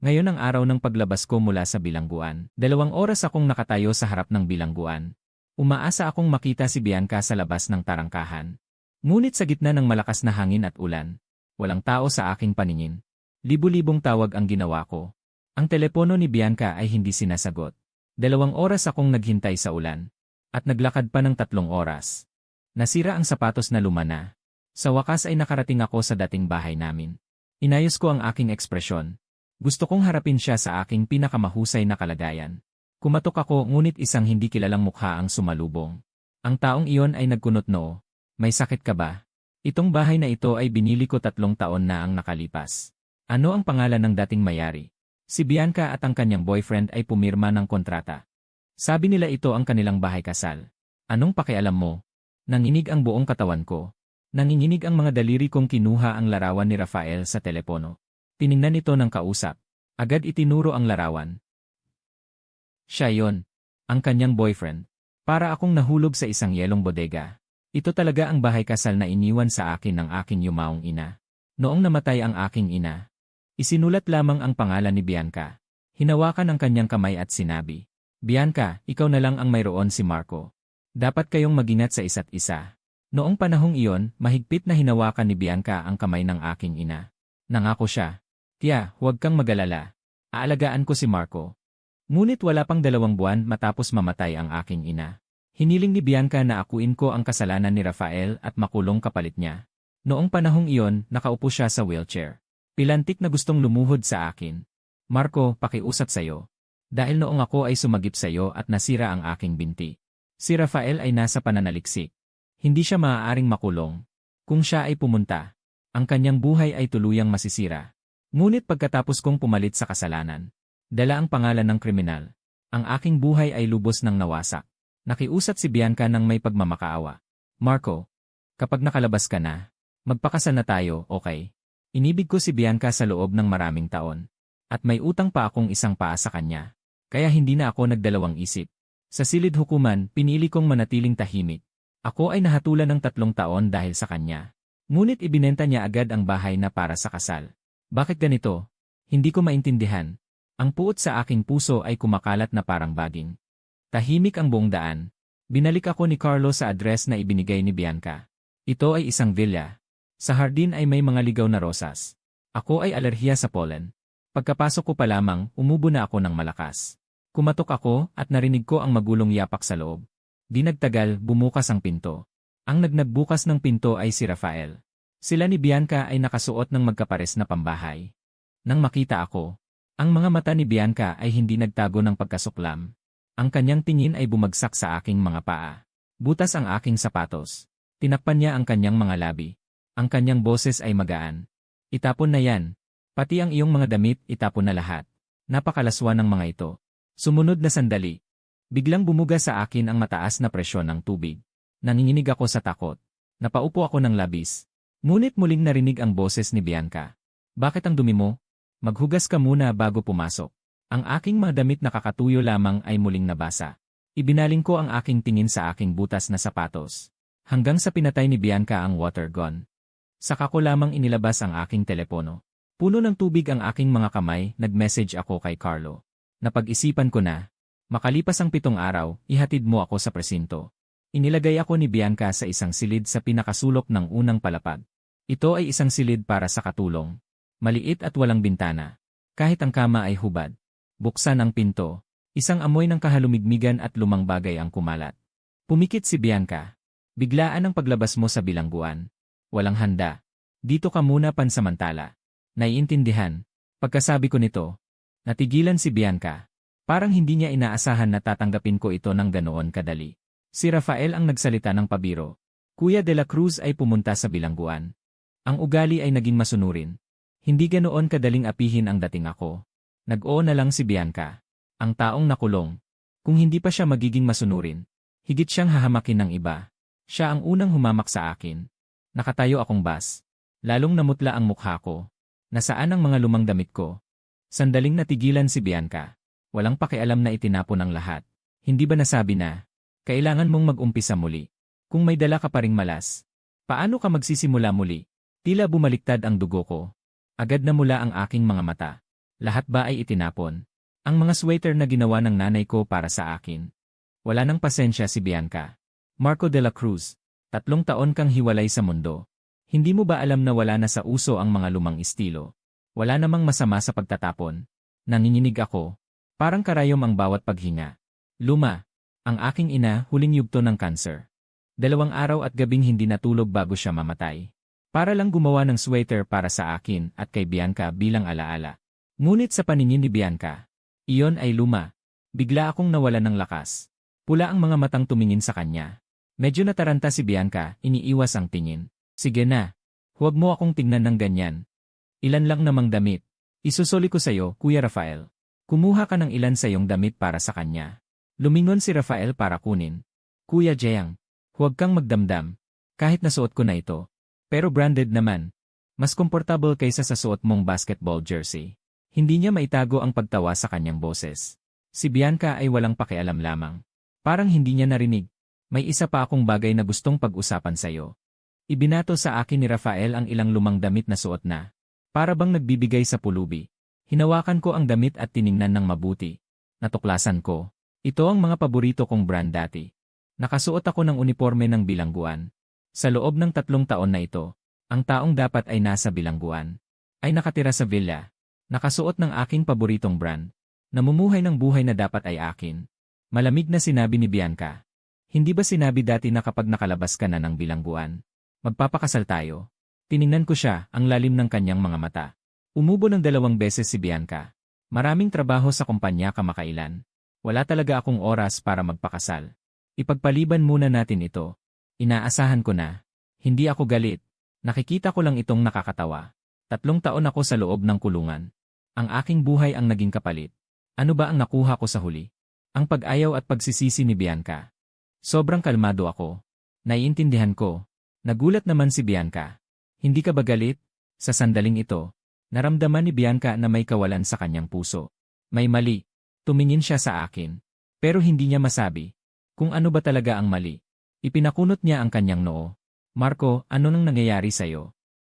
Ngayon ang araw ng paglabas ko mula sa bilangguan. 2 oras akong nakatayo sa harap ng bilangguan. Umaasa akong makita si Bianca sa labas ng tarangkahan. Ngunit sa gitna ng malakas na hangin at ulan, walang tao sa aking paningin. Libu-libong tawag ang ginawa ko. Ang telepono ni Bianca ay hindi sinasagot. 2 oras akong naghintay sa ulan. At naglakad pa ng 3 oras. Nasira ang sapatos na luma na. Sa wakas ay nakarating ako sa dating bahay namin. Inayos ko ang aking ekspresyon. Gusto kong harapin siya sa aking pinakamahusay na kalagayan. Kumatok ako ngunit isang hindi kilalang mukha ang sumalubong. Ang taong iyon ay nagkunot noo. May sakit ka ba? Itong bahay na ito ay binili ko 3 taon na ang nakalipas. Ano ang pangalan ng dating may-ari? Si Bianca at ang kanyang boyfriend ay pumirma ng kontrata. Sabi nila ito ang kanilang bahay kasal. Anong pakialam mo? Nanginig ang buong katawan ko. Nanginginig ang mga daliri kong kinuha ang larawan ni Rafael sa telepono. Tiningnan ito ng kausap. Agad itinuro ang larawan. Siya yon, ang kanyang boyfriend. Para akong nahulog sa isang yelong bodega. Ito talaga ang bahay kasal na iniwan sa akin ng aking yumaong ina. Noong namatay ang aking ina, isinulat lamang ang pangalan ni Bianca. Hinawakan ang kanyang kamay at sinabi, Bianca, ikaw na lang ang mayroon si Marco. Dapat kayong magingat sa isa't isa. Noong panahong iyon, mahigpit na hinawakan ni Bianca ang kamay ng aking ina. Nangako siya. Tiya, huwag kang magalala. Aalagaan ko si Marco. Ngunit wala pang 2 buwan matapos mamatay ang aking ina. Hiniling ni Bianca na akuin ko ang kasalanan ni Rafael at makulong kapalit niya. Noong panahong iyon, nakaupo siya sa wheelchair. Pilantik na gustong lumuhod sa akin. Marco, pakiusap sa'yo. Dahil noong ako ay sumagip sa'yo at nasira ang aking binti. Si Rafael ay nasa pananaliksik. Hindi siya maaaring makulong. Kung siya ay pumunta, ang kanyang buhay ay tuluyang masisira. Ngunit pagkatapos kong pumalit sa kasalanan, dala ang pangalan ng kriminal, ang aking buhay ay lubos ng nawasak. Nakiusap si Bianca ng may pagmamakaawa. Marco, kapag nakalabas ka na, magpakasal na tayo, okay? Inibig ko si Bianca sa loob ng maraming taon. At may utang pa akong isang paa sa kanya. Kaya hindi na ako nagdalawang isip. Sa silid hukuman, pinili kong manatiling tahimik. Ako ay nahatulan ng 3 taon dahil sa kanya. Ngunit ibinenta niya agad ang bahay na para sa kasal. Bakit ganito? Hindi ko maintindihan. Ang puot sa aking puso ay kumakalat na parang baging. Tahimik ang buong daan. Binalik ako ni Carlo sa address na ibinigay ni Bianca. Ito ay isang villa. Sa hardin ay may mga ligaw na rosas. Ako ay alerhiya sa pollen. Pagkapasok ko pa lamang, umubo na ako ng malakas. Kumatok ako at narinig ko ang magulong yapak sa loob. Di nagtagal, bumukas ang pinto. Ang nagbukas ng pinto ay si Rafael. Sila ni Bianca ay nakasuot ng magkapares na pambahay. Nang makita ako, ang mga mata ni Bianca ay hindi nagtago ng pagkasuklam. Ang kanyang tingin ay bumagsak sa aking mga paa. Butas ang aking sapatos. Tinakpan niya ang kanyang mga labi. Ang kanyang boses ay magaan. Itapon na yan. Pati ang iyong mga damit, itapon na lahat. Napakalaswa ng mga ito. Sumunod na sandali. Biglang bumuga sa akin ang mataas na presyon ng tubig. Nanginginig ako sa takot. Napaupo ako ng labis. Ngunit muling narinig ang boses ni Bianca. Bakit ang dumi mo? Maghugas ka muna bago pumasok. Ang aking mga damit na kakatuyo lamang ay muling nabasa. Ibinaling ko ang aking tingin sa aking butas na sapatos. Hanggang sa pinatay ni Bianca ang water gun. Saka ko lamang inilabas ang aking telepono. Puno ng tubig ang aking mga kamay, nag-message ako kay Carlo. Napag-isipan ko na. Makalipas ang 7 araw, ihatid mo ako sa presinto. Inilagay ako ni Bianca sa isang silid sa pinakasulok ng unang palapag. Ito ay isang silid para sa katulong. Maliit at walang bintana. Kahit ang kama ay hubad. Buksan ang pinto. Isang amoy ng kahalumigmigan at lumang bagay ang kumalat. Pumikit si Bianca. Biglaan ang paglabas mo sa bilangguan. Walang handa. Dito ka muna pansamantala. Naiintindihan. Pagkasabi ko nito, natigilan si Bianca. Parang hindi niya inaasahan na tatanggapin ko ito ng ganoon kadali. Si Rafael ang nagsalita ng pabiro. Kuya de la Cruz ay pumunta sa bilangguan. Ang ugali ay naging masunurin. Hindi ganoon kadaling apihin ang dating ako. Nag-oo na lang si Bianca. Ang taong nakulong. Kung hindi pa siya magiging masunurin, higit siyang hahamakin ng iba. Siya ang unang humamak sa akin. Nakatayo akong bas. Lalong namutla ang mukha ko. Nasaan ang mga lumang damit ko? Sandaling natigilan si Bianca. Walang pakialam na itinapon ang lahat. Hindi ba nasabi na, kailangan mong mag-umpisa muli? Kung may dala ka pa ring malas, paano ka magsisimula muli? Tila bumaliktad ang dugo ko. Agad na mula ang aking mga mata. Lahat ba ay itinapon? Ang mga sweater na ginawa ng nanay ko para sa akin. Wala nang pasensya si Bianca. Marco de la Cruz, 3 taon kang hiwalay sa mundo. Hindi mo ba alam na wala na sa uso ang mga lumang estilo? Wala namang masama sa pagtatapon. Nanginginig ako. Parang karayom ang bawat paghinga. Luma. Ang aking ina huling yugto ng kanser. 2 araw at gabing hindi natulog bago siya mamatay. Para lang gumawa ng sweater para sa akin at kay Bianca bilang alaala. Ngunit sa paningin ni Bianca, iyon ay luma. Bigla akong nawala ng lakas. Pula ang mga matang tumingin sa kanya. Medyo nataranta si Bianca, iniiwas ang tingin. Sige na. Huwag mo akong tingnan ng ganyan. Ilan lang namang damit. Isusoli ko sa'yo, Kuya Rafael. Kumuha ka ng ilan sa iyong damit para sa kanya. Lumingon si Rafael para kunin. Kuya Jeyang, huwag kang magdamdam. Kahit nasuot ko na ito. Pero branded naman. Mas komportable kaysa sa suot mong basketball jersey. Hindi niya maitago ang pagtawa sa kanyang boses. Si Bianca ay walang pakialam lamang. Parang hindi niya narinig. May isa pa akong bagay na gustong pag-usapan sa'yo. Ibinato sa akin ni Rafael ang ilang lumang damit na suot na. Para bang nagbibigay sa pulubi. Hinawakan ko ang damit at tiningnan ng mabuti. Natuklasan ko. Ito ang mga paborito kong brand dati. Nakasuot ako ng uniforme ng bilangguan. Sa loob ng 3 taon na ito, ang taong dapat ay nasa bilangguan. Ay nakatira sa villa. Nakasuot ng aking paboritong brand. Namumuhay ng buhay na dapat ay akin. Malamig na sinabi ni Bianca. Hindi ba sinabi dati na kapag nakalabas ka na ng bilangguan, magpapakasal tayo? Tiningnan ko siya, ang lalim ng kanyang mga mata. Umubo ng 2 beses si Bianca. Maraming trabaho sa kumpanya kamakailan. Wala talaga akong oras para magpakasal. Ipagpaliban muna natin ito. Inaasahan ko na. Hindi ako galit. Nakikita ko lang itong nakakatawa. 3 taon ako sa loob ng kulungan. Ang aking buhay ang naging kapalit. Ano ba ang nakuha ko sa huli? Ang pag-ayaw at pagsisisi ni Bianca. Sobrang kalmado ako. Naiintindihan ko. Nagulat naman si Bianca. Hindi ka ba galit? Sa sandaling ito, naramdaman ni Bianca na may kawalan sa kanyang puso. May mali. Tumingin siya sa akin. Pero hindi niya masabi kung ano ba talaga ang mali. Ipinakunot niya ang kanyang noo. Marco, ano nang nangyayari sa'yo?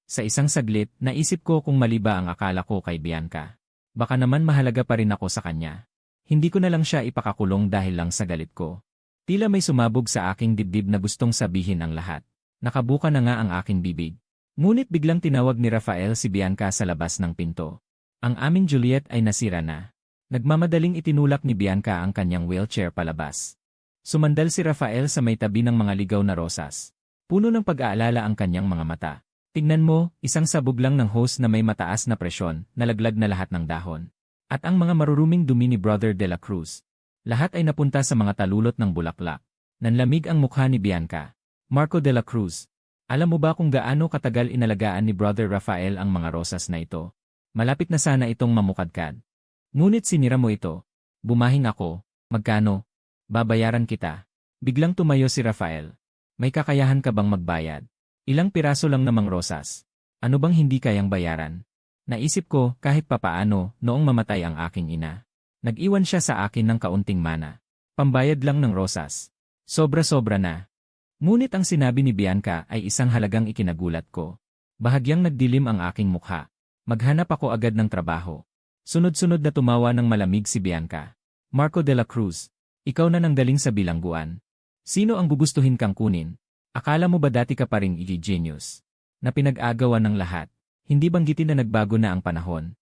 Sa isang saglit, naisip ko kung mali ba ang akala ko kay Bianca. Baka naman mahalaga pa rin ako sa kanya. Hindi ko na lang siya ipakakulong dahil lang sa galit ko. Tila may sumabog sa aking dibdib na gustong sabihin ang lahat. Nakabuka na nga ang aking bibig. Ngunit biglang tinawag ni Rafael si Bianca sa labas ng pinto. Ang aming Juliet ay nasira na. Nagmamadaling itinulak ni Bianca ang kanyang wheelchair palabas. Sumandal si Rafael sa may tabi ng mga ligaw na rosas. Puno ng pag-aalala ang kanyang mga mata. Tingnan mo, isang sabog lang ng hose na may mataas na presyon, nalaglag na lahat ng dahon. At ang mga maruruming dumi ni Brother de la Cruz. Lahat ay napunta sa mga talulot ng bulaklak. Nanlamig ang mukha ni Bianca. Marco de la Cruz. Alam mo ba kung gaano katagal inalagaan ni Brother Rafael ang mga rosas na ito? Malapit na sana itong mamukadkad. Ngunit sinira mo ito. Bumahing ako. Magkano? Babayaran kita. Biglang tumayo si Rafael. May kakayahan ka bang magbayad? Ilang piraso lang namang rosas. Ano bang hindi kayang bayaran? Naisip ko kahit papaano noong mamatay ang aking ina. Nag-iwan siya sa akin ng kaunting mana. Pambayad lang ng rosas. Sobra-sobra na. Ngunit ang sinabi ni Bianca ay isang halagang ikinagulat ko. Bahagyang nagdilim ang aking mukha. Maghanap ako agad ng trabaho. Sunod-sunod na tumawa ng malamig si Bianca. Marco de la Cruz, ikaw na nang daling sa bilangguan. Sino ang gugustuhin kang kunin? Akala mo ba dati ka pa ring genius? Na pinag-agawan ng lahat. Hindi banggitin na nagbago na ang panahon.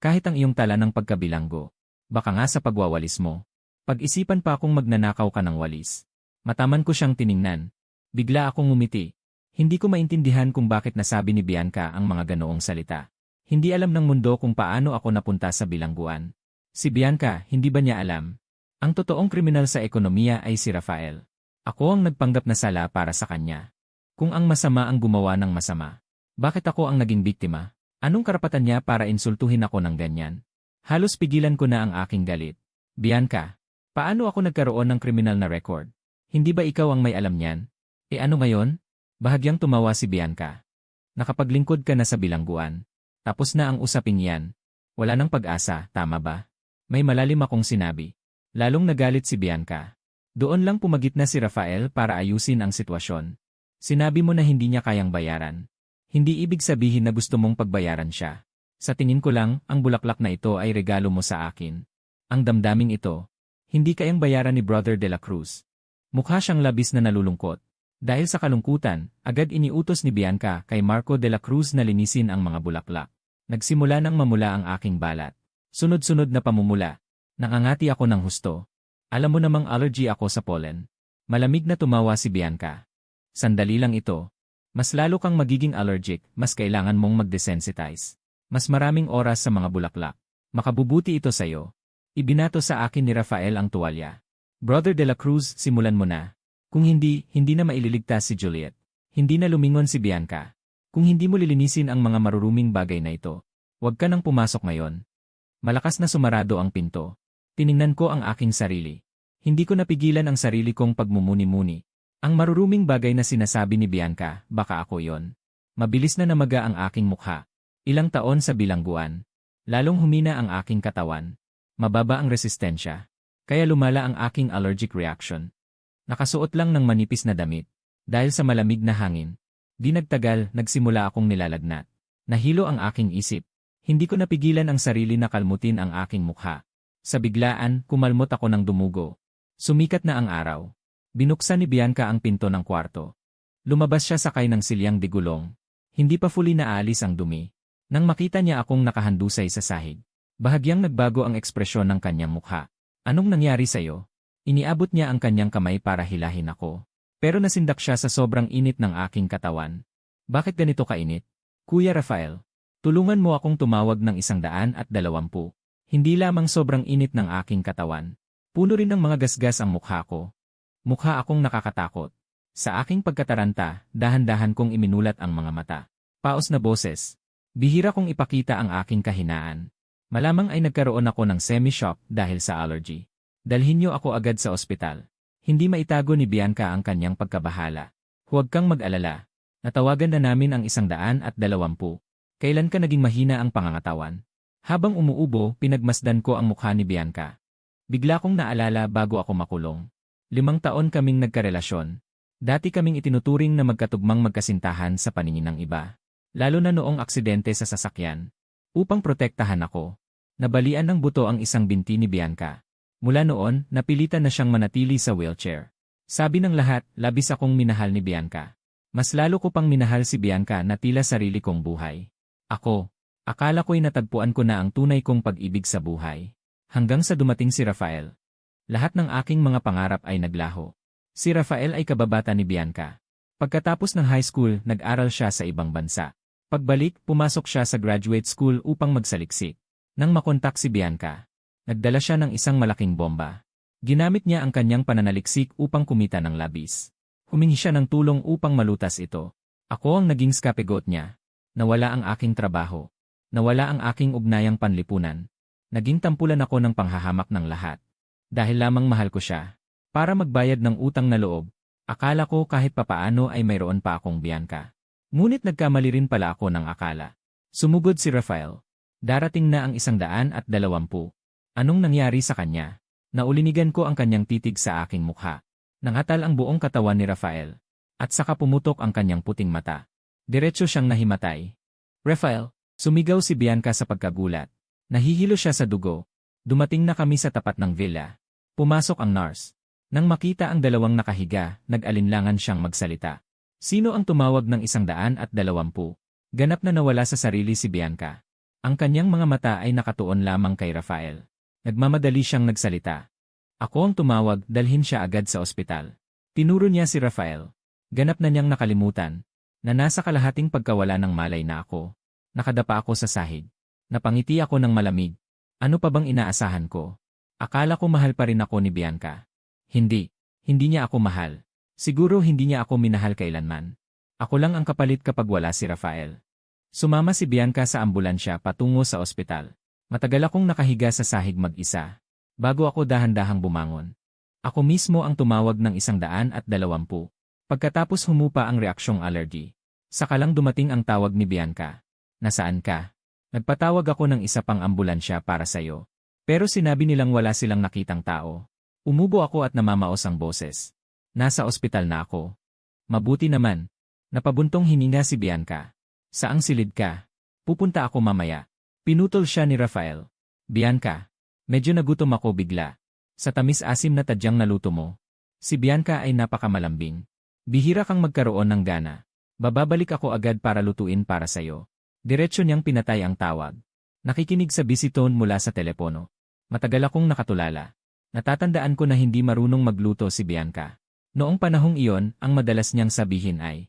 Kahit ang iyong tala ng pagkabilanggo. Baka nga sa pagwawalis mo. Pag-isipan pa akong magnanakaw ka ng walis. Mataman ko siyang tiningnan. Bigla akong ngumiti. Hindi ko maintindihan kung bakit nasabi ni Bianca ang mga ganoong salita. Hindi alam ng mundo kung paano ako napunta sa bilangguan. Si Bianca, hindi ba niya alam? Ang totoong kriminal sa ekonomiya ay si Rafael. Ako ang nagpanggap na sala para sa kanya. Kung ang masama ang gumawa ng masama, bakit ako ang naging biktima? Anong karapatan niya para insultuhin ako ng ganyan? Halos pigilan ko na ang aking galit. Bianca, paano ako nagkaroon ng kriminal na record? Hindi ba ikaw ang may alam niyan? E ano ngayon? Bahagyang tumawa si Bianca. Nakapaglingkod ka na sa bilangguan. Tapos na ang usaping yan. Wala nang pag-asa, tama ba? May malalim akong sinabi. Lalong nagalit si Bianca. Doon lang pumagit na si Rafael para ayusin ang sitwasyon. Sinabi mo na hindi niya kayang bayaran. Hindi ibig sabihin na gusto mong pagbayaran siya. Sa tingin ko lang, ang bulaklak na ito ay regalo mo sa akin. Ang damdaming ito, hindi kayang bayaran ni Brother de la Cruz. Mukha siyang labis na nalulungkot. Dahil sa kalungkutan, agad iniutos ni Bianca kay Marco de la Cruz na linisin ang mga bulaklak. Nagsimula nang mamula ang aking balat. Sunod-sunod na pamumula. Nangangati ako ng husto. Alam mo namang allergy ako sa pollen. Malamig na tumawa si Bianca. Sandali lang ito. Mas lalo kang magiging allergic, mas kailangan mong mag-desensitize. Mas maraming oras sa mga bulaklak. Makabubuti ito sa'yo. Ibinato sa akin ni Rafael ang tuwalya. Brother de la Cruz, simulan mo na. Kung hindi, hindi na maililigtas si Juliet. Hindi na lumingon si Bianca. Kung hindi mo lilinisin ang mga maruruming bagay na ito, huwag ka nang pumasok ngayon. Malakas na sumarado ang pinto. Tiningnan ko ang aking sarili. Hindi ko napigilan ang sarili kong pagmumuni-muni. Ang maruruming bagay na sinasabi ni Bianca, baka ako yon. Mabilis na namaga ang aking mukha. Ilang taon sa bilangguan. Lalong humina ang aking katawan. Mababa ang resistensya. Kaya lumala ang aking allergic reaction. Nakasuot lang ng manipis na damit. Dahil sa malamig na hangin. Di nagtagal, nagsimula akong nilalagnat. Nahilo ang aking isip. Hindi ko napigilan ang sarili na kalmutin ang aking mukha. Sa biglaan, kumalmot ako ng dumugo. Sumikat na ang araw. Binuksan ni Bianca ang pinto ng kwarto. Lumabas siya sakay ng silyang digulong. Hindi pa fully naalis ang dumi. Nang makita niya akong nakahandusay sa sahig, bahagyang nagbago ang ekspresyon ng kanyang mukha. Anong nangyari sa'yo? Iniabot niya ang kanyang kamay para hilahin ako. Pero nasindak siya sa sobrang init ng aking katawan. Bakit ganito kainit? Kuya Rafael, tulungan mo akong tumawag ng 120. Hindi lamang sobrang init ng aking katawan. Puno rin ng mga gasgas ang mukha ko. Mukha akong nakakatakot. Sa aking pagkataranta, dahan-dahan kong iminulat ang mga mata. Paos na boses. Bihira kong ipakita ang aking kahinaan. Malamang ay nagkaroon ako ng semi-shock dahil sa allergy. Dalhin niyo ako agad sa ospital. Hindi maitago ni Bianca ang kanyang pagkabahala. Huwag kang mag-alala. Natawagan na namin ang 120. Kailan ka naging mahina ang pangangatawan? Habang umuubo, pinagmasdan ko ang mukha ni Bianca. Bigla kong naalala bago ako makulong. 5 taon kaming nagkarelasyon. Dati kaming itinuturing na magkatugmang magkasintahan sa paningin ng iba. Lalo na noong aksidente sa sasakyan. Upang protektahan ako, nabalian ng buto ang isang binti ni Bianca. Mula noon, napilitan na siyang manatili sa wheelchair. Sabi ng lahat, labis akong minahal ni Bianca. Mas lalo ko pang minahal si Bianca na tila sarili kong buhay. Ako, akala ko'y natagpuan ko na ang tunay kong pag-ibig sa buhay. Hanggang sa dumating si Rafael. Lahat ng aking mga pangarap ay naglaho. Si Rafael ay kababata ni Bianca. Pagkatapos ng high school, nag-aral siya sa ibang bansa. Pagbalik, pumasok siya sa graduate school upang magsaliksik. Nang makontak si Bianca, nagdala siya ng isang malaking bomba. Ginamit niya ang kanyang pananaliksik upang kumita ng labis. Humingi siya ng tulong upang malutas ito. Ako ang naging scapegoat niya. Nawala ang aking trabaho. Nawala ang aking ugnayang panlipunan. Naging tampulan ako ng panghahamak ng lahat. Dahil lamang mahal ko siya. Para magbayad ng utang na loob, akala ko kahit papaano ay mayroon pa akong Bianca. Ngunit nagkamali rin pala ako ng akala. Sumugod si Rafael. Darating na ang 120. Anong nangyari sa kanya? Naulinigan ko ang kanyang titig sa aking mukha. Nangatal ang buong katawan ni Rafael. At saka pumutok ang kanyang puting mata. Diretso siyang nahimatay. Rafael, sumigaw si Bianca sa pagkagulat. Nahihilo siya sa dugo. Dumating na kami sa tapat ng villa. Pumasok ang nurse. Nang makita ang dalawang nakahiga, nag-alinlangan siyang magsalita. Sino ang tumawag ng 120? Ganap na nawala sa sarili si Bianca. Ang kanyang mga mata ay nakatuon lamang kay Rafael. Nagmamadali siyang nagsalita. Ako ang tumawag, dalhin siya agad sa ospital. Tinuro niya si Rafael. Ganap na niyang nakalimutan na nasa kalahating pagkawala ng malay na ako. Nakadapa ako sa sahig. Napangiti ako ng malamig. Ano pa bang inaasahan ko? Akala ko mahal pa rin ako ni Bianca. Hindi. Hindi niya ako mahal. Siguro hindi niya ako minahal kailanman. Ako lang ang kapalit kapag wala si Rafael. Sumama si Bianca sa ambulansya patungo sa ospital. Matagal akong nakahiga sa sahig mag-isa. Bago ako dahan-dahang bumangon. Ako mismo ang tumawag ng 120. Pagkatapos humupa ang reaksyong allergy. Saka lang dumating ang tawag ni Bianca. Nasaan ka? Nagpatawag ako ng isa pang ambulansya para sa'yo. Pero sinabi nilang wala silang nakitang tao. Umubo ako at namamaos ang boses. Nasa ospital na ako. Mabuti naman. Napabuntong hininga si Bianca. Saang silid ka? Pupunta ako mamaya. Pinutol siya ni Rafael. Bianca, medyo nagutom ako bigla. Sa tamis-asim na tadyang naluto mo. Si Bianca ay napakamalambing. Bihira kang magkaroon ng gana. Bababalik ako agad para lutuin para sayo. Diretso niyang pinatay ang tawag. Nakikinig sa busy tone mula sa telepono. Matagal akong nakatulala. Natatandaan ko na hindi marunong magluto si Bianca. Noong panahong iyon, ang madalas niyang sabihin ay,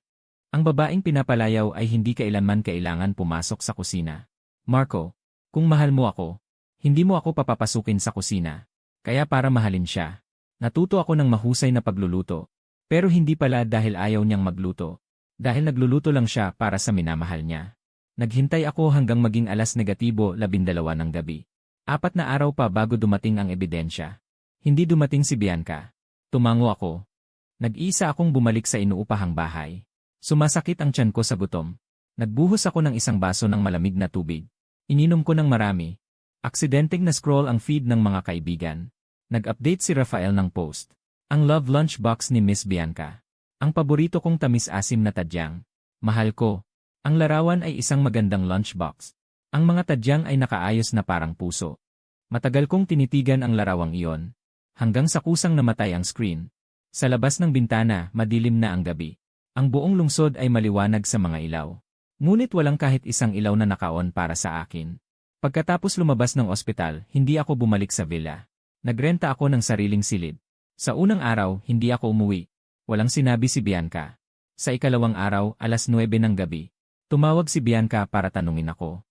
ang babaeng pinapalayaw ay hindi kailanman kailangan pumasok sa kusina. Marco, kung mahal mo ako, hindi mo ako papapasukin sa kusina. Kaya para mahalin siya. Natuto ako ng mahusay na pagluluto. Pero hindi pala dahil ayaw niyang magluto. Dahil nagluluto lang siya para sa minamahal niya. Naghintay ako hanggang maging 12:12 ng gabi. 4 na araw pa bago dumating ang ebidensya. Hindi dumating si Bianca. Tumango ako. Nag-iisa akong bumalik sa inuupahang bahay. Sumasakit ang tiyan ko sa gutom. Nagbuhos ako ng isang baso ng malamig na tubig. Ininom ko ng marami. Aksidenteng na-scroll ang feed ng mga kaibigan. Nag-update si Rafael ng post. Ang love lunch box ni Miss Bianca. Ang paborito kong tamis-asim na tadyang. Mahal ko. Ang larawan ay isang magandang lunchbox. Ang mga tadyang ay nakaayos na parang puso. Matagal kong tinitigan ang larawang iyon. Hanggang sa kusang namatay ang screen. Sa labas ng bintana, madilim na ang gabi. Ang buong lungsod ay maliwanag sa mga ilaw. Ngunit walang kahit isang ilaw na nakaon para sa akin. Pagkatapos lumabas ng ospital, hindi ako bumalik sa villa. Nagrenta ako ng sariling silid. Sa unang araw, hindi ako umuwi. Walang sinabi si Bianca. Sa ikalawang araw, 9:00 ng gabi. Tumawag si Bianca para tanungin ako.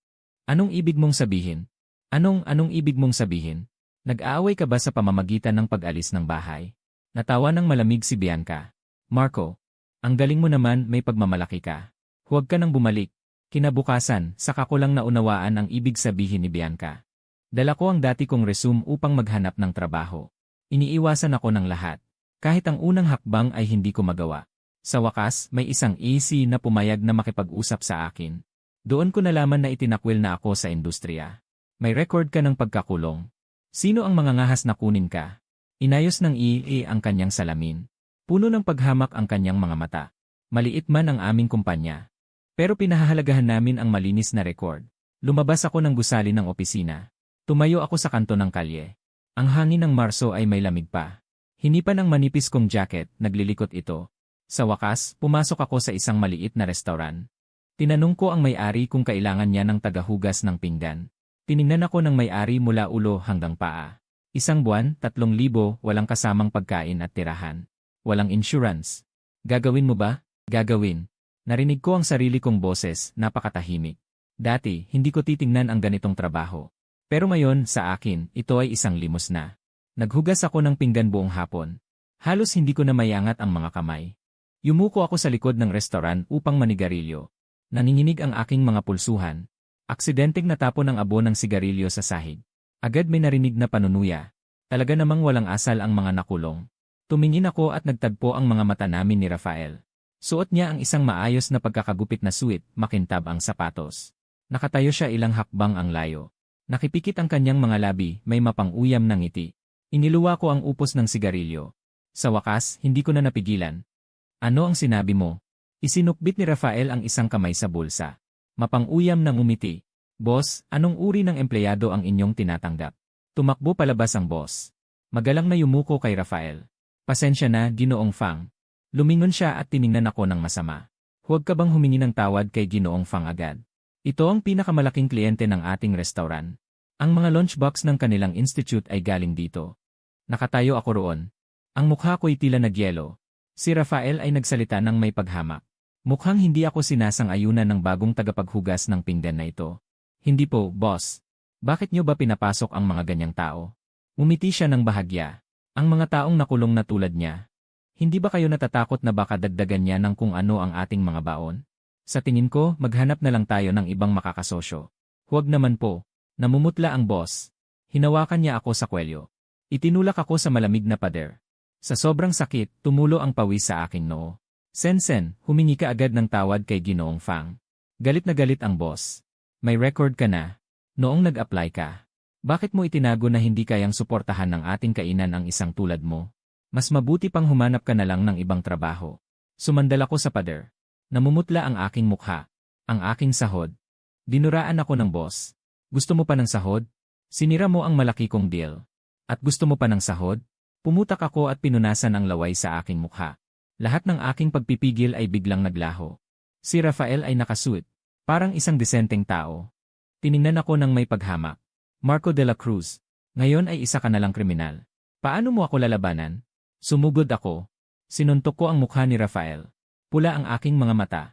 Anong ibig mong sabihin? Anong ibig mong sabihin? Nag-aaway ka ba sa pamamagitan ng pag-alis ng bahay? Natawa ng malamig si Bianca. Marco, ang galing mo naman, may pagmamalaki ka. Huwag ka nang bumalik. Kinabukasan, saka ko lang naunawaan ang ibig sabihin ni Bianca. Dala ko ang dati kong resume upang maghanap ng trabaho. Iniiwasan ako ng lahat. Kahit ang unang hakbang ay hindi ko magawa. Sa wakas, may isang AC na pumayag na makipag-usap sa akin. Doon ko nalaman na itinakwil na ako sa industriya. May record ka ng pagkakulong. Sino ang mangangahas na kunin ka? Inayos ng EA ang kanyang salamin. Puno ng paghamak ang kanyang mga mata. Maliit man ang aming kumpanya. Pero pinahahalagahan namin ang malinis na record. Lumabas ako ng gusali ng opisina. Tumayo ako sa kanto ng kalye. Ang hangin ng Marso ay may lamig pa. Hinipan ang manipis kong jacket, naglilikot ito. Sa wakas, pumasok ako sa isang maliit na restaurant. Tinanong ko ang may-ari kung kailangan niya ng tagahugas ng pinggan. Tiningnan ako ng may-ari mula ulo hanggang paa. 1 buwan, 3,000, walang kasamang pagkain at tirahan. Walang insurance. Gagawin mo ba? Gagawin. Narinig ko ang sarili kong boses, napakatahimik. Dati, hindi ko titingnan ang ganitong trabaho. Pero ngayon, sa akin, ito ay isang limos na. Naghugas ako ng pinggan buong hapon. Halos hindi ko na mayangat ang mga kamay. Yumuko ako sa likod ng restaurant upang manigarilyo. Nanginginig ang aking mga pulsuhan. Aksidenteng natapon ang abo ng sigarilyo sa sahig. Agad may narinig na panunuya. Talaga namang walang asal ang mga nakulong. Tumingin ako at nagtagpo ang mga mata namin ni Rafael. Suot niya ang isang maayos na pagkakagupit na suit, makintab ang sapatos. Nakatayo siya ilang hakbang ang layo. Nakipikit ang kanyang mga labi, may mapang-uyam na ngiti. Iniluwa ko ang upos ng sigarilyo. Sa wakas, hindi ko na napigilan. Ano ang sinabi mo? Isinukbit ni Rafael ang isang kamay sa bulsa. Mapang-uyam na ngumiti. Boss, anong uri ng empleyado ang inyong tinatanggap? Tumakbo palabas ang boss. Magalang na yumuko kay Rafael. Pasensya na, Ginoong Fang. Lumingon siya at tiningnan ako ng masama. Huwag ka bang humingi ng tawad kay Ginoong Fang agad? Ito ang pinakamalaking kliyente ng ating restaurant. Ang mga lunchbox ng kanilang institute ay galing dito. Nakatayo ako roon. Ang mukha ko'y tila nagyelo. Si Rafael ay nagsalita ng may paghamak. Mukhang hindi ako sinasang-ayunan ng bagong tagapaghugas ng pinggan na ito. Hindi po, boss. Bakit nyo ba pinapasok ang mga ganyang tao? Umiti siya ng bahagya. Ang mga taong nakulong na tulad niya. Hindi ba kayo natatakot na baka dagdagan niya ng kung ano ang ating mga baon? Sa tingin ko, maghanap na lang tayo ng ibang makakasosyo. Huwag naman po. Namumutla ang boss. Hinawakan niya ako sa kwelyo. Itinulak ako sa malamig na pader. Sa sobrang sakit, tumulo ang pawis sa aking noo. Sen, humingi ka agad ng tawad kay Ginoong Fang. Galit na galit ang boss. May record ka na. Noong nag-apply ka. Bakit mo itinago na hindi kayang suportahan ng ating kainan ang isang tulad mo? Mas mabuti pang humanap ka na lang ng ibang trabaho. Sumandal ako sa pader. Namumutla ang aking mukha. Ang aking sahod. Dinuraan ako ng boss. Gusto mo pa ng sahod? Sinira mo ang malaki kong deal. At gusto mo pa ng sahod? Pumutak ako at pinunasan ang laway sa aking mukha. Lahat ng aking pagpipigil ay biglang naglaho. Si Rafael ay nakasuit. Parang isang disenteng tao. Tiningnan ako ng may paghamak. Marco de la Cruz, ngayon ay isa ka nalang kriminal. Paano mo ako lalabanan? Sumugod ako. Sinuntok ko ang mukha ni Rafael. Pula ang aking mga mata.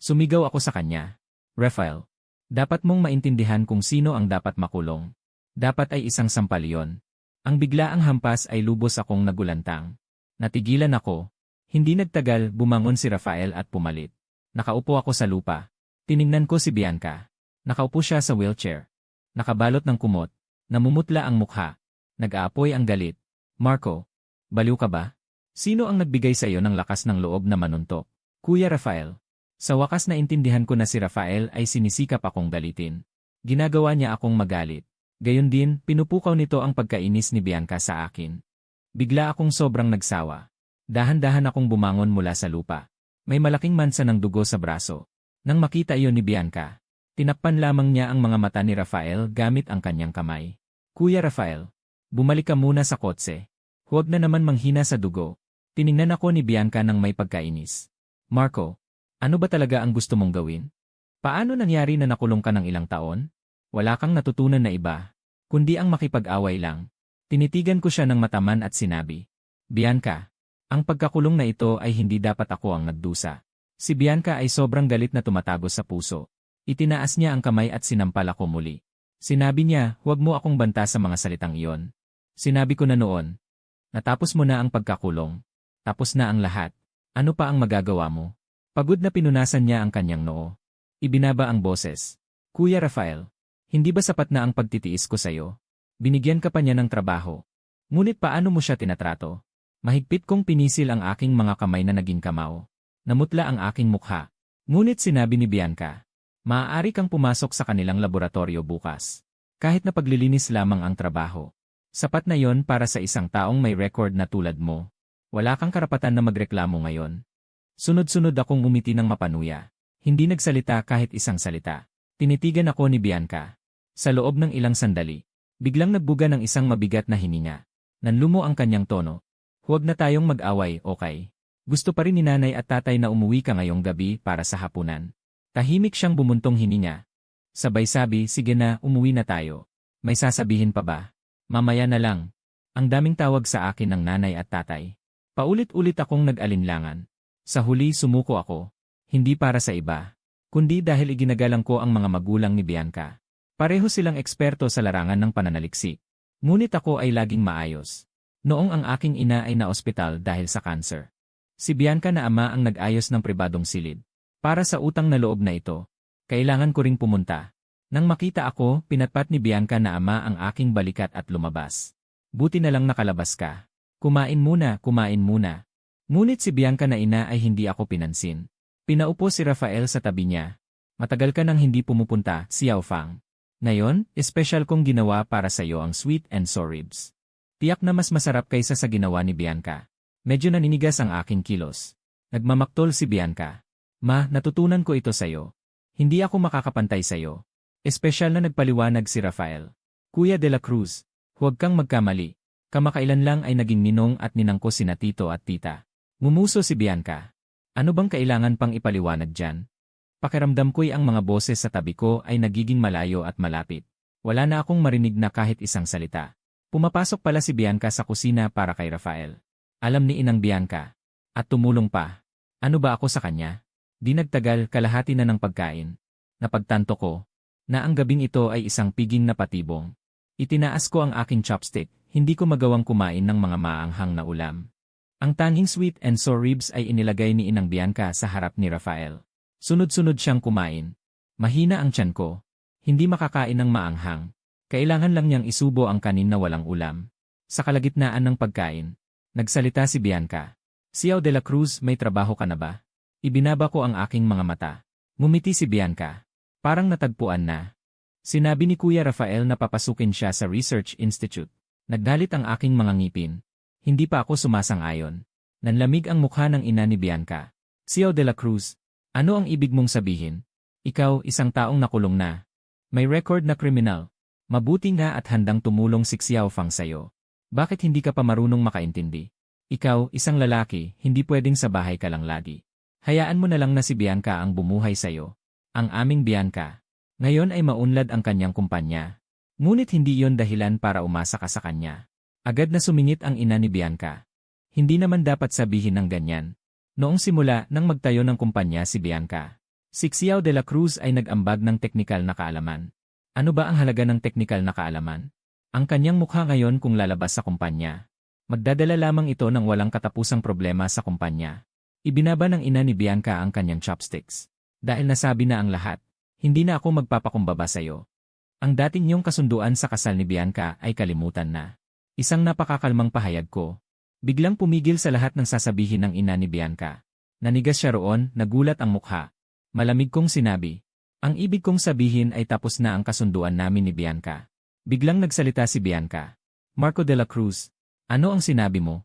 Sumigaw ako sa kanya. Rafael, dapat mong maintindihan kung sino ang dapat makulong. Dapat ay isang sampal iyon. Ang biglaang hampas ay lubos akong nagulantang. Natigilan ako. Hindi nagtagal, bumangon si Rafael at pumalit. Nakaupo ako sa lupa. Tiningnan ko si Bianca. Nakaupo siya sa wheelchair. Nakabalot ng kumot. Namumutla ang mukha. Nag-aapoy ang galit. Marco, baliw ka ba? Sino ang nagbigay sa iyo ng lakas ng loob na manuntok? Kuya Rafael. Sa wakas na intindihan ko na si Rafael ay sinisikap akong galitin. Ginagawa niya akong magalit. Gayon din, pinupukaw nito ang pagkainis ni Bianca sa akin. Bigla akong sobrang nagsawa. Dahan-dahan akong bumangon mula sa lupa. May malaking mansa ng dugo sa braso. Nang makita iyon ni Bianca, tinakpan lamang niya ang mga mata ni Rafael gamit ang kanyang kamay. Kuya Rafael, bumalik ka muna sa kotse. Huwag na naman manghina sa dugo. Tiningnan ako ni Bianca ng may pagkainis. Marco, ano ba talaga ang gusto mong gawin? Paano nangyari na nakulong ka ng ilang taon? Wala kang natutunan na iba, kundi ang makipag-away lang. Tinitigan ko siya ng mataman at sinabi, Bianca, ang pagkakulong na ito ay hindi dapat ako ang nagdusa. Si Bianca ay sobrang galit na tumatagos sa puso. Itinaas niya ang kamay at sinampal ako muli. Sinabi niya, huwag mo akong banta sa mga salitang iyon. Sinabi ko na noon, natapos mo na ang pagkakulong. Tapos na ang lahat. Ano pa ang magagawa mo? Pagod na pinunasan niya ang kanyang noo. Ibinaba ang boses. Kuya Rafael, hindi ba sapat na ang pagtitiis ko sa'yo? Binigyan ka pa niya ng trabaho. Ngunit paano mo siya tinatrato? Mahigpit kong pinisil ang aking mga kamay na naging kamao. Namutla ang aking mukha. Ngunit sinabi ni Bianca, maaari kang pumasok sa kanilang laboratorio bukas. Kahit na paglilinis lamang ang trabaho. Sapat na yon para sa isang taong may record na tulad mo. Wala kang karapatan na magreklamo ngayon. Sunod-sunod akong umiti ng mapanuya. Hindi nagsalita kahit isang salita. Tinitigan ako ni Bianca. Sa loob ng ilang sandali, biglang nagbuga ng isang mabigat na hininga. Nanlumo ang kanyang tono. Huwag na tayong mag-away, okay? Gusto pa rin ni nanay at tatay na umuwi ka ngayong gabi para sa hapunan. Tahimik siyang bumuntong hininga. Sabay sabi, sige na, umuwi na tayo. May sasabihin pa ba? Mamaya na lang. Ang daming tawag sa akin ng nanay at tatay. Paulit-ulit akong nag-alinlangan. Sa huli sumuko ako. Hindi para sa iba, kundi dahil iginagalang ko ang mga magulang ni Bianca. Pareho silang eksperto sa larangan ng pananaliksik. Ngunit ako ay laging maayos. Noong ang aking ina ay naospital dahil sa cancer. Si Bianca na ama ang nag-ayos ng pribadong silid. Para sa utang na loob na ito, kailangan ko ring pumunta. Nang makita ako, pinatpat ni Bianca na ama ang aking balikat at lumabas. Buti na lang nakalabas ka. Kumain muna, kumain muna. Ngunit si Bianca na ina ay hindi ako pinansin. Pinaupo si Rafael sa tabi niya. Matagal ka nang hindi pumupunta, Xiao Fang. Ngayon, espesyal kong ginawa para sa iyo ang sweet and sour ribs. Tiyak na mas masarap kaysa sa ginawa ni Bianca. Medyo naninigas ang aking kilos. Nagmamaktol si Bianca. Ma, natutunan ko ito sa iyo. Hindi ako makakapantay sa iyo. Espesyal na nagpaliwanag si Rafael. Kuya de la Cruz, huwag kang magkamali. Kamakailan lang ay naging ninong at ninang ko sina tito at tita. Ngumuso si Bianca. Ano bang kailangan pang ipaliwanag dyan? Pakiramdam ko'y ang mga boses sa tabi ko ay nagiging malayo at malapit. Wala na akong marinig na kahit isang salita. Pumapasok pala si Bianca sa kusina para kay Rafael. Alam ni Inang Bianca. At tumulong pa. Ano ba ako sa kanya? Di nagtagal, kalahati na ng pagkain. Napagtanto ko na ang gabing ito ay isang piging na patibong. Itinaas ko ang aking chopstick, hindi ko magawang kumain ng mga maanghang na ulam. Ang tanging sweet and sour ribs ay inilagay ni Inang Bianca sa harap ni Rafael. Sunod-sunod siyang kumain. Mahina ang tiyan ko. Hindi makakain ng maanghang. Kailangan lang niyang isubo ang kanin na walang ulam. Sa kalagitnaan ng pagkain, nagsalita si Bianca. Xiao de la Cruz, may trabaho ka na ba? Ibinaba ko ang aking mga mata. Ngumiti si Bianca. Parang natagpuan na. Sinabi ni Kuya Rafael na papasukin siya sa Research Institute. Nagdalit ang aking mga ngipin. Hindi pa ako sumasang-ayon. Nanlamig ang mukha ng ina ni Bianca. Xiao de la Cruz, ano ang ibig mong sabihin? Ikaw, isang taong nakulong na. May record na kriminal. Mabuti nga at handang tumulong si Xiaofang sa'yo. Bakit hindi ka pa marunong makaintindi? Ikaw, isang lalaki, hindi pwedeng sa bahay ka lang lagi. Hayaan mo na lang na si Bianca ang bumuhay sa'yo. Ang aming Bianca. Ngayon ay maunlad ang kanyang kumpanya. Ngunit hindi yon dahilan para umasa ka sa kanya. Agad na sumingit ang ina ni Bianca. Hindi naman dapat sabihin ng ganyan. Noong simula nang magtayo ng kumpanya si Bianca, si Xiao de la Cruz ay nag-ambag ng teknikal na kaalaman. Ano ba ang halaga ng teknikal na kaalaman? Ang kanyang mukha ngayon kung lalabas sa kumpanya. Magdadala lamang ito ng walang katapusang problema sa kumpanya. Ibinaba ng ina ni Bianca ang kanyang chopsticks. Dahil nasabi na ang lahat, hindi na ako magpapakumbaba sa'yo. Ang dating niyong kasunduan sa kasal ni Bianca ay kalimutan na. Isang napakakalmang pahayag ko. Biglang pumigil sa lahat ng sasabihin ng ina ni Bianca. Nanigas siya roon, nagulat ang mukha. Malamig kong sinabi. Ang ibig kong sabihin ay tapos na ang kasunduan namin ni Bianca. Biglang nagsalita si Bianca. Marco de la Cruz, ano ang sinabi mo?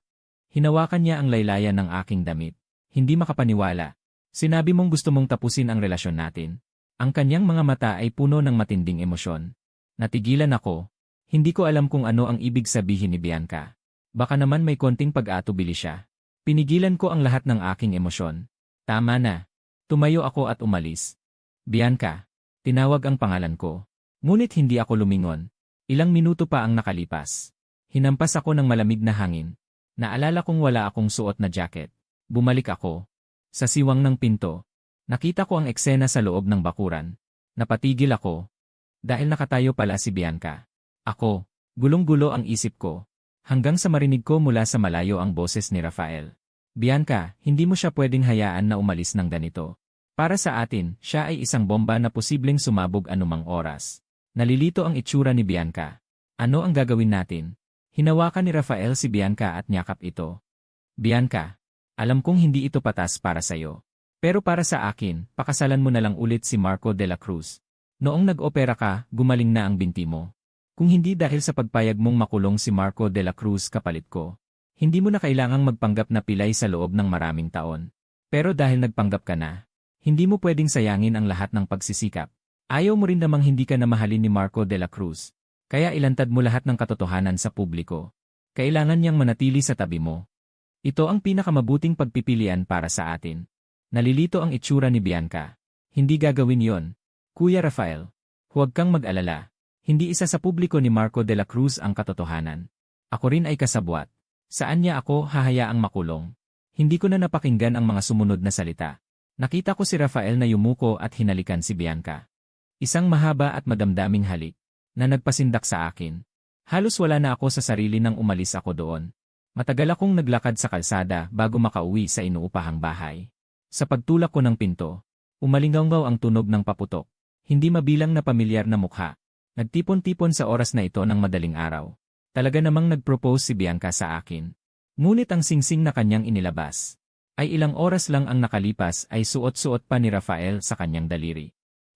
Hinawakan niya ang laylayan ng aking damit. Hindi makapaniwala. Sinabi mong gusto mong tapusin ang relasyon natin. Ang kanyang mga mata ay puno ng matinding emosyon. Natigilan ako. Hindi ko alam kung ano ang ibig sabihin ni Bianca. Baka naman may konting pag-aatubili siya. Pinigilan ko ang lahat ng aking emosyon. Tama na. Tumayo ako at umalis. Bianca. Tinawag ang pangalan ko. Ngunit hindi ako lumingon. Ilang minuto pa ang nakalipas. Hinampas ako ng malamig na hangin. Naalala kong wala akong suot na jacket. Bumalik ako. Sa siwang ng pinto. Nakita ko ang eksena sa loob ng bakuran. Napatigil ako. Dahil nakatayo pala si Bianca. Ako. Gulong-gulo ang isip ko. Hanggang sa marinig ko mula sa malayo ang boses ni Rafael. Bianca, hindi mo siya pwedeng hayaan na umalis ng ganito. Para sa atin, siya ay isang bomba na posibleng sumabog anumang oras. Nalilito ang itsura ni Bianca. Ano ang gagawin natin? Hinawakan ni Rafael si Bianca at niyakap ito. Bianca, alam kong hindi ito patas para sa'yo. Pero para sa akin, pakasalan mo na lang ulit si Marco de la Cruz. Noong nag-opera ka, gumaling na ang binti mo. Kung hindi dahil sa pagpayag mong makulong si Marco de la Cruz kapalit ko, hindi mo na kailangang magpanggap na pilay sa loob ng maraming taon. Pero dahil nagpanggap ka na, hindi mo pwedeng sayangin ang lahat ng pagsisikap. Ayaw mo rin namang hindi ka na mahalin ni Marco de la Cruz. Kaya ilantad mo lahat ng katotohanan sa publiko. Kailangan niyang manatili sa tabi mo. Ito ang pinakamabuting pagpipilian para sa atin. Nalilito ang itsura ni Bianca. Hindi gagawin yon. Kuya Rafael, huwag kang mag-alala. Hindi isa sa publiko ni Marco de la Cruz ang katotohanan. Ako rin ay kasabwat. Saan niya ako hahayaang makulong? Hindi ko na napakinggan ang mga sumunod na salita. Nakita ko si Rafael na yumuko at hinalikan si Bianca. Isang mahaba at madamdaming halik na nagpasindak sa akin. Halos wala na ako sa sarili nang umalis ako doon. Matagal akong naglakad sa kalsada bago makauwi sa inuupahang bahay. Sa pagtulak ko ng pinto, umalinggaw ang tunog ng paputok. Hindi mabilang na pamilyar na mukha. Nagtipon-tipon sa oras na ito ng madaling araw. Talaga namang nag-propose si Bianca sa akin. Ngunit ang singsing na kanyang inilabas ay ilang oras lang ang nakalipas ay suot-suot pa ni Rafael sa kanyang daliri.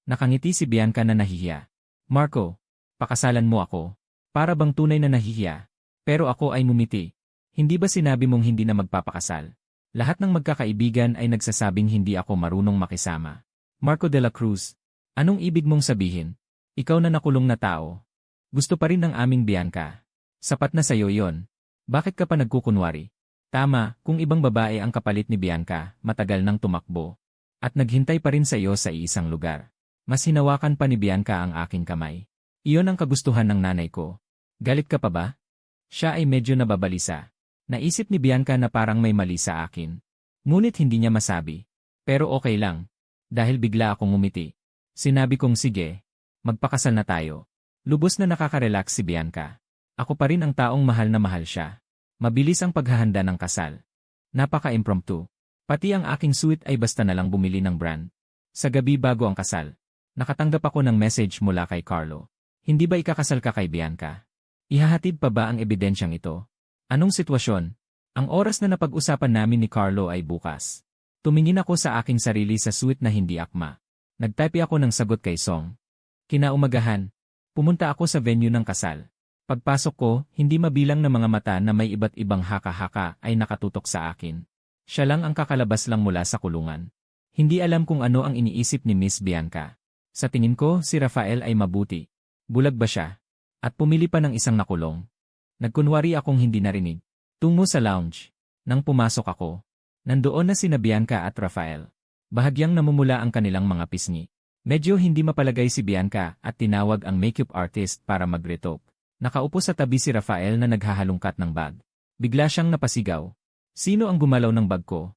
Nakangiti si Bianca na nahihiya. Marco, pakasalan mo ako. Para bang tunay na nahihiya. Pero ako ay mumiti. Hindi ba sinabi mong hindi na magpapakasal? Lahat ng magkakaibigan ay nagsasabing hindi ako marunong makisama. Marco de la Cruz, anong ibig mong sabihin? Ikaw na nakulong na tao. Gusto pa rin ng aming Bianca. Sapat na sa'yo yon. Bakit ka pa nagkukunwari? Tama, kung ibang babae ang kapalit ni Bianca, matagal nang tumakbo. At naghintay pa rin sa iyo sa iisang lugar. Mas hinawakan pa ni Bianca ang aking kamay. Iyon ang kagustuhan ng nanay ko. Galit ka pa ba? Siya ay medyo nababalisa. Naisip ni Bianca na parang may mali sa akin. Ngunit hindi niya masabi. Pero okay lang. Dahil bigla akong ngumiti. Sinabi kong sige. Magpakasal na tayo. Lubos na nakaka-relax si Bianca. Ako pa rin ang taong mahal na mahal siya. Mabilis ang paghahanda ng kasal. Napaka-impromptu. Pati ang aking suite ay basta na lang bumili ng brand. Sa gabi bago ang kasal, nakatanggap ako ng message mula kay Carlo. Hindi ba ikakasal ka kay Bianca? Ihahatid pa ba ang ebidensyang ito? Anong sitwasyon? Ang oras na napag-usapan namin ni Carlo ay bukas. Tumingin ako sa aking sarili sa suite na hindi akma. Nagtype ako ng sagot kay Song. Kinaumagahan, pumunta ako sa venue ng kasal. Pagpasok ko, hindi mabilang na mga mata na may iba't ibang haka-haka ay nakatutok sa akin. Siya lang ang kakalabas lang mula sa kulungan. Hindi alam kung ano ang iniisip ni Miss Bianca. Sa tingin ko, si Rafael ay mabuti. Bulag ba siya? At pumili pa ng isang nakulong. Nagkunwari akong hindi narinig. Tungo sa lounge. Nang pumasok ako, nandoon na sina Bianca at Rafael. Bahagyang namumula ang kanilang mga pisngi. Medyo hindi mapalagay si Bianca at tinawag ang makeup artist para mag-retoke. Nakaupo sa tabi si Rafael na naghahalungkat ng bag. Bigla siyang napasigaw. Sino ang gumalaw ng bag ko?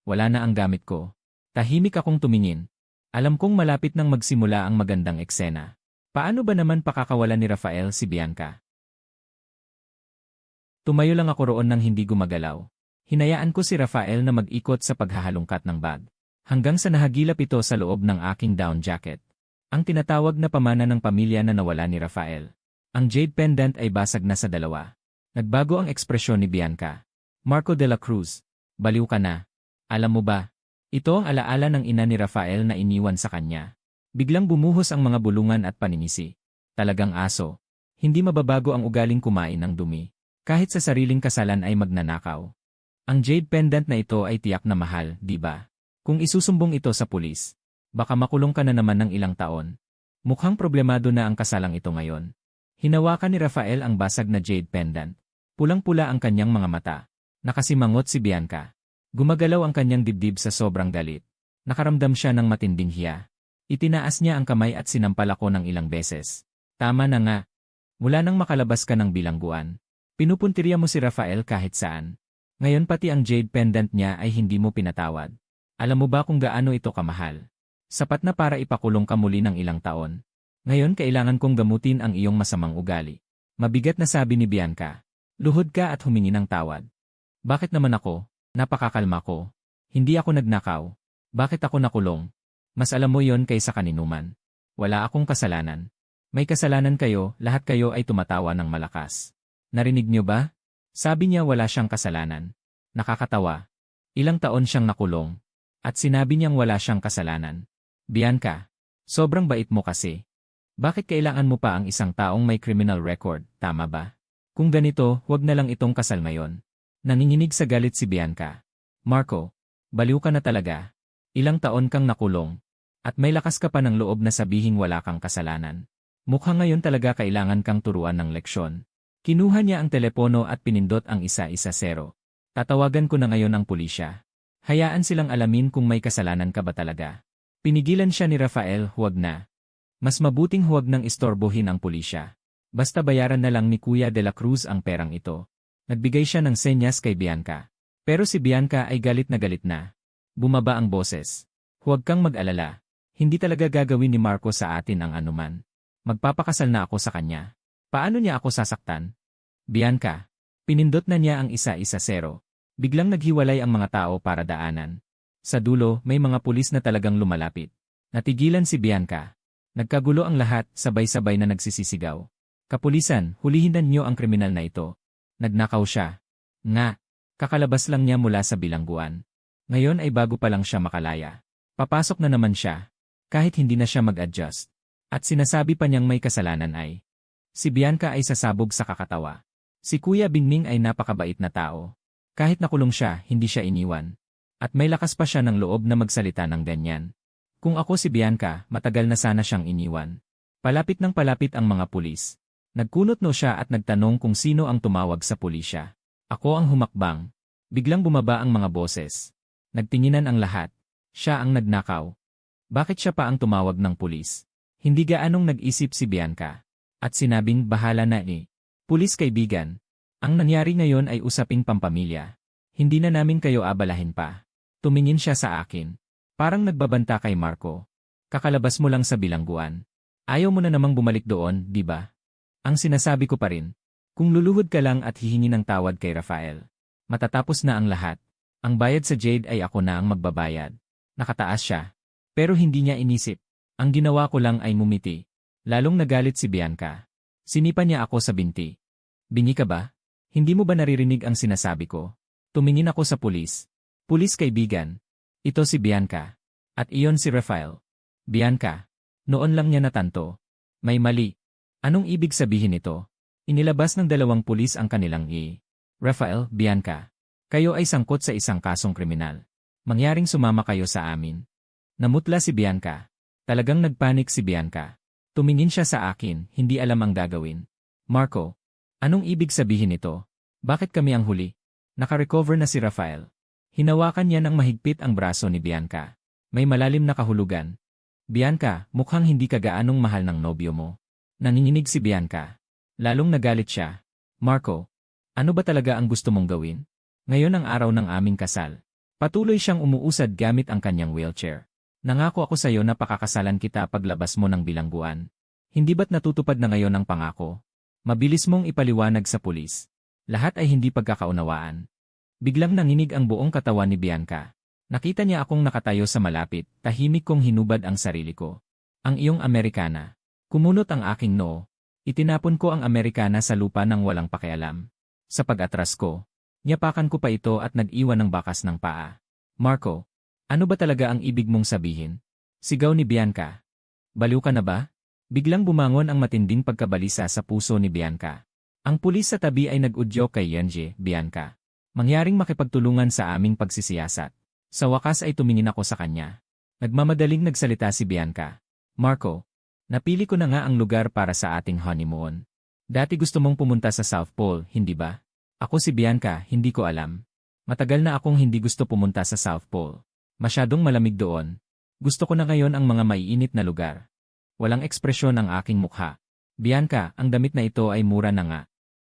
Wala na ang gamit ko. Tahimik akong tumingin. Alam kong malapit nang magsimula ang magandang eksena. Paano ba naman pakakawalan ni Rafael si Bianca? Tumayo lang ako roon nang hindi gumagalaw. Hinayaan ko si Rafael na mag-ikot sa paghahalungkat ng bag. Hanggang sa nahagilap ito sa loob ng aking down jacket. Ang tinatawag na pamana ng pamilya na nawala ni Rafael. Ang jade pendant ay basag na sa dalawa. Nagbago ang ekspresyon ni Bianca. Marco de la Cruz, baliw ka na. Alam mo ba? Ito ang alaala ng ina ni Rafael na iniwan sa kanya. Biglang bumuhos ang mga bulungan at paninisi. Talagang aso. Hindi mababago ang ugaling kumain ng dumi. Kahit sa sariling kasalan ay magnanakaw. Ang jade pendant na ito ay tiyak na mahal, di ba? Kung isusumbong ito sa pulis, baka makulong ka na naman ng ilang taon. Mukhang problemado na ang kasalang ito ngayon. Hinawakan ni Rafael ang basag na jade pendant. Pulang-pula ang kanyang mga mata. Nakasimangot si Bianca. Gumagalaw ang kanyang dibdib sa sobrang galit. Nakaramdam siya ng matinding hiya. Itinaas niya ang kamay at sinampal ako ng ilang beses. Tama na nga. Mula nang makalabas ka ng bilangguan, pinupuntirya mo si Rafael kahit saan. Ngayon pati ang jade pendant niya ay hindi mo pinatawad. Alam mo ba kung gaano ito kamahal? Sapat na para ipakulong ka muli ng ilang taon. Ngayon kailangan kong gamutin ang iyong masamang ugali. Mabigat na sabi ni Bianca. Luhod ka at humingi ng tawad. Bakit naman ako? Napakakalma ko. Hindi ako nagnakaw. Bakit ako nakulong? Mas alam mo yon kaysa kaninuman. Wala akong kasalanan. May kasalanan kayo, lahat kayo ay tumatawa ng malakas. Narinig niyo ba? Sabi niya wala siyang kasalanan. Nakakatawa. Ilang taon siyang nakulong. At sinabi niyang wala siyang kasalanan. Bianca, sobrang bait mo kasi. Bakit kailangan mo pa ang isang taong may criminal record, tama ba? Kung ganito, huwag na lang itong kasal ngayon. Nanginginig sa galit si Bianca. Marco, baliw ka na talaga. Ilang taon kang nakulong. At may lakas ka pa ng loob na sabihing wala kang kasalanan. Mukhang ngayon talaga kailangan kang turuan ng leksyon. Kinuha niya ang telepono at pinindot ang 110. Tatawagan ko na ngayon ang pulisya. Hayaan silang alamin kung may kasalanan ka ba talaga. Pinigilan siya ni Rafael, huwag na. Mas mabuting huwag nang istorbohin ang pulisya. Basta bayaran na lang ni Kuya de la Cruz ang perang ito. Nagbigay siya ng senyas kay Bianca. Pero si Bianca ay galit na galit na. Bumaba ang boses. Huwag kang mag-alala. Hindi talaga gagawin ni Marco sa atin ang anuman. Magpapakasal na ako sa kanya. Paano niya ako sasaktan? Bianca. Pinindot na niya ang 110. Biglang naghiwalay ang mga tao para daanan. Sa dulo, may mga pulis na talagang lumalapit. Natigilan si Bianca. Nagkagulo ang lahat, sabay-sabay na nagsisisigaw. Kapulisan, hulihin niyo ang kriminal na ito. Nagnakaw siya. Nga. Kakalabas lang niya mula sa bilangguan. Ngayon ay bago pa lang siya makalaya. Papasok na naman siya. Kahit hindi na siya mag-adjust. At sinasabi pa niyang may kasalanan ay. Si Bianca ay sasabog sa kakatawa. Si Kuya Bingming ay napakabait na tao. Kahit nakulong siya, hindi siya iniwan. At may lakas pa siya ng loob na magsalita ng ganyan. Kung ako si Bianca, matagal na sana siyang iniwan. Palapit ng palapit ang mga pulis. Nagkunot no siya at nagtanong kung sino ang tumawag sa pulisya. Ako ang humakbang. Biglang bumaba ang mga boses. Nagtinginan ang lahat. Siya ang nagnakaw. Bakit siya pa ang tumawag ng pulis? Hindi gaanong nag-isip si Bianca. At sinabing bahala na eh. Pulis kaibigan. Ang nangyari ngayon ay usaping pampamilya. Hindi na namin kayo abalahin pa. Tumingin siya sa akin. Parang nagbabanta kay Marco. Kakalabas mo lang sa bilangguan. Ayaw mo na namang bumalik doon, di ba? Ang sinasabi ko pa rin. Kung luluhod ka lang at hihingi ng tawad kay Rafael. Matatapos na ang lahat. Ang bayad sa Jade ay ako na ang magbabayad. Nakataas siya. Pero hindi niya inisip. Ang ginawa ko lang ay mumiti. Lalong nagalit si Bianca. Sinipa niya ako sa binti. Bingi ka ba? Hindi mo ba naririnig ang sinasabi ko? Tumingin ako sa pulis. Pulis kaibigan. Ito si Bianca. At iyon si Rafael. Bianca. Noon lang niya natanto. May mali. Anong ibig sabihin ito? Inilabas ng 2 pulis ang kanilang Rafael, Bianca. Kayo ay sangkot sa isang kasong kriminal. Mangyaring sumama kayo sa amin. Namutla si Bianca. Talagang nagpanik si Bianca. Tumingin siya sa akin, hindi alam ang gagawin. Marco, anong ibig sabihin nito? Bakit kami ang huli? Naka-recover na si Rafael. Hinawakan niya ng mahigpit ang braso ni Bianca. May malalim na kahulugan. Bianca, mukhang hindi ka gaanong mahal ng nobyo mo. Nanginginig si Bianca. Lalong nagalit siya. Marco, ano ba talaga ang gusto mong gawin? Ngayon ang araw ng aming kasal. Patuloy siyang umuusad gamit ang kanyang wheelchair. Nangako ako sa iyo na pakakasalan kita paglabas mo ng bilangguan. Hindi ba't natutupad na ngayon ang pangako? Mabilis mong ipaliwanag sa pulis. Lahat ay hindi pagkakaunawaan. Biglang nanginig ang buong katawan ni Bianca. Nakita niya akong nakatayo sa malapit, tahimik kong hinubad ang sarili ko. Ang iyong Amerikana. Kumunot ang aking noo. Itinapon ko ang Amerikana sa lupa ng walang pakialam. Sa pag-atras ko, niyapakan ko pa ito at nag-iwan ng bakas ng paa. Marco, ano ba talaga ang ibig mong sabihin? Sigaw ni Bianca. Baliw ka na ba? Biglang bumangon ang matinding pagkabalisa sa puso ni Bianca. Ang pulis sa tabi ay nag-udyok kay Yenje, Bianca. Mangyaring makipagtulungan sa aming pagsisiyasat. Sa wakas ay tumingin ako sa kanya. Nagmamadaling nagsalita si Bianca. Marco, napili ko na nga ang lugar para sa ating honeymoon. Dati gusto mong pumunta sa South Pole, hindi ba? Ako si Bianca, hindi ko alam. Matagal na akong hindi gusto pumunta sa South Pole. Masyadong malamig doon. Gusto ko na ngayon ang mga maiinit na lugar. Walang ekspresyon ang aking mukha. Bianca, ang damit na ito ay mura na nga.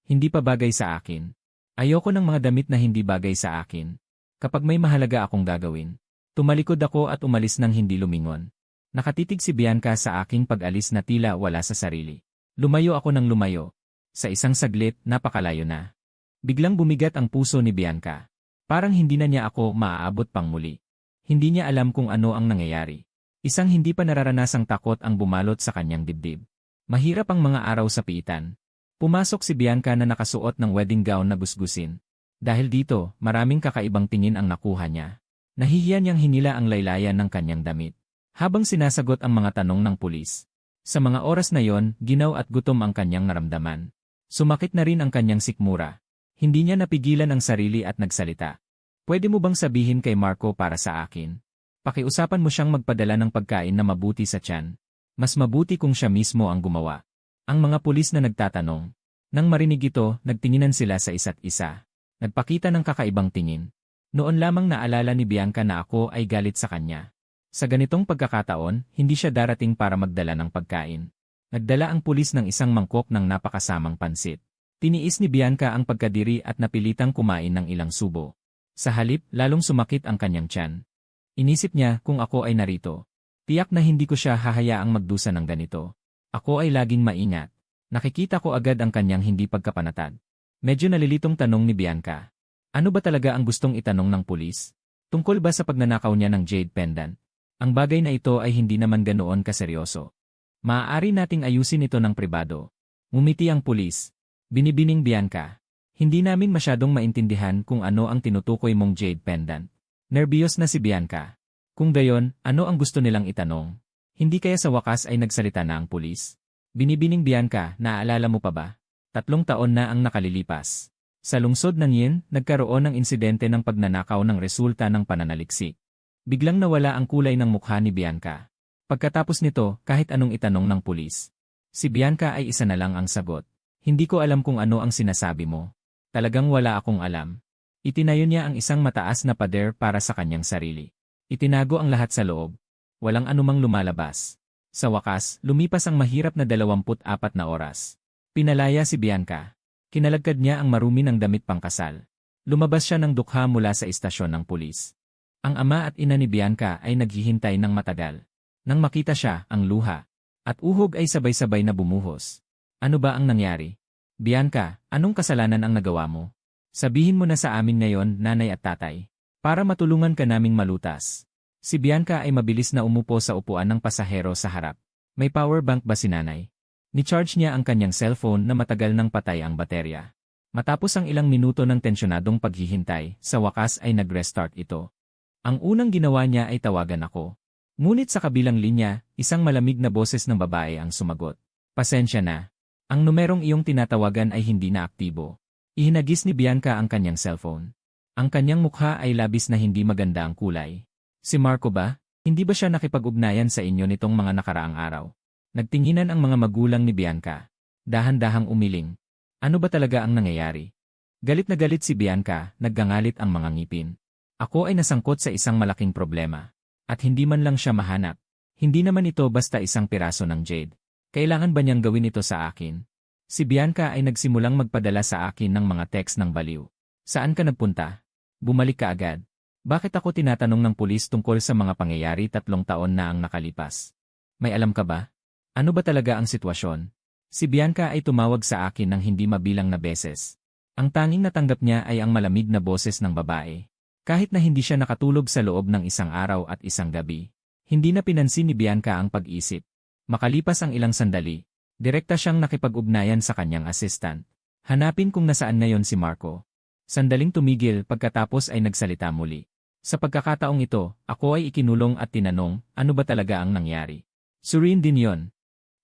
Hindi pa bagay sa akin. Ayoko ng mga damit na hindi bagay sa akin. Kapag may mahalaga akong gagawin. Tumalikod ako at umalis nang hindi lumingon. Nakatitig si Bianca sa aking pag-alis na tila wala sa sarili. Lumayo ako ng lumayo. Sa isang saglit, napakalayo na. Biglang bumigat ang puso ni Bianca. Parang hindi na niya ako maaabot pang muli. Hindi niya alam kung ano ang nangyayari. Isang hindi pa nararanasang takot ang bumalot sa kanyang dibdib. Mahirap ang mga araw sa piitan. Pumasok si Bianca na nakasuot ng wedding gown na gusgusin. Dahil dito, maraming kakaibang tingin ang nakuha niya. Nahihiya niyang hinila ang laylayan ng kanyang damit. Habang sinasagot ang mga tanong ng pulis. Sa mga oras na yon, ginaw at gutom ang kanyang naramdaman. Sumakit na rin ang kanyang sikmura. Hindi niya napigilan ang sarili at nagsalita. Pwede mo bang sabihin kay Marco para sa akin? Pakiusapan mo siyang magpadala ng pagkain na mabuti sa tiyan. Mas mabuti kung siya mismo ang gumawa. Ang mga pulis na nagtatanong. Nang marinig ito, nagtinginan sila sa isa't isa. Nagpakita ng kakaibang tingin. Noon lamang naalala ni Bianca na ako ay galit sa kanya. Sa ganitong pagkakataon, hindi siya darating para magdala ng pagkain. Nagdala ang pulis ng isang mangkok ng napakasamang pansit. Tiniis ni Bianca ang pagkadiri at napilitang kumain ng ilang subo. Sa halip, lalong sumakit ang kanyang tiyan. Inisip niya kung ako ay narito. Tiyak na hindi ko siya hahayaang magdusa ng ganito. Ako ay laging maingat. Nakikita ko agad ang kanyang hindi pagkapanatag. Medyo nalilitong tanong ni Bianca. Ano ba talaga ang gustong itanong ng pulis? Tungkol ba sa pagnanakaw niya ng jade pendant? Ang bagay na ito ay hindi naman ganoon kaseryoso. Maaari nating ayusin ito ng pribado. Ngumiti ang pulis. Binibining Bianca. Hindi namin masyadong maintindihan kung ano ang tinutukoy mong jade pendant. Nerbiyos na si Bianca. Kung gayon, ano ang gusto nilang itanong? Hindi kaya sa wakas ay nagsalita na ang pulis? Binibining Bianca, naaalala mo pa ba? 3 taon na ang nakalilipas. Sa lungsod ng Yin, nagkaroon ng insidente ng pagnanakaw ng resulta ng pananaliksik. Biglang nawala ang kulay ng mukha ni Bianca. Pagkatapos nito, kahit anong itanong ng pulis. Si Bianca ay isa na lang ang sagot. Hindi ko alam kung ano ang sinasabi mo. Talagang wala akong alam. Itinayo niya ang isang mataas na pader para sa kanyang sarili. Itinago ang lahat sa loob. Walang anumang lumalabas. Sa wakas, lumipas ang mahirap na 24 na oras. Pinalaya si Bianca. Kinalagkad niya ang marumi ng damit pangkasal. Lumabas siya ng dukha mula sa istasyon ng pulis. Ang ama at ina ni Bianca ay naghihintay ng matagal. Nang makita siya, ang luha at uhog ay sabay-sabay na bumuhos. Ano ba ang nangyari? Bianca, anong kasalanan ang nagawa mo? Sabihin mo na sa amin ngayon, nanay at tatay. Para matulungan ka naming malutas. Si Bianca ay mabilis na umupo sa upuan ng pasahero sa harap. May power bank ba si nanay? Ni-charge niya ang kanyang cellphone na matagal nang patay ang baterya. Matapos ang ilang minuto ng tensyonadong paghihintay, sa wakas ay nag-restart ito. Ang unang ginawa niya ay tawagan ako. Ngunit sa kabilang linya, isang malamig na boses ng babae ang sumagot. Pasensya na. Ang numerong iyong tinatawagan ay hindi na aktibo. Ihinagis ni Bianca ang kanyang cellphone. Ang kanyang mukha ay labis na hindi maganda ang kulay. Si Marco ba? Hindi ba siya nakipag-ugnayan sa inyo nitong mga nakaraang araw? Nagtinginan ang mga magulang ni Bianca. Dahan-dahang umiling. Ano ba talaga ang nangyayari? Galit na galit si Bianca, naggangalit ang mga ngipin. Ako ay nasangkot sa isang malaking problema. At hindi man lang siya mahanap. Hindi naman ito basta isang piraso ng jade. Kailangan ba niyang gawin ito sa akin? Si Bianca ay nagsimulang magpadala sa akin ng mga text ng baliw. Saan ka nagpunta? Bumalik ka agad. Bakit ako tinatanong ng pulis tungkol sa mga pangyayari 3 taon na ang nakalipas? May alam ka ba? Ano ba talaga ang sitwasyon? Si Bianca ay tumawag sa akin ng hindi mabilang na beses. Ang tanging natanggap niya ay ang malamig na boses ng babae. Kahit na hindi siya nakatulog sa loob ng isang araw at isang gabi. Hindi na pinansin ni Bianca ang pag-isip. Makalipas ang ilang sandali, direkta siyang nakipag-ugnayan sa kanyang assistant. Hanapin kung nasaan ngayon si Marco. Sandaling tumigil pagkatapos ay nagsalita muli. Sa pagkakataong ito, ako ay ikinulong at tinanong, ano ba talaga ang nangyari? Surin din yon.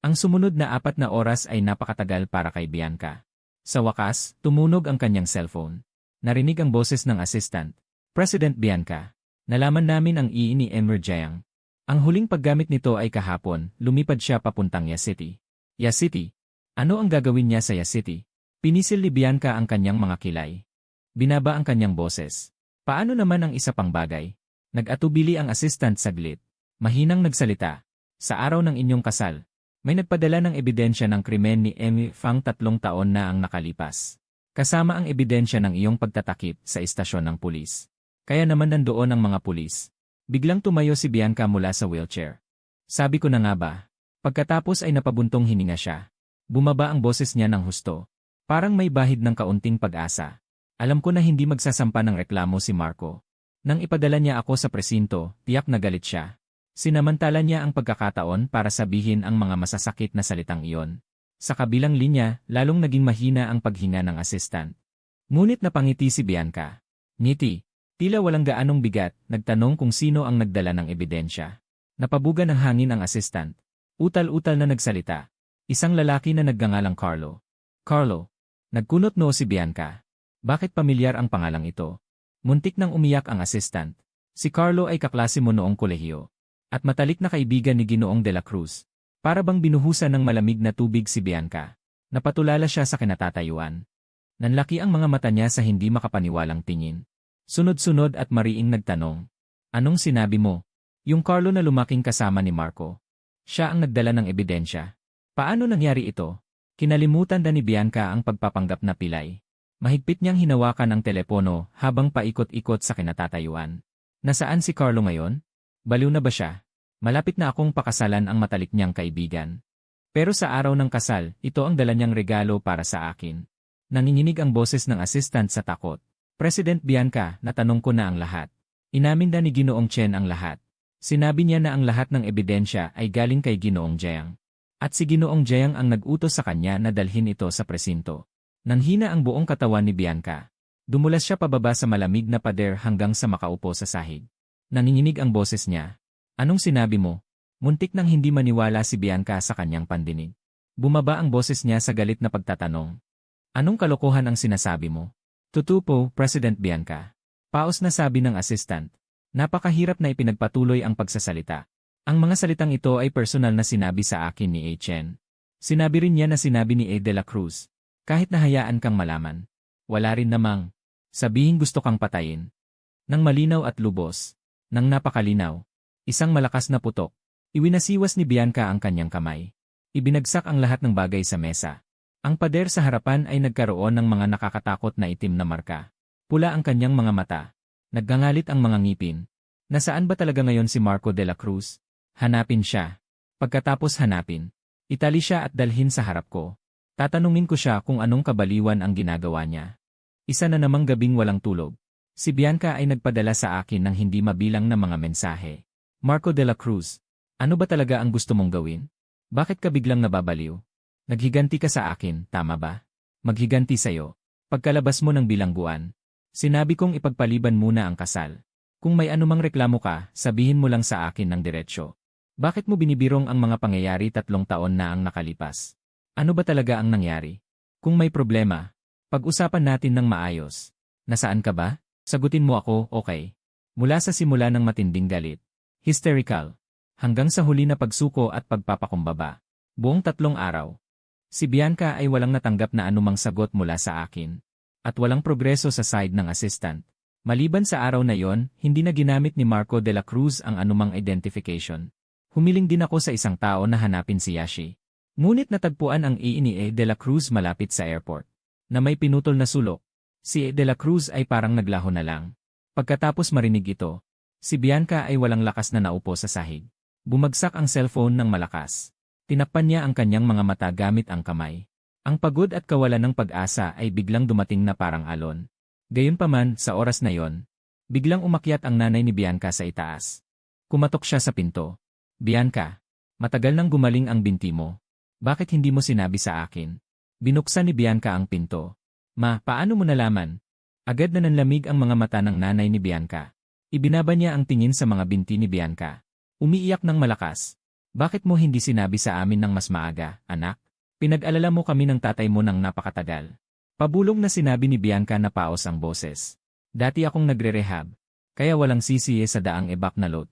Ang sumunod na 4 na oras ay napakatagal para kay Bianca. Sa wakas, tumunog ang kanyang cellphone. Narinig ang boses ng assistant. President Bianca. Nalaman namin ang ni Emir Jiang. Ang huling paggamit nito ay kahapon, lumipad siya papuntang Ya City. Ya City? Ano ang gagawin niya sa Ya City? Pinisil ni Bianca ang kanyang mga kilay. Binaba ang kanyang boses. Paano naman ang isa pang bagay? Nag-atubili ang assistant saglit. Mahinang nagsalita. Sa araw ng inyong kasal, may nagpadala ng ebidensya ng krimen ni Emmy Fang 3 taon na ang nakalipas. Kasama ang ebidensya ng iyong pagtatakip sa istasyon ng pulis. Kaya naman nandoon ang mga pulis. Biglang tumayo si Bianca mula sa wheelchair. Sabi ko na nga ba? Pagkatapos ay napabuntong hininga siya. Bumaba ang boses niya ng husto. Parang may bahid ng kaunting pag-asa. Alam ko na hindi magsasampa ng reklamo si Marco. Nang ipadala niya ako sa presinto, tiyak na galit siya. Sinamantala niya ang pagkakataon para sabihin ang mga masasakit na salitang iyon. Sa kabilang linya, lalong naging mahina ang paghinga ng assistant. Ngunit napangiti si Bianca. Ngiti. Tila walang gaanong bigat, nagtanong kung sino ang nagdala ng ebidensya. Napabuga ng hangin ang assistant. Utal-utal na nagsalita. Isang lalaki na nagngangalang Carlo. Carlo. Nagkunot noo si Bianca. Bakit pamilyar ang pangalang ito? Muntik nang umiyak ang assistant. Si Carlo ay kaklase mo noong kolehiyo. At matalik na kaibigan ni Ginoong de la Cruz. Para bang binuhusan ng malamig na tubig si Bianca. Napatulala siya sa kinatatayuan. Nanlaki ang mga mata niya sa hindi makapaniwalang tingin. Sunod-sunod at mariing nagtanong. Anong sinabi mo? Yung Carlo na lumaking kasama ni Marco. Siya ang nagdala ng ebidensya. Paano nangyari ito? Kinalimutan na ni Bianca ang pagpapanggap na pilay. Mahigpit niyang hinawakan ang telepono habang paikot-ikot sa kinatatayuan. Nasaan si Carlo ngayon? Baliw na ba siya? Malapit na akong pakasalan ang matalik niyang kaibigan. Pero sa araw ng kasal, ito ang dala niyang regalo para sa akin. Nanginginig ang boses ng assistant sa takot. President Bianca, natanong ko na ang lahat. Inamin na ni Ginoong Chen ang lahat. Sinabi niya na ang lahat ng ebidensya ay galing kay Ginoong Jiang. At si Ginoong Jiang ang nag-utos sa kanya na dalhin ito sa presinto. Nanghina ang buong katawan ni Bianca. Dumulas siya pababa sa malamig na pader hanggang sa makaupo sa sahig. Nanginginig ang boses niya. Anong sinabi mo? Muntik nang hindi maniwala si Bianca sa kanyang pandinig. Bumaba ang boses niya sa galit na pagtatanong. Anong kalokohan ang sinasabi mo? Totoo po, President Bianca. Paos na sabi ng assistant. Napakahirap na ipinagpatuloy ang pagsasalita. Ang mga salitang ito ay personal na sinabi sa akin ni A. Chen. Sinabi rin niya na sinabi ni A. de la Cruz. Kahit nahayaan kang malaman. Wala rin namang. Sabihin gusto kang patayin. Nang malinaw at lubos. Nang napakalinaw. Isang malakas na putok. Iwinasiwas ni Bianca ang kanyang kamay. Ibinagsak ang lahat ng bagay sa mesa. Ang pader sa harapan ay nagkaroon ng mga nakakatakot na itim na marka. Pula ang kanyang mga mata. Naggangalit ang mga ngipin. Nasaan ba talaga ngayon si Marco de la Cruz? Hanapin siya. Pagkatapos hanapin. Itali siya at dalhin sa harap ko. Tatanungin ko siya kung anong kabaliwan ang ginagawa niya. Isa na namang gabing walang tulog. Si Bianca ay nagpadala sa akin ng hindi mabilang na mga mensahe. Marco de la Cruz, ano ba talaga ang gusto mong gawin? Bakit ka biglang nababaliw? Naghiganti ka sa akin, tama ba? Maghiganti sa'yo. Pagkalabas mo ng bilangguan. Sinabi kong ipagpaliban muna ang kasal. Kung may anumang reklamo ka, sabihin mo lang sa akin ng diretsyo. Bakit mo binibirong ang mga pangyayari 3 taon na ang nakalipas? Ano ba talaga ang nangyari? Kung may problema, pag-usapan natin ng maayos. Nasaan ka ba? Sagutin mo ako, okay. Mula sa simula ng matinding galit. Hysterical. Hanggang sa huli na pagsuko at pagpapakumbaba. Buong 3 araw. Si Bianca ay walang natanggap na anumang sagot mula sa akin. At walang progreso sa side ng assistant. Maliban sa araw na yon, hindi na ginamit ni Marco de la Cruz ang anumang identification. Humiling din ako sa isang tao na hanapin si Yashi. Ngunit natagpuan ang ni de la Cruz malapit sa airport. Na may pinutol na sulok. Si de la Cruz ay parang naglaho na lang. Pagkatapos marinig ito, si Bianca ay walang lakas na naupo sa sahig. Bumagsak ang cellphone ng malakas. Tinakpan niya ang kanyang mga mata gamit ang kamay. Ang pagod at kawalan ng pag-asa ay biglang dumating na parang alon. Gayunpaman, sa oras na yon, biglang umakyat ang nanay ni Bianca sa itaas. Kumatok siya sa pinto. Bianca, matagal nang gumaling ang binti mo. Bakit hindi mo sinabi sa akin? Binuksan ni Bianca ang pinto. Ma, paano mo nalaman? Agad na nanlamig ang mga mata ng nanay ni Bianca. Ibinaba niya ang tingin sa mga binti ni Bianca. Umiiyak ng malakas. Bakit mo hindi sinabi sa amin ng mas maaga, anak? Pinag-alala mo kami ng tatay mo ng napakatagal. Pabulong na sinabi ni Bianca na paos ang boses. Dati akong nagre-rehab, kaya walang CCA sa daang ebak na lot.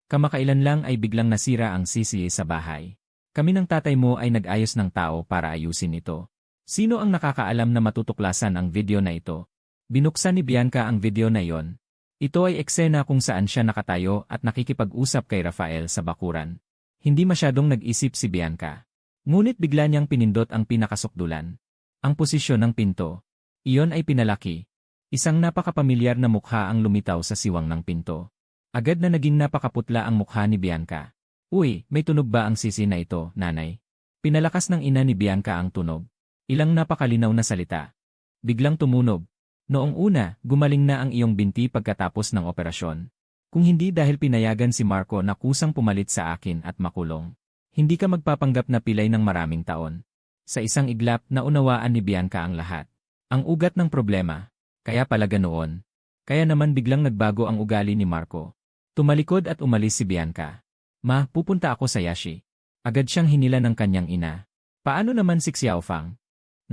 Kamakailan lang ay biglang nasira ang CCA sa bahay. Kami ng tatay mo ay nag-ayos ng tao para ayusin ito. Sino ang nakakaalam na matutuklasan ang video na ito? Binuksan ni Bianca ang video na yon. Ito ay eksena kung saan siya nakatayo at nakikipag-usap kay Rafael sa bakuran. Hindi masyadong nag-isip si Bianca. Ngunit bigla niyang pinindot ang pinakasukdulan. Ang posisyon ng pinto. Iyon ay pinalaki. Isang napakapamilyar na mukha ang lumitaw sa siwang ng pinto. Agad na naging napakaputla ang mukha ni Bianca. Uy, may tunog ba ang sisi na ito, nanay? Pinalakas ng ina ni Bianca ang tunog. Ilang napakalinaw na salita. Biglang tumunog. Noong una, gumaling na ang iyong binti pagkatapos ng operasyon. Kung hindi dahil pinayagan si Marco na kusang pumalit sa akin at makulong, hindi ka magpapanggap na pilay ng maraming taon. Sa isang iglap, naunawaan ni Bianca ang lahat. Ang ugat ng problema. Kaya pala ganoon. Kaya naman biglang nagbago ang ugali ni Marco. Tumalikod at umalis si Bianca. Ma, pupunta ako sa Yashi. Agad siyang hinila ng kanyang ina. Paano naman si Xiaofang?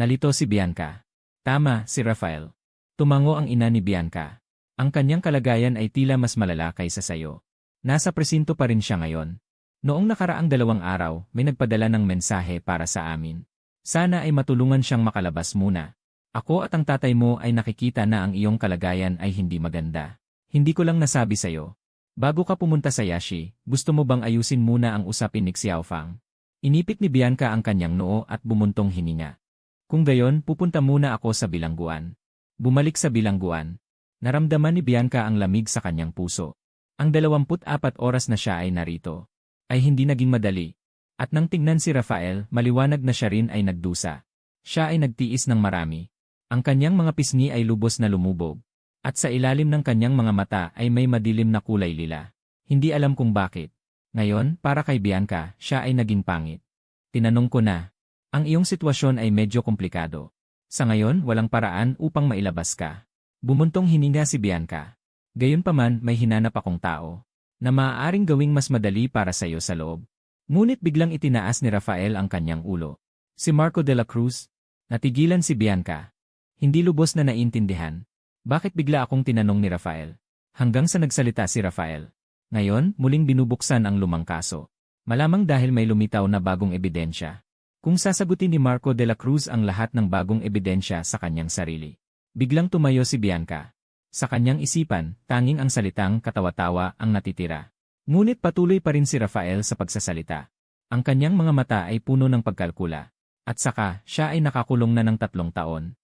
Nalito si Bianca. Tama, si Rafael. Tumango ang ina ni Bianca. Ang kanyang kalagayan ay tila mas malala kaysa sayo. Nasa presinto pa rin siya ngayon. Noong nakaraang 2 araw, may nagpadala ng mensahe para sa amin. Sana ay matulungan siyang makalabas muna. Ako at ang tatay mo ay nakikita na ang iyong kalagayan ay hindi maganda. Hindi ko lang nasabi sayo. Bago ka pumunta sa Yashi, gusto mo bang ayusin muna ang usapin ni Xiaofang? Inipit ni Bianca ang kanyang noo at bumuntong hininga. Kung gayon, pupunta muna ako sa bilangguan. Bumalik sa bilangguan. Naramdaman ni Bianca ang lamig sa kanyang puso. Ang 24 oras na siya ay narito. Ay hindi naging madali. At nang tingnan si Rafael, maliwanag na siya rin ay nagdusa. Siya ay nagtiis ng marami. Ang kanyang mga pisngi ay lubos na lumubog. At sa ilalim ng kanyang mga mata ay may madilim na kulay lila. Hindi alam kung bakit. Ngayon, para kay Bianca, siya ay naging pangit. Tinanong ko na. Ang iyong sitwasyon ay medyo komplikado. Sa ngayon, walang paraan upang mailabas ka. Bumuntong hininga si Bianca. Gayunpaman, may hinanap akong tao na maaaring gawing mas madali para sa iyo sa loob. Ngunit biglang itinaas ni Rafael ang kanyang ulo. Si Marco de la Cruz. Natigilan si Bianca. Hindi lubos na naintindihan. Bakit bigla akong tinanong ni Rafael? Hanggang sa nagsalita si Rafael. Ngayon, muling binubuksan ang lumang kaso. Malamang dahil may lumitaw na bagong ebidensya. Kung sasagutin ni Marco de la Cruz ang lahat ng bagong ebidensya sa kanyang sarili. Biglang tumayo si Bianca. Sa kanyang isipan, tanging ang salitang katawa-tawa ang natitira. Ngunit patuloy pa rin si Rafael sa pagsasalita. Ang kanyang mga mata ay puno ng pagkalkula. At saka, siya ay nakakulong na ng 3 taon.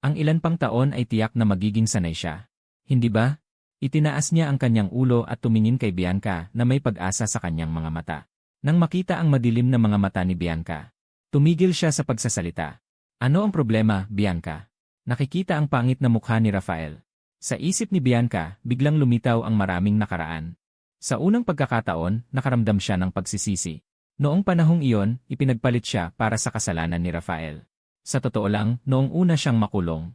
Ang ilan pang taon ay tiyak na magiging sanay siya. Hindi ba? Itinaas niya ang kanyang ulo at tumingin kay Bianca na may pag-asa sa kanyang mga mata. Nang makita ang madilim na mga mata ni Bianca, tumigil siya sa pagsasalita. Ano ang problema, Bianca? Nakikita ang pangit na mukha ni Rafael. Sa isip ni Bianca, biglang lumitaw ang maraming nakaraan. Sa unang pagkakataon, nakaramdam siya ng pagsisisi. Noong panahong iyon, ipinagpalit siya para sa kasalanan ni Rafael. Sa totoo lang, noong una siyang makulong,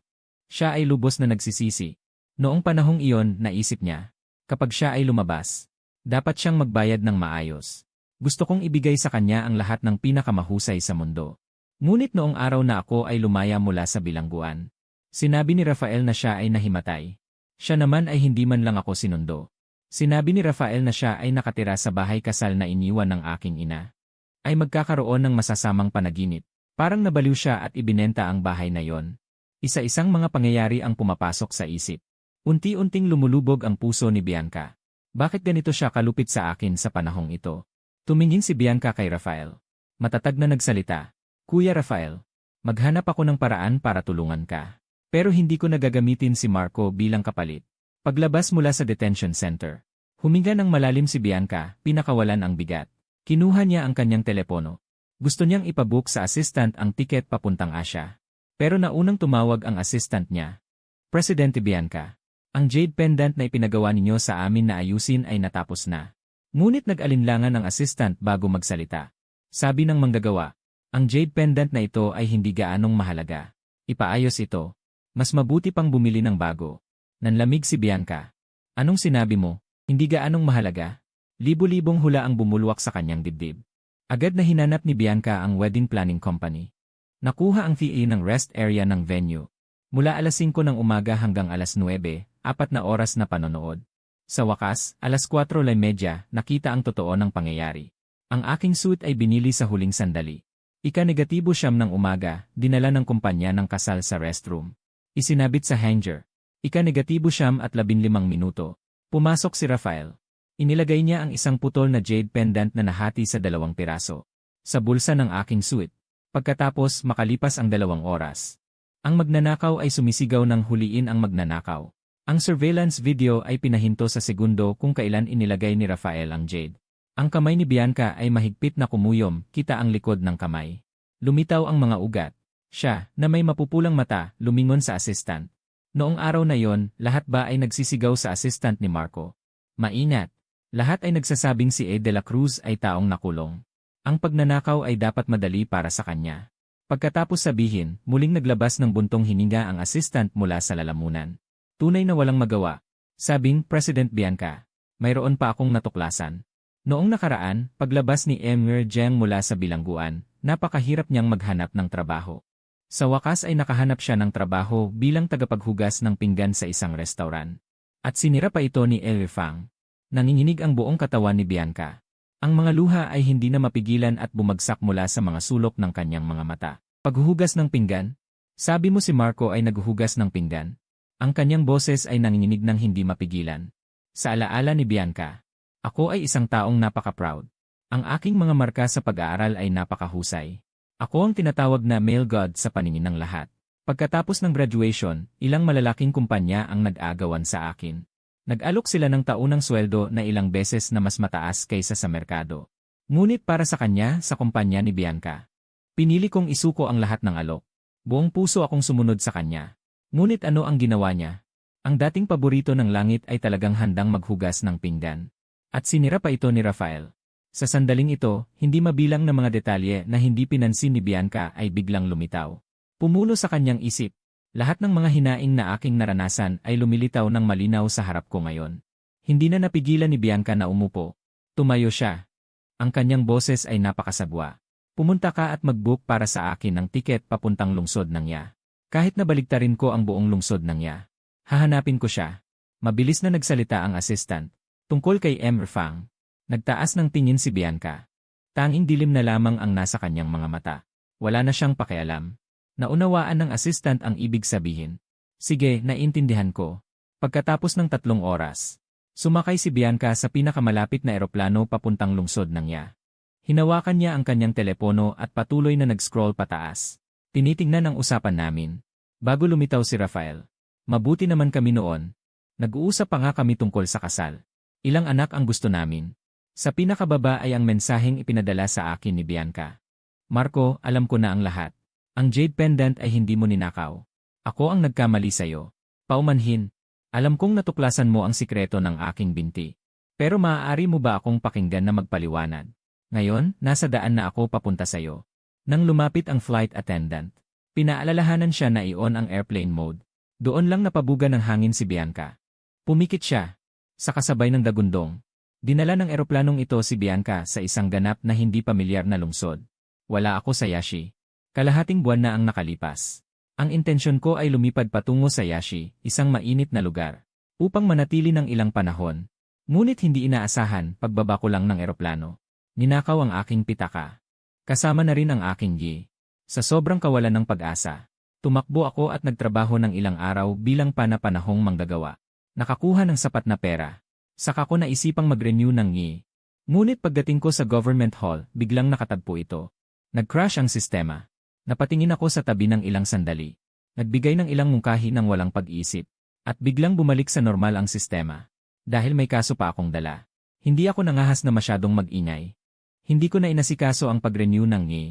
siya ay lubos na nagsisisi. Noong panahong iyon, naisip niya, kapag siya ay lumabas, dapat siyang magbayad ng maayos. Gusto kong ibigay sa kanya ang lahat ng pinakamahusay sa mundo. Ngunit noong araw na ako ay lumaya mula sa bilangguan, sinabi ni Rafael na siya ay nahimatay. Siya naman ay hindi man lang ako sinundo. Sinabi ni Rafael na siya ay nakatira sa bahay kasal na iniwan ng aking ina. Ay magkakaroon ng masasamang panaginip. Parang nabaliw siya at ibinenta ang bahay na yon. Isa-isang mga pangyayari ang pumapasok sa isip. Unti-unting lumulubog ang puso ni Bianca. Bakit ganito siya kalupit sa akin sa panahong ito? Tumingin si Bianca kay Rafael. Matatag na nagsalita. Kuya Rafael, maghanap ako ng paraan para tulungan ka. Pero hindi ko nagagamitin si Marco bilang kapalit. Paglabas mula sa detention center, huminga ng malalim si Bianca, pinakawalan ang bigat. Kinuha niya ang kanyang telepono. Gusto niyang ipabook sa assistant ang tiket papuntang Asia. Pero naunang tumawag ang assistant niya. Presidente Bianca, ang jade pendant na ipinagawa ninyo sa amin na ayusin ay natapos na. Ngunit nag-alinlangan ang assistant bago magsalita. Sabi ng manggagawa, ang jade pendant na ito ay hindi gaanong mahalaga. Ipaayos ito. Mas mabuti pang bumili ng bago. Nanlamig si Bianca. Anong sinabi mo? Hindi gaanong mahalaga? Libo-libong hula ang bumulwak sa kanyang dibdib. Agad na hinanap ni Bianca ang wedding planning company. Nakuha ang fee ng rest area ng venue. Mula alas 5 ng umaga hanggang alas 9, 4 na oras na panonood. Sa wakas, alas 4:30, nakita ang totoo ng pangyayari. Ang aking suit ay binili sa huling sandali. Ika-negatibo siyam ng umaga, dinala ng kumpanya ng kasal sa restroom. Isinabit sa hanger. Ika-negatibo siyam at 15 minuto. Pumasok si Rafael. Inilagay niya ang isang putol na jade pendant na nahati sa 2 piraso. Sa bulsa ng aking suit. Pagkatapos makalipas ang 2 oras. Ang magnanakaw ay sumisigaw ng huliin ang magnanakaw. Ang surveillance video ay pinahinto sa segundo kung kailan inilagay ni Rafael ang jade. Ang kamay ni Bianca ay mahigpit na kumuyom, kita ang likod ng kamay. Lumitaw ang mga ugat. Siya, na may mapupulang mata, lumingon sa assistant. Noong araw na yon, lahat ba ay nagsisigaw sa assistant ni Marco? Maingat. Lahat ay nagsasabing si A. de la Cruz ay taong nakulong. Ang pagnanakaw ay dapat madali para sa kanya. Pagkatapos sabihin, muling naglabas ng buntong hininga ang assistant mula sa lalamunan. Tunay na walang magawa. Sabing, President Bianca, mayroon pa akong natuklasan. Noong nakaraan, paglabas ni Emir Jeng mula sa bilangguan, napakahirap niyang maghanap ng trabaho. Sa wakas ay nakahanap siya ng trabaho bilang tagapaghugas ng pinggan sa isang restaurant. At sinira pa ito ni Ellie Fang. Nanginginig ang buong katawan ni Bianca. Ang mga luha ay hindi na mapigilan at bumagsak mula sa mga sulok ng kanyang mga mata. Paghuhugas ng pinggan? Sabi mo si Marco ay naghuhugas ng pinggan? Ang kanyang boses ay nanginginig ng hindi mapigilan. Sa alaala ni Bianca, ako ay isang taong napaka-proud. Ang aking mga marka sa pag-aaral ay napakahusay. Ako ang tinatawag na male god sa paningin ng lahat. Pagkatapos ng graduation, ilang malalaking kumpanya ang nag-agawan sa akin. Nag-alok sila ng taunang sweldo na ilang beses na mas mataas kaysa sa merkado. Ngunit para sa kanya, sa kumpanya ni Bianca, pinili kong isuko ang lahat ng alok. Buong puso akong sumunod sa kanya. Ngunit ano ang ginawa niya? Ang dating paborito ng langit ay talagang handang maghugas ng pinggan. At sinira pa ito ni Rafael. Sa sandaling ito, hindi mabilang na mga detalye na hindi pinansin ni Bianca ay biglang lumitaw. Pumulo sa kanyang isip. Lahat ng mga hinaing na aking naranasan ay lumilitaw ng malinaw sa harap ko ngayon. Hindi na napigilan ni Bianca na umupo. Tumayo siya. Ang kanyang boses ay napakasabwa. Pumunta ka at mag-book para sa akin ng tiket papuntang lungsod ng Ya. Kahit na baligtarin ko ang buong lungsod ng Ya. Hahanapin ko siya. Mabilis na nagsalita ang assistant. Tungkol kay Emir Fang. Nagtaas ng tingin si Bianca. Tanging dilim na lamang ang nasa kanyang mga mata. Wala na siyang pakialam. Naunawaan ng assistant ang ibig sabihin. Sige, naiintindihan ko. Pagkatapos ng 3 oras, sumakay si Bianca sa pinakamalapit na eroplano papuntang lungsod ng Ya. Hinawakan niya ang kanyang telepono at patuloy na nag-scroll pataas. Tinitingnan ang usapan namin. Bago lumitaw si Rafael. Mabuti naman kami noon. Nag-uusap pa nga kami tungkol sa kasal. Ilang anak ang gusto namin. Sa pinakababa ay ang mensaheng ipinadala sa akin ni Bianca. Marco, alam ko na ang lahat. Ang jade pendant ay hindi mo ninakaw. Ako ang nagkamali sa'yo. Paumanhin. Alam kong natuklasan mo ang sikreto ng aking binti. Pero maaari mo ba akong pakinggan na magpaliwanag? Ngayon, nasa daan na ako papunta sa'yo. Nang lumapit ang flight attendant, pinaalalahanan siya na i-on ang airplane mode. Doon lang napabuga ng hangin si Bianca. Pumikit siya. Sa kasabay ng dagundong. Dinala ng eroplanong ito si Bianca sa isang ganap na hindi pamilyar na lungsod. Wala ako sa Yashi. Kalahating buwan na ang nakalipas. Ang intensyon ko ay lumipad patungo sa Yashi, isang mainit na lugar. Upang manatili ng ilang panahon. Ngunit hindi inaasahan, pagbaba ko lang ng eroplano. Ninakaw ang aking pitaka. Kasama na rin ang aking gi. Sa sobrang kawalan ng pag-asa, tumakbo ako at nagtrabaho ng ilang araw bilang pana-panahong manggagawa. Nakakuha ng sapat na pera. Saka ko naisipang mag-renew ng gi. Ngunit pagdating ko sa government hall, biglang nakatagpo ito. Nag-crash ang sistema. Napatingin ako sa tabi ng ilang sandali. Nagbigay ng ilang mungkahi ng walang pag-iisip. At biglang bumalik sa normal ang sistema. Dahil may kaso pa akong dala. Hindi ako nangahas na masyadong mag-ingay. Hindi ko na inasikaso ang pag-renew ng ngi.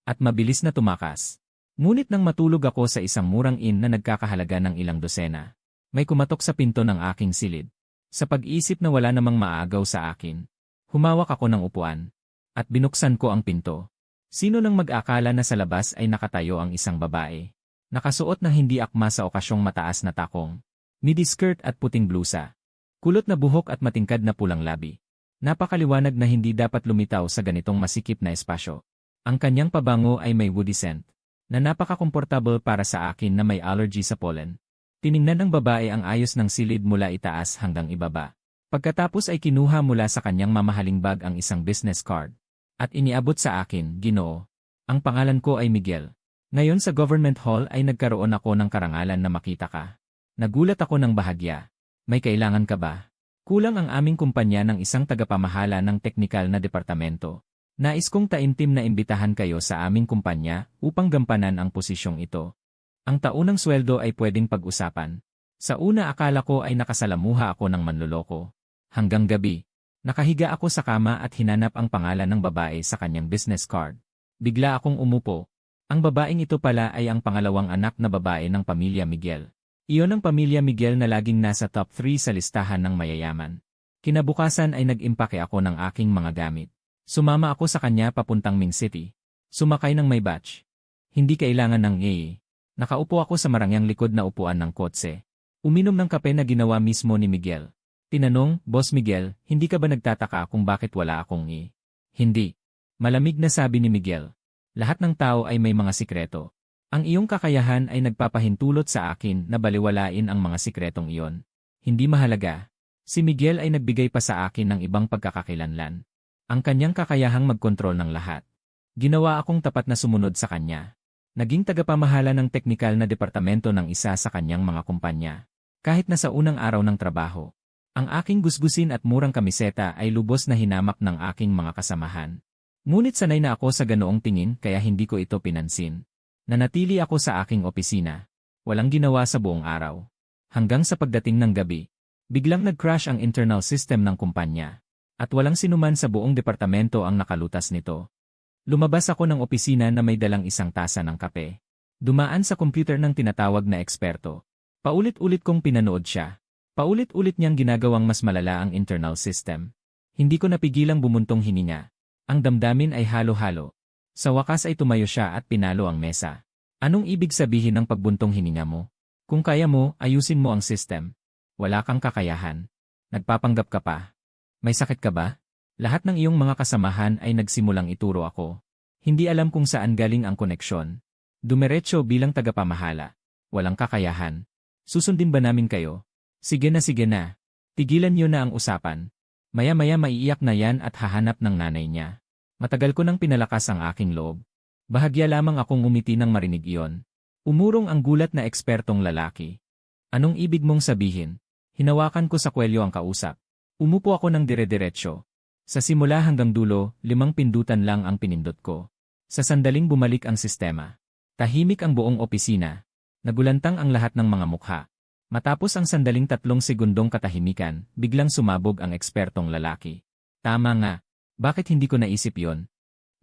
At mabilis na tumakas. Ngunit nang matulog ako sa isang murang inn na nagkakahalaga ng ilang dosena, may kumatok sa pinto ng aking silid. Sa pag-isip na wala namang maagaw sa akin, humawak ako ng upuan. At binuksan ko ang pinto. Sino nang mag-akala na sa labas ay nakatayo ang isang babae? Nakasuot ng hindi akma sa okasyong mataas na takong. Midi skirt at puting blusa. Kulot na buhok at matingkad na pulang labi. Napakaliwanag na hindi dapat lumitaw sa ganitong masikip na espasyo. Ang kanyang pabango ay may woody scent, na napaka-komportable para sa akin na may allergy sa pollen. Tiningnan ng babae ang ayos ng silid mula itaas hanggang ibaba. Pagkatapos ay kinuha mula sa kanyang mamahaling bag ang isang business card. At iniabot sa akin, Ginoo. Ang pangalan ko ay Miguel. Ngayon sa government hall ay nagkaroon ako ng karangalan na makita ka. Nagulat ako ng bahagya. May kailangan ka ba? Kulang ang aming kumpanya ng isang tagapamahala ng teknikal na departamento. Nais kong taimtim na imbitahan kayo sa aming kumpanya upang gampanan ang posisyong ito. Ang taunang sweldo ay pwedeng pag-usapan. Sa una akala ko ay nakasalamuha ako ng manloloko. Hanggang gabi, nakahiga ako sa kama at hinanap ang pangalan ng babae sa kanyang business card. Bigla akong umupo. Ang babaeng ito pala ay ang pangalawang anak na babae ng pamilya Miguel. Iyon ang pamilya Miguel na laging nasa top 3 sa listahan ng mayayaman. Kinabukasan ay nag-impake ako ng aking mga gamit. Sumama ako sa kanya papuntang Ming City. Sumakay ng may batch. Hindi kailangan ng Nakaupo ako sa marangyang likod na upuan ng kotse. Uminom ng kape na ginawa mismo ni Miguel. Tinanong, Boss Miguel, hindi ka ba nagtataka kung bakit wala akong Hindi. Malamig na sabi ni Miguel. Lahat ng tao ay may mga sikreto. Ang iyong kakayahan ay nagpapahintulot sa akin na baliwalain ang mga sikretong iyon. Hindi mahalaga. Si Miguel ay nagbigay pa sa akin ng ibang pagkakakilanlan. Ang kanyang kakayahang magkontrol ng lahat. Ginawa akong tapat na sumunod sa kanya. Naging tagapamahala ng teknikal na departamento ng isa sa kanyang mga kumpanya. Kahit na sa unang araw ng trabaho, ang aking gusgusin at murang kamiseta ay lubos na hinamak ng aking mga kasamahan. Ngunit sanay na ako sa ganoong tingin kaya hindi ko ito pinansin. Nanatili ako sa aking opisina. Walang ginawa sa buong araw. Hanggang sa pagdating ng gabi, biglang nag-crash ang internal system ng kumpanya. At walang sinuman sa buong departamento ang nakalutas nito. Lumabas ako ng opisina na may dalang isang tasa ng kape. Dumaan sa computer ng tinatawag na eksperto. Paulit-ulit kong pinanood siya. Paulit-ulit niyang ginagawang mas malala ang internal system. Hindi ko napigilang bumuntong hininga. Ang damdamin ay halo-halo. Sa wakas ay tumayo siya at pinalo ang mesa. Anong ibig sabihin ng pagbuntong hininga mo? Kung kaya mo, ayusin mo ang system. Wala kang kakayahan. Nagpapanggap ka pa. May sakit ka ba? Lahat ng iyong mga kasamahan ay nagsimulang ituro ako. Hindi alam kung saan galing ang koneksyon. Dumiretso bilang tagapamahala. Walang kakayahan. Susundin ba namin kayo? Sige na. Tigilan niyo na ang usapan. Maya-maya maiiyak na yan at hahanap ng nanay niya. Matagal ko nang pinalakas ang aking loob. Bahagya lamang akong umiti nang marinig iyon. Umurong ang gulat na ekspertong lalaki. Anong ibig mong sabihin? Hinawakan ko sa kwelyo ang kausap. Umupo ako ng dire-diretso. Sa simula hanggang dulo, 5 pindutan lang ang pinindot ko. Sa sandaling bumalik ang sistema. Tahimik ang buong opisina. Nagulantang ang lahat ng mga mukha. Matapos ang sandaling 3 segundong katahimikan, biglang sumabog ang ekspertong lalaki. Tama nga. Bakit hindi ko naisip yon?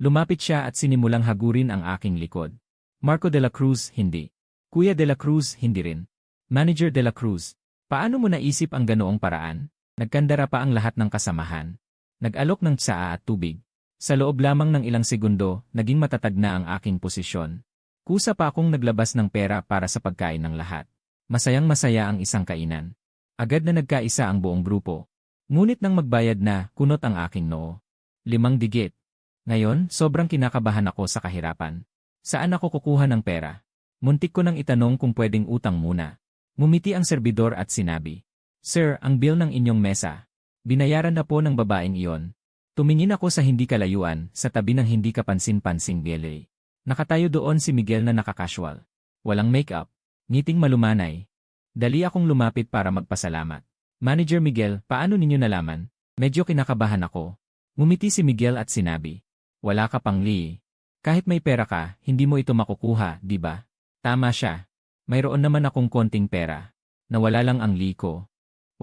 Lumapit siya at sinimulang hagurin ang aking likod. Marco de la Cruz, hindi. Kuya de la Cruz, hindi rin. Manager de la Cruz, paano mo naisip ang ganoong paraan? Nagkandara pa ang lahat ng kasamahan. Nag-alok ng tsaa at tubig. Sa loob lamang ng ilang segundo, naging matatag na ang aking posisyon. Kusa pa akong naglabas ng pera para sa pagkain ng lahat. Masayang-masaya ang isang kainan. Agad na nagkaisa ang buong grupo. Ngunit nang magbayad na, kunot ang aking noo. 5 digit. Ngayon, sobrang kinakabahan ako sa kahirapan. Saan ako kukuha ng pera? Muntik ko nang itanong kung pwedeng utang muna. Ngumiti ang serbidor at sinabi, Sir, ang bill ng inyong mesa. Binayaran na po ng babaeng iyon. Tumingin ako sa hindi kalayuan, sa tabi ng hindi kapansin-pansing biyeloy. Nakatayo doon si Miguel na nakakasual. Walang make-up. Ngiting malumanay. Dali akong lumapit para magpasalamat. Manager Miguel, paano ninyo nalaman? Medyo kinakabahan ako. Ngumiti si Miguel at sinabi, wala ka pang li. Kahit may pera ka, hindi mo ito makukuha, di ba? Tama siya. Mayroon naman akong konting pera. Nawala lang ang li ko.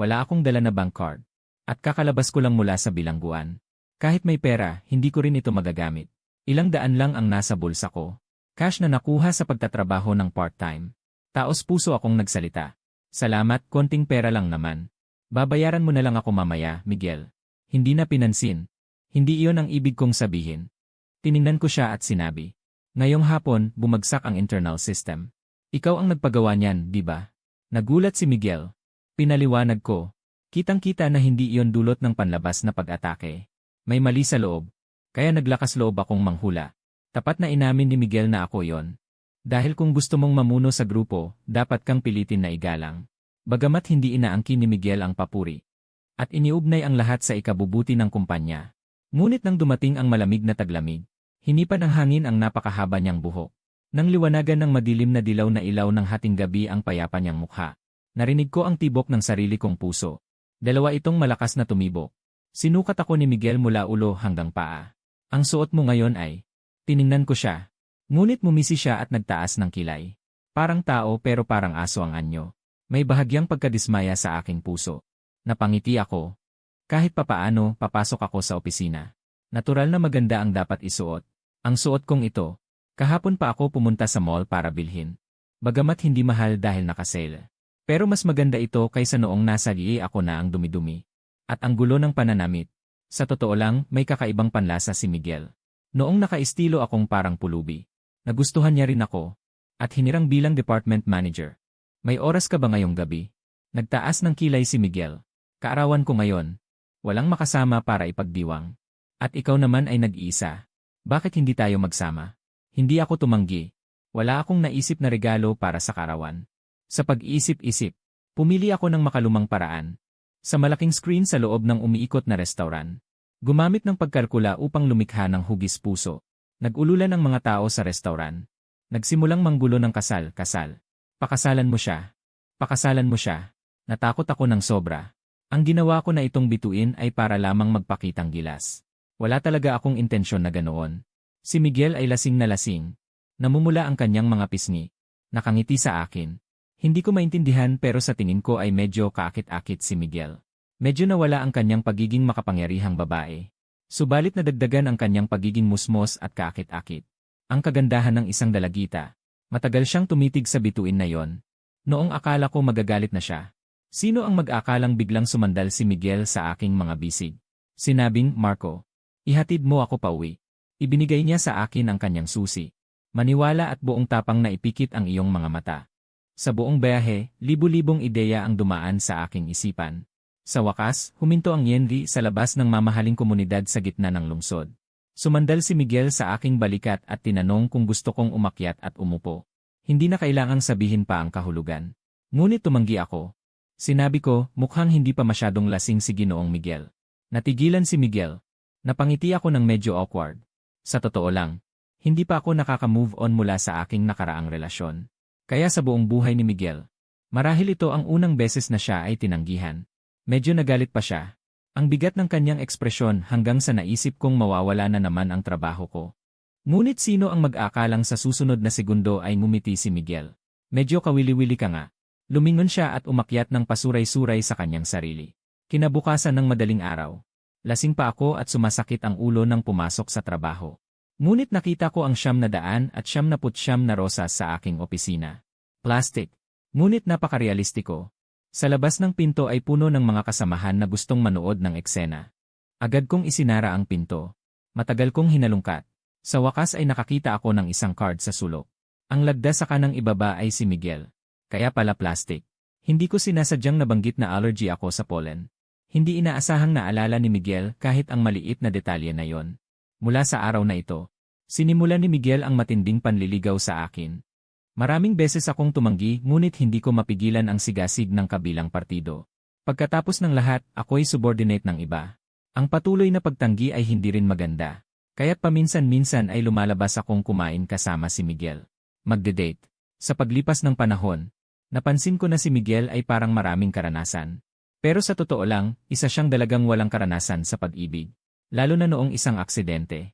Wala akong dala na bank card. At kakalabas ko lang mula sa bilangguan. Kahit may pera, hindi ko rin ito magagamit. Ilang daan lang ang nasa bulsa ko. Cash na nakuha sa pagtatrabaho ng part-time. Taos puso akong nagsalita. Salamat, konting pera lang naman. Babayaran mo na lang ako mamaya, Miguel. Hindi na pinansin. Hindi iyon ang ibig kong sabihin. Tiningnan ko siya at sinabi. Ngayong hapon, bumagsak ang internal system. Ikaw ang nagpagawa niyan, di ba? Nagulat si Miguel. Pinaliwanag ko. Kitang-kita na hindi iyon dulot ng panlabas na pag-atake. May mali sa loob. Kaya naglakas loob akong manghula. Tapat na inamin ni Miguel na ako iyon. Dahil kung gusto mong mamuno sa grupo, dapat kang pilitin na igalang. Bagamat hindi inaangkin ni Miguel ang papuri. At iniugnay ang lahat sa ikabubuti ng kumpanya. Ngunit nang dumating ang malamig na taglamig, hinipan ng hangin ang napakahaba niyang buhok. Nang liwanagan ng madilim na dilaw na ilaw ng hating gabi ang payapa niyang mukha. Narinig ko ang tibok ng sarili kong puso. Dalawa itong malakas na tumibok. Sinukat ako ni Miguel mula ulo hanggang paa. Ang suot mo ngayon ay... Tiningnan ko siya. Ngunit mumisi siya at nagtaas ng kilay. Parang tao pero parang aso ang anyo. May bahagyang pagkadismaya sa aking puso. Napangiti ako. Kahit papaano, papasok ako sa opisina. Natural na maganda ang dapat isuot. Ang suot kong ito. Kahapon pa ako pumunta sa mall para bilhin. Bagamat hindi mahal dahil nakasale. Pero mas maganda ito kaysa noong nasa GA ako na ang dumi-dumi. At ang gulo ng pananamit. Sa totoo lang, may kakaibang panlasa si Miguel. Noong nakaistilo akong parang pulubi. Nagustuhan niya rin ako. At hinirang bilang department manager. May oras ka ba ngayong gabi? Nagtaas ng kilay si Miguel. Kaarawan ko ngayon. Walang makasama para ipagdiwang. At ikaw naman ay nag-iisa. Bakit hindi tayo magsama? Hindi ako tumanggi. Wala akong naisip na regalo para sa kaarawan. Sa pag-iisip-isip, pumili ako ng makalumang paraan. Sa malaking screen sa loob ng umiikot na restaurant. Gumamit ng pagkalkula upang lumikha ng hugis puso. Nag-ululan ang mga tao sa restaurant. Nagsimulang manggulo ng kasal. Pakasalan mo siya. Pakasalan mo siya. Natakot ako ng sobra. Ang ginawa ko na itong bituin ay para lamang magpakitang gilas. Wala talaga akong intensyon na ganoon. Si Miguel ay lasing na lasing. Namumula ang kanyang mga pisngi. Nakangiti sa akin. Hindi ko maintindihan pero sa tingin ko ay medyo kaakit-akit si Miguel. Medyo nawala ang kanyang pagiging makapangyarihang babae. Subalit nadagdagan ang kanyang pagiging musmos at kaakit-akit. Ang kagandahan ng isang dalagita. Matagal siyang tumitig sa bituin na yon. Noong akala ko magagalit na siya. Sino ang mag-akalang biglang sumandal si Miguel sa aking mga bisig? Sinabing, Marco, ihatid mo ako pauwi. Ibinigay niya sa akin ang kanyang susi. Maniwala at buong tapang na ipikit ang iyong mga mata. Sa buong biyahe, libu-libong ideya ang dumaan sa aking isipan. Sa wakas, huminto ang Yenri sa labas ng mamahaling komunidad sa gitna ng lungsod. Sumandal si Miguel sa aking balikat at tinanong kung gusto kong umakyat at umupo. Hindi na kailangang sabihin pa ang kahulugan. Ngunit tumanggi ako. Sinabi ko, mukhang hindi pa masyadong lasing si Ginoong Miguel. Natigilan si Miguel. Napangiti ako ng medyo awkward. Sa totoo lang, hindi pa ako nakaka-move on mula sa aking nakaraang relasyon. Kaya sa buong buhay ni Miguel, marahil ito ang unang beses na siya ay tinanggihan. Medyo nagalit pa siya. Ang bigat ng kanyang ekspresyon hanggang sa naisip kong mawawala na naman ang trabaho ko. Ngunit sino ang mag-aakalang sa susunod na segundo ay ngumiti si Miguel. Medyo kawili-wili ka nga. Lumingon siya at umakyat ng pasuray-suray sa kanyang sarili. Kinabukasan ng madaling araw. Lasing pa ako at sumasakit ang ulo nang pumasok sa trabaho. Ngunit nakita ko ang 900 at 99 na rosas sa aking opisina. Plastic. Ngunit napakarealistiko. Sa labas ng pinto ay puno ng mga kasamahan na gustong manood ng eksena. Agad kong isinara ang pinto. Matagal kong hinalungkat. Sa wakas ay nakakita ako ng isang card sa sulok. Ang lagda sa kanang ibaba ay si Miguel. Kaya pala plastic. Hindi ko sinasadyang nabanggit na allergy ako sa pollen. Hindi inaasahang naalala ni Miguel kahit ang maliit na detalye na yon. Mula sa araw na ito, sinimulan ni Miguel ang matinding panliligaw sa akin. Maraming beses akong tumanggi ngunit hindi ko mapigilan ang sigasig ng kabilang partido. Pagkatapos ng lahat, ako'y subordinate ng iba. Ang patuloy na pagtanggi ay hindi rin maganda. Kaya't paminsan-minsan ay lumalabas akong kumain kasama si Miguel. Magde-date. Sa paglipas ng panahon, napansin ko na si Miguel ay parang maraming karanasan. Pero sa totoo lang, isa siyang dalagang walang karanasan sa pag-ibig. Lalo na noong isang aksidente.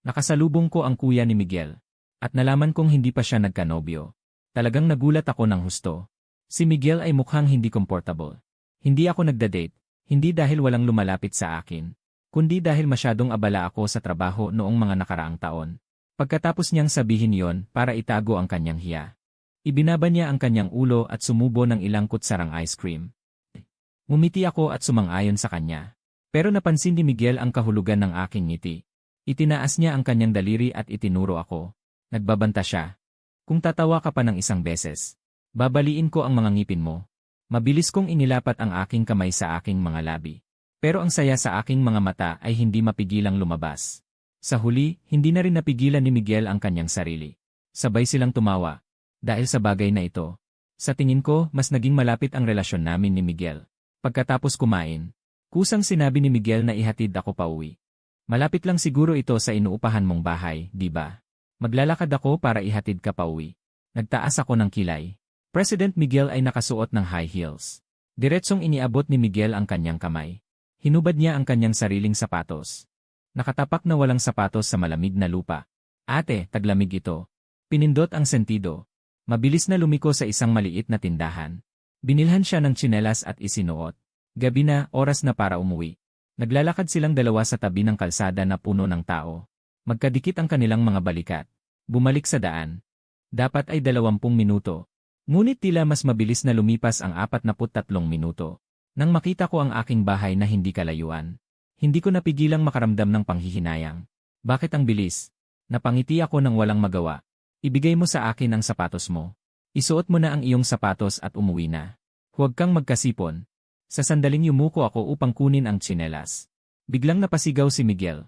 Nakasalubong ko ang kuya ni Miguel. At nalaman kong hindi pa siya nagkanobyo. Talagang nagulat ako ng husto. Si Miguel ay mukhang hindi comfortable. Hindi ako nagda-date, hindi dahil walang lumalapit sa akin, kundi dahil masyadong abala ako sa trabaho noong mga nakaraang taon. Pagkatapos niyang sabihin yon para itago ang kanyang hiya, ibinaba niya ang kanyang ulo at sumubo ng ilang kutsarang ice cream. Ngumiti ako at sumang-ayon sa kanya. Pero napansin ni Miguel ang kahulugan ng aking ngiti. Itinaas niya ang kanyang daliri at itinuro ako. Nagbabanta siya. Kung tatawa ka pa ng isang beses, babaliin ko ang mga ngipin mo. Mabilis kong inilapat ang aking kamay sa aking mga labi. Pero ang saya sa aking mga mata ay hindi mapigilang lumabas. Sa huli, hindi na rin napigilan ni Miguel ang kanyang sarili. Sabay silang tumawa. Dahil sa bagay na ito. Sa tingin ko, mas naging malapit ang relasyon namin ni Miguel. Pagkatapos kumain, kusang sinabi ni Miguel na ihatid ako pauwi. Malapit lang siguro ito sa inuupahan mong bahay, di ba? Maglalakad ako para ihatid ka pauwi. Nagtaas ako ng kilay. President Miguel ay nakasuot ng high heels. Diretsong iniabot ni Miguel ang kanyang kamay. Hinubad niya ang kanyang sariling sapatos. Nakatapak na walang sapatos sa malamig na lupa. Ate, taglamig ito. Pinindot ang sentido. Mabilis na lumiko sa isang maliit na tindahan. Binilhan siya ng tsinelas at isinuot. Gabi na, oras na para umuwi. Naglalakad silang dalawa sa tabi ng kalsada na puno ng tao. Magkadikit ang kanilang mga balikat. Bumalik sa daan. Dapat ay 20 minuto. Ngunit tila mas mabilis na lumipas ang 43 minuto. Nang makita ko ang aking bahay na hindi kalayuan, hindi ko napigilang makaramdam ng panghihinayang. Bakit ang bilis? Napangiti ako nang walang magawa. Ibigay mo sa akin ang sapatos mo. Isuot mo na ang iyong sapatos at umuwi na. Huwag kang magkasipon. Sa sandaling yumuko ako upang kunin ang tsinelas. Biglang napasigaw si Miguel.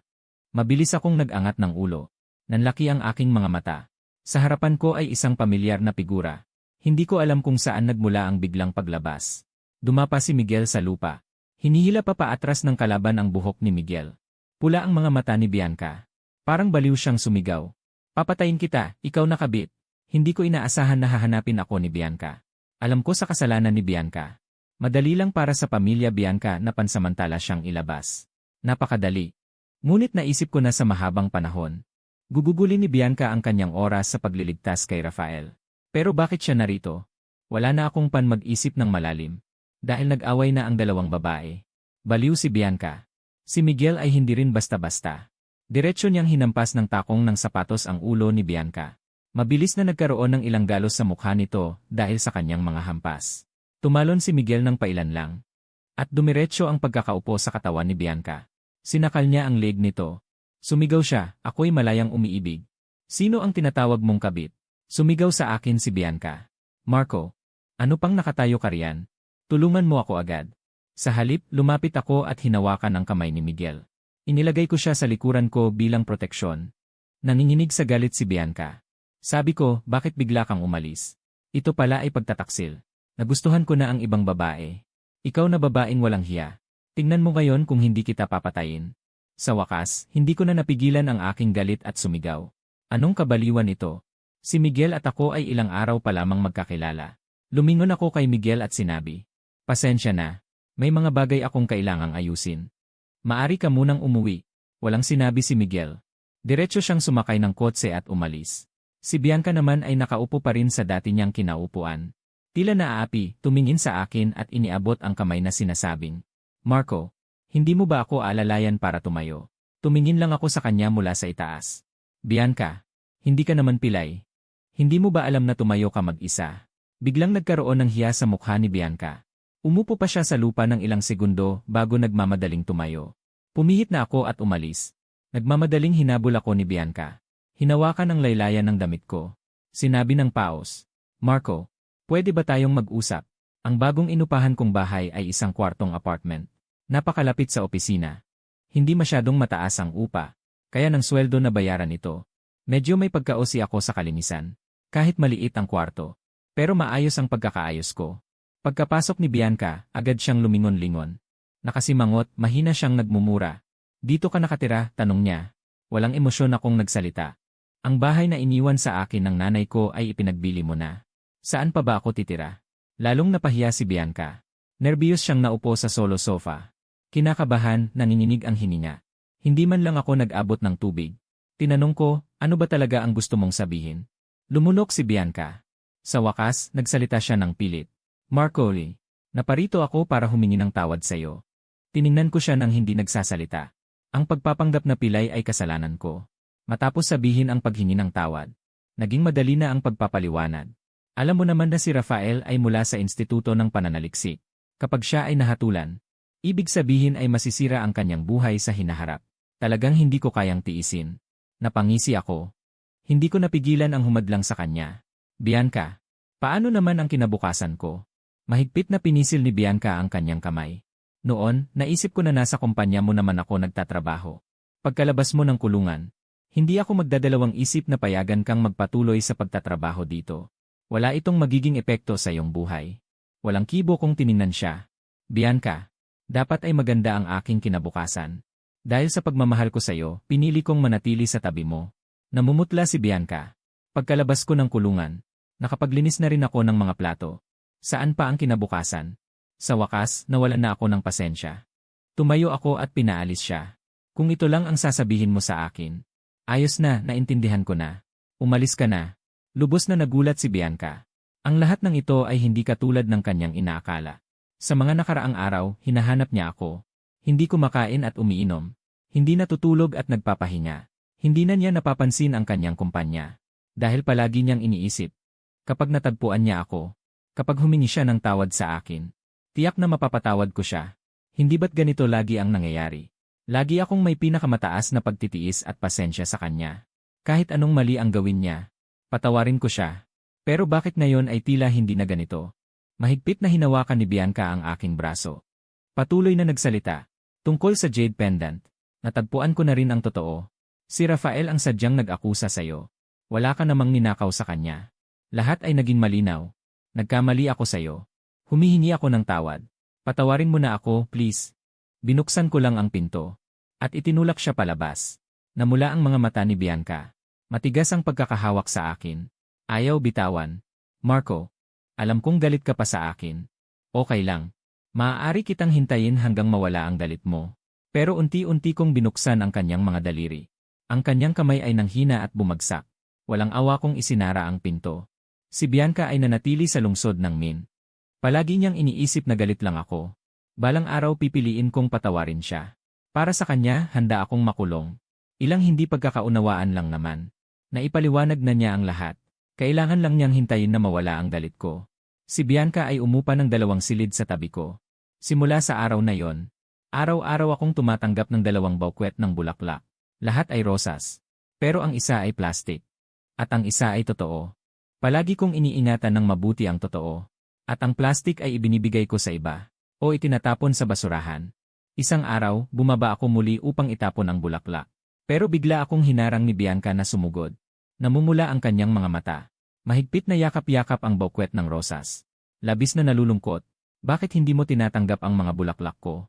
Mabilis akong nag-angat ng ulo. Nanlaki ang aking mga mata. Sa harapan ko ay isang pamilyar na figura. Hindi ko alam kung saan nagmula ang biglang paglabas. Dumapa si Miguel sa lupa. Hinihila pa paatras ng kalaban ang buhok ni Miguel. Pula ang mga mata ni Bianca. Parang baliw siyang sumigaw. Papatayin kita, ikaw na kabit. Hindi ko inaasahan na hahanapin ako ni Bianca. Alam ko sa kasalanan ni Bianca. Madali lang para sa pamilya Bianca na pansamantala siyang ilabas. Napakadali. Ngunit naisip ko na sa mahabang panahon. Gugugulin ni Bianca ang kanyang oras sa pagliligtas kay Rafael. Pero bakit siya narito? Wala na akong pan mag-isip ng malalim. Dahil nag-away na ang dalawang babae. Baliw si Bianca. Si Miguel ay hindi rin basta-basta. Diretso niyang hinampas ng takong ng sapatos ang ulo ni Bianca. Mabilis na nagkaroon ng ilang galos sa mukha nito dahil sa kanyang mga hampas. Tumalon si Miguel ng pailan lang. At dumiretso ang pagkakaupo sa katawan ni Bianca. Sinakal niya ang leg nito. Sumigaw siya, ako'y malayang umiibig. Sino ang tinatawag mong kabit? Sumigaw sa akin si Bianca. Marco, ano pang nakatayo ka riyan? Tulungan mo ako agad. Sa halip, lumapit ako at hinawakan ang kamay ni Miguel. Inilagay ko siya sa likuran ko bilang proteksyon. Nanginginig sa galit si Bianca. Sabi ko, bakit bigla kang umalis? Ito pala ay pagtataksil. Nagustuhan ko na ang ibang babae. Ikaw na babaeng walang hiya. Tingnan mo ngayon kung hindi kita papatayin. Sa wakas, hindi ko na napigilan ang aking galit at sumigaw. Anong kabaliwan ito? Si Miguel at ako ay ilang araw pa lamang magkakilala. Lumingon ako kay Miguel at sinabi, pasensya na. May mga bagay akong kailangang ayusin. Maari ka munang umuwi. Walang sinabi si Miguel. Diretso siyang sumakay ng kotse at umalis. Si Bianca naman ay nakaupo pa rin sa dati niyang kinaupuan. Tila naaapi, tumingin sa akin at iniabot ang kamay na sinasabing, Marco, hindi mo ba ako alalayan para tumayo? Tumingin lang ako sa kanya mula sa itaas. Bianca, hindi ka naman pilay. Hindi mo ba alam na tumayo ka mag-isa? Biglang nagkaroon ng hiya sa mukha ni Bianca. Umupo pa siya sa lupa ng ilang segundo bago nagmamadaling tumayo. Pumihit na ako at umalis. Nagmamadaling hinabol ako ni Bianca. Hinawakan ang laylayan ng damit ko. Sinabi ng paos, Marco, pwede ba tayong mag-usap? Ang bagong inupahan kong bahay ay isang kwartong apartment. Napakalapit sa opisina. Hindi masyadong mataas ang upa, kaya ng sweldo na bayaran ito. Medyo may pagkaosi ako sa kalinisan. Kahit maliit ang kwarto. Pero maayos ang pagkakaayos ko. Pagkapasok ni Bianca, agad siyang lumingon-lingon. Nakasimangot, mahina siyang nagmumura. Dito ka nakatira, tanong niya. Walang emosyon akong nagsalita. Ang bahay na iniwan sa akin ng nanay ko ay ipinagbili mo na. Saan pa ba ako titira? Lalong napahiya si Bianca. Nerbiyos siyang naupo sa solo sofa. Kinakabahan, nanginginig ang hininga. Hindi man lang ako nag-abot ng tubig. Tinanong ko, ano ba talaga ang gusto mong sabihin? Lumunok si Bianca. Sa wakas, nagsalita siya ng pilit. Marco Lee, naparito ako para humingi ng tawad sa iyo. Tiningnan ko siya nang hindi nagsasalita. Ang pagpapanggap na pilay ay kasalanan ko. Matapos sabihin ang paghingi ng tawad, naging madali na ang pagpapaliwanag. Alam mo naman na si Rafael ay mula sa Instituto ng Pananaliksik. Kapag siya ay nahatulan, ibig sabihin ay masisira ang kanyang buhay sa hinaharap. Talagang hindi ko kayang tiisin. Napangisi ako. Hindi ko napigilan ang humadlang sa kanya. Bianca, paano naman ang kinabukasan ko? Mahigpit na pinisil ni Bianca ang kanyang kamay. Noon, naisip ko na nasa kumpanya mo naman ako nagtatrabaho. Pagkalabas mo ng kulungan, hindi ako magdadalawang isip na payagan kang magpatuloy sa pagtatrabaho dito. Wala itong magiging epekto sa iyong buhay. Walang kibo kung tiningnan siya. Bianca, dapat ay maganda ang aking kinabukasan. Dahil sa pagmamahal ko sa iyo, pinili kong manatili sa tabi mo. Namumutla si Bianca. Pagkalabas ko ng kulungan, nakapaglinis na rin ako ng mga plato. Saan pa ang kinabukasan? Sa wakas, nawalan na ako ng pasensya. Tumayo ako at pinaalis siya. Kung ito lang ang sasabihin mo sa akin. Ayos na, naintindihan ko na. Umalis ka na. Lubos na nagulat si Bianca. Ang lahat ng ito ay hindi katulad ng kanyang inaakala. Sa mga nakaraang araw, hinahanap niya ako. Hindi kumakain at umiinom. Hindi natutulog at nagpapahinga. Hindi na niya napapansin ang kanyang kumpanya. Dahil palagi niyang iniisip. Kapag natagpuan niya ako, kapag humingi siya ng tawad sa akin, tiyak na mapapatawad ko siya. Hindi ba't ganito lagi ang nangyayari? Lagi akong may pinakamataas na pagtitiis at pasensya sa kanya. Kahit anong mali ang gawin niya, patawarin ko siya. Pero bakit ngayon ay tila hindi na ganito? Mahigpit na hinawakan ni Bianca ang aking braso. Patuloy na nagsalita. Tungkol sa jade pendant, natagpuan ko na rin ang totoo. Si Rafael ang sadyang nag-akusa sa'yo. Wala ka namang ninakaw sa kanya. Lahat ay naging malinaw. Nagkamali ako sa'yo. Humihingi ako ng tawad. Patawarin mo na ako, please. Binuksan ko lang ang pinto. At itinulak siya palabas. Namula ang mga mata ni Bianca. Matigas ang pagkakahawak sa akin. Ayaw bitawan. Marco, alam kong galit ka pa sa akin. Okay lang. Maaari kitang hintayin hanggang mawala ang galit mo. Pero unti-unti kong binuksan ang kanyang mga daliri. Ang kanyang kamay ay nanghina at bumagsak. Walang awa kong isinara ang pinto. Si Bianca ay nanatili sa lungsod ng Min. Palagi niyang iniisip na galit lang ako. Balang araw pipiliin kong patawarin siya. Para sa kanya, handa akong makulong. Ilang hindi pagkakaunawaan lang naman. Naipaliwanag na niya ang lahat. Kailangan lang niyang hintayin na mawala ang galit ko. Si Bianca ay umupa ng 2 silid sa tabi ko. Simula sa araw na yon, araw-araw akong tumatanggap ng 2 bouquet ng bulaklak. Lahat ay rosas. Pero ang isa ay plastic. At ang isa ay totoo. Palagi kong iniingatan ng mabuti ang totoo. At ang plastic ay ibinibigay ko sa iba. O itinatapon sa basurahan. Isang araw, bumaba ako muli upang itapon ang bulaklak. Pero bigla akong hinarang ni Bianca na sumugod. Namumula ang kanyang mga mata. Mahigpit na yakap-yakap ang bouquet ng rosas. Labis na nalulungkot. Bakit hindi mo tinatanggap ang mga bulaklak ko?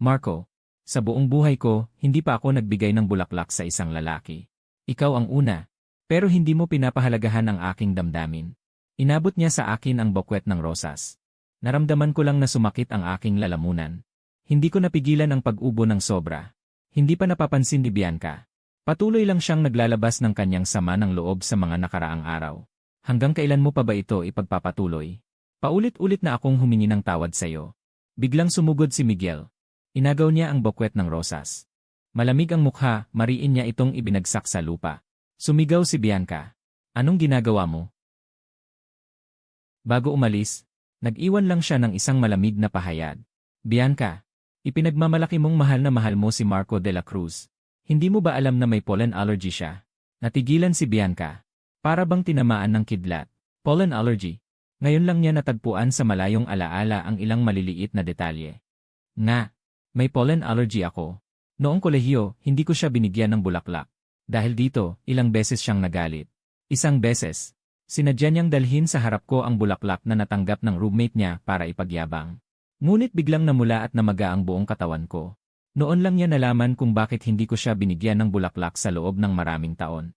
Marco, sa buong buhay ko, hindi pa ako nagbigay ng bulaklak sa isang lalaki. Ikaw ang una. Pero hindi mo pinapahalagahan ang aking damdamin. Inabot niya sa akin ang bouquet ng rosas. Naramdaman ko lang na sumakit ang aking lalamunan. Hindi ko napigilan ang pag-ubo ng sobra. Hindi pa napapansin ni Bianca. Patuloy lang siyang naglalabas ng kanyang sama ng loob sa mga nakaraang araw. Hanggang kailan mo pa ba ito ipagpapatuloy? Paulit-ulit na akong humingi ng tawad sa iyo. Biglang sumugod si Miguel. Inagaw niya ang bouquet ng rosas. Malamig ang mukha, mariin niya itong ibinagsak sa lupa. Sumigaw si Bianca. Anong ginagawa mo? Bago umalis, nag-iwan lang siya ng isang malamig na pahayag. Bianca, ipinagmamalaki mong mahal na mahal mo si Marco de la Cruz. Hindi mo ba alam na may pollen allergy siya? Natigilan si Bianca. Para bang tinamaan ng kidlat. Pollen allergy. Ngayon lang niya natagpuan sa malayong alaala ang ilang maliliit na detalye. Nga, may pollen allergy ako. Noong kolehiyo, hindi ko siya binigyan ng bulaklak. Dahil dito, ilang beses siyang nagalit. Isang beses. Sinadya niyang dalhin sa harap ko ang bulaklak na natanggap ng roommate niya para ipagyabang. Ngunit biglang namula at namaga ang buong katawan ko. Noon lang niya nalaman kung bakit hindi ko siya binigyan ng bulaklak sa loob ng maraming taon.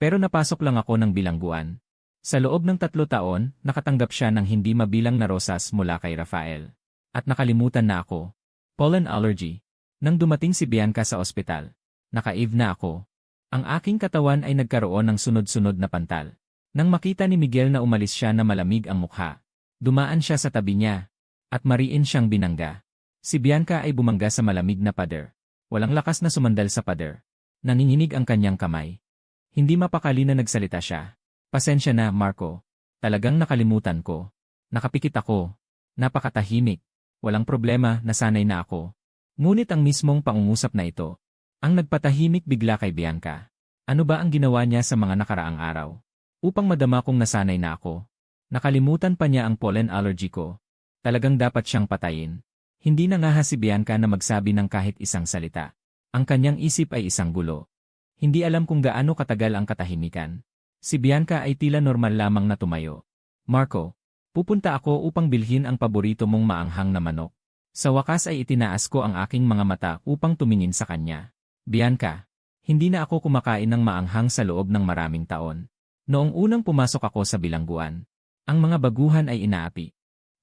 Pero napasok lang ako ng bilangguan. Sa loob ng 3 taon, nakatanggap siya ng hindi mabilang na rosas mula kay Rafael. At nakalimutan na ako. Pollen allergy. Nang dumating si Bianca sa ospital, naka-eve na ako. Ang aking katawan ay nagkaroon ng sunod-sunod na pantal. Nang makita ni Miguel na umalis siya na malamig ang mukha, dumaan siya sa tabi niya, at mariin siyang binangga. Si Bianca ay bumangga sa malamig na pader. Walang lakas na sumandal sa pader. Nanginginig ang kanyang kamay. Hindi mapakali na nagsalita siya. Pasensya na, Marco. Talagang nakalimutan ko. Nakapikit ako. Napakatahimik. Walang problema, nasanay na ako. Ngunit ang mismong pangungusap na ito, ang nagpatahimik bigla kay Bianca. Ano ba ang ginawa niya sa mga nakaraang araw? Upang madama kong nasanay na ako. Nakalimutan pa niya ang pollen allergy ko. Talagang dapat siyang patayin. Hindi nangahas si Bianca na magsabi ng kahit isang salita. Ang kanyang isip ay isang gulo. Hindi alam kung gaano katagal ang katahimikan. Si Bianca ay tila normal lamang na tumayo. Marco, pupunta ako upang bilhin ang paborito mong maanghang na manok. Sa wakas ay itinaas ko ang aking mga mata upang tumingin sa kanya. Bianca, hindi na ako kumakain ng maanghang sa loob ng maraming taon. Noong unang pumasok ako sa bilangguan, ang mga baguhan ay inaapi.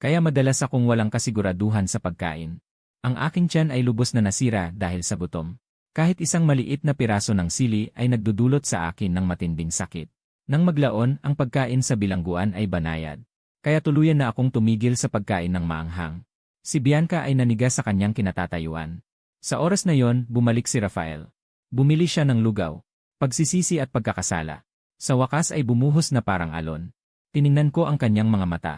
Kaya madalas akong walang kasiguraduhan sa pagkain. Ang aking tiyan ay lubos na nasira dahil sa gutom. Kahit isang maliit na piraso ng sili ay nagdudulot sa akin ng matinding sakit. Nang maglaon, ang pagkain sa bilangguan ay banayad. Kaya tuluyan na akong tumigil sa pagkain ng maanghang. Si Bianca ay nanigas sa kanyang kinatatayuan. Sa oras na yon, bumalik si Rafael. Bumili siya ng lugaw, pagsisisi at pagkakasala. Sa wakas ay bumuhos na parang alon. Tiningnan ko ang kanyang mga mata.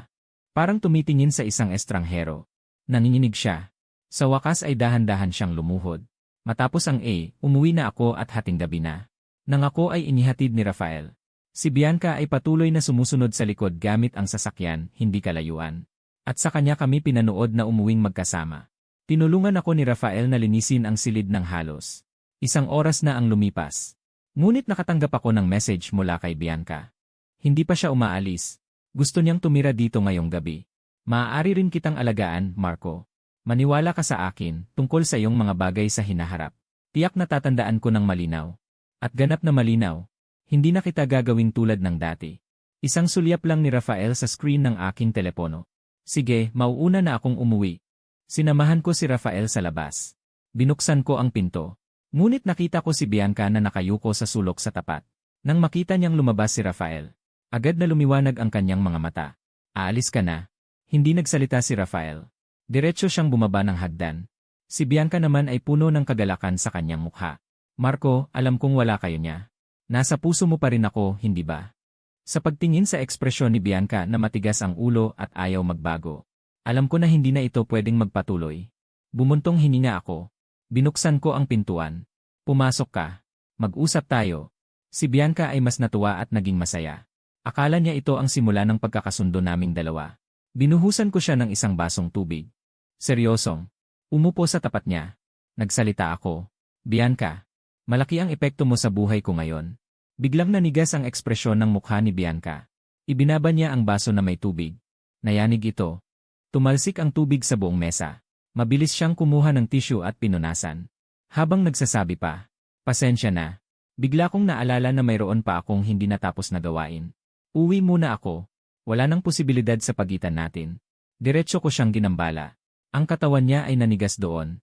Parang tumitingin sa isang estranghero. Nanginginig siya. Sa wakas ay dahan-dahan siyang lumuhod. Matapos ang umuwi na ako at hating gabi na. Nang ako ay inihatid ni Rafael. Si Bianca ay patuloy na sumusunod sa likod gamit ang sasakyan, hindi kalayuan. At sa kanya kami pinanood na umuwing magkasama. Tinulungan ako ni Rafael na linisin ang silid ng halos. 1 oras na ang lumipas. Ngunit nakatanggap ako ng message mula kay Bianca. Hindi pa siya umaalis. Gusto niyang tumira dito ngayong gabi. Maaari rin kitang alagaan, Marco. Maniwala ka sa akin tungkol sa iyong mga bagay sa hinaharap. Tiyak na tatandaan ko ng malinaw. At ganap na malinaw. Hindi na kita gagawing tulad ng dati. Isang sulyap lang ni Rafael sa screen ng aking telepono. Sige, mauuna na akong umuwi. Sinamahan ko si Rafael sa labas. Binuksan ko ang pinto. Ngunit nakita ko si Bianca na nakayuko sa sulok sa tapat. Nang makita niyang lumabas si Rafael, agad na lumiwanag ang kanyang mga mata. Aalis ka na. Hindi nagsalita si Rafael. Diretso siyang bumaba ng hagdan. Si Bianca naman ay puno ng kagalakan sa kanyang mukha. Marco, alam kong wala kayo niya. Nasa puso mo pa rin ako, hindi ba? Sa pagtingin sa ekspresyon ni Bianca na matigas ang ulo at ayaw magbago. Alam ko na hindi na ito pwedeng magpatuloy. Bumuntong hininga ako. Binuksan ko ang pintuan. Pumasok ka. Mag-usap tayo. Si Bianca ay mas natuwa at naging masaya. Akala niya ito ang simula ng pagkakasundo naming dalawa. Binuhusan ko siya ng isang basong tubig. Seryosong. Umupo sa tapat niya. Nagsalita ako. Bianca, malaki ang epekto mo sa buhay ko ngayon. Biglang nanigas ang ekspresyon ng mukha ni Bianca. Ibinaba niya ang baso na may tubig. Nayanig ito. Tumalsik ang tubig sa buong mesa. Mabilis siyang kumuha ng tissue at pinunasan. Habang nagsasabi pa, pasensya na. Bigla kong naalala na mayroon pa akong hindi natapos na gawain. Uwi muna ako. Wala nang posibilidad sa pagitan natin. Diretso ko siyang ginambala. Ang katawan niya ay nanigas doon.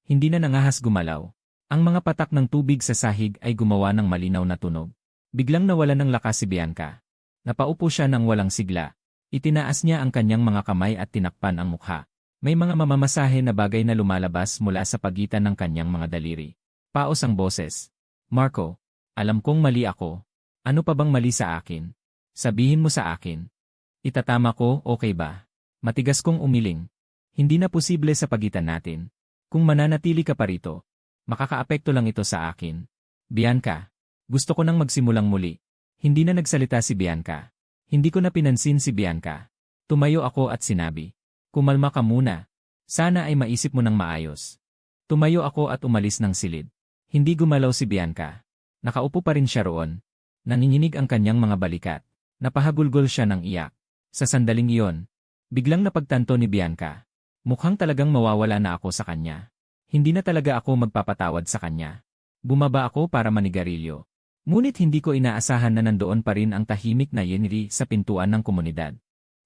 Hindi na nangahas gumalaw. Ang mga patak ng tubig sa sahig ay gumawa ng malinaw na tunog. Biglang nawala ng lakas si Bianca. Napaupo siya ng walang sigla. Itinaas niya ang kanyang mga kamay at tinakpan ang mukha. May mga mamamasahe na bagay na lumalabas mula sa pagitan ng kanyang mga daliri. Paos ang boses. Marco, alam kong mali ako. Ano pa bang mali sa akin? Sabihin mo sa akin. Itatama ko, okay ba? Matigas kong umiling. Hindi na posible sa pagitan natin. Kung mananatili ka pa rito, makakaapekto lang ito sa akin. Bianca, gusto ko nang magsimulang muli. Hindi na nagsalita si Bianca. Hindi ko na pinansin si Bianca. Tumayo ako at sinabi. Kumalma ka muna. Sana ay maisip mo ng maayos. Tumayo ako at umalis ng silid. Hindi gumalaw si Bianca. Nakaupo pa rin siya roon. Nanginginig ang kanyang mga balikat. Napahagulgol siya ng iyak. Sa sandaling iyon, biglang napagtanto ni Bianca. Mukhang talagang mawawala na ako sa kanya. Hindi na talaga ako magpapatawad sa kanya. Bumaba ako para manigarilyo. Ngunit hindi ko inaasahan na nandoon pa rin ang tahimik na Yenri sa pintuan ng komunidad.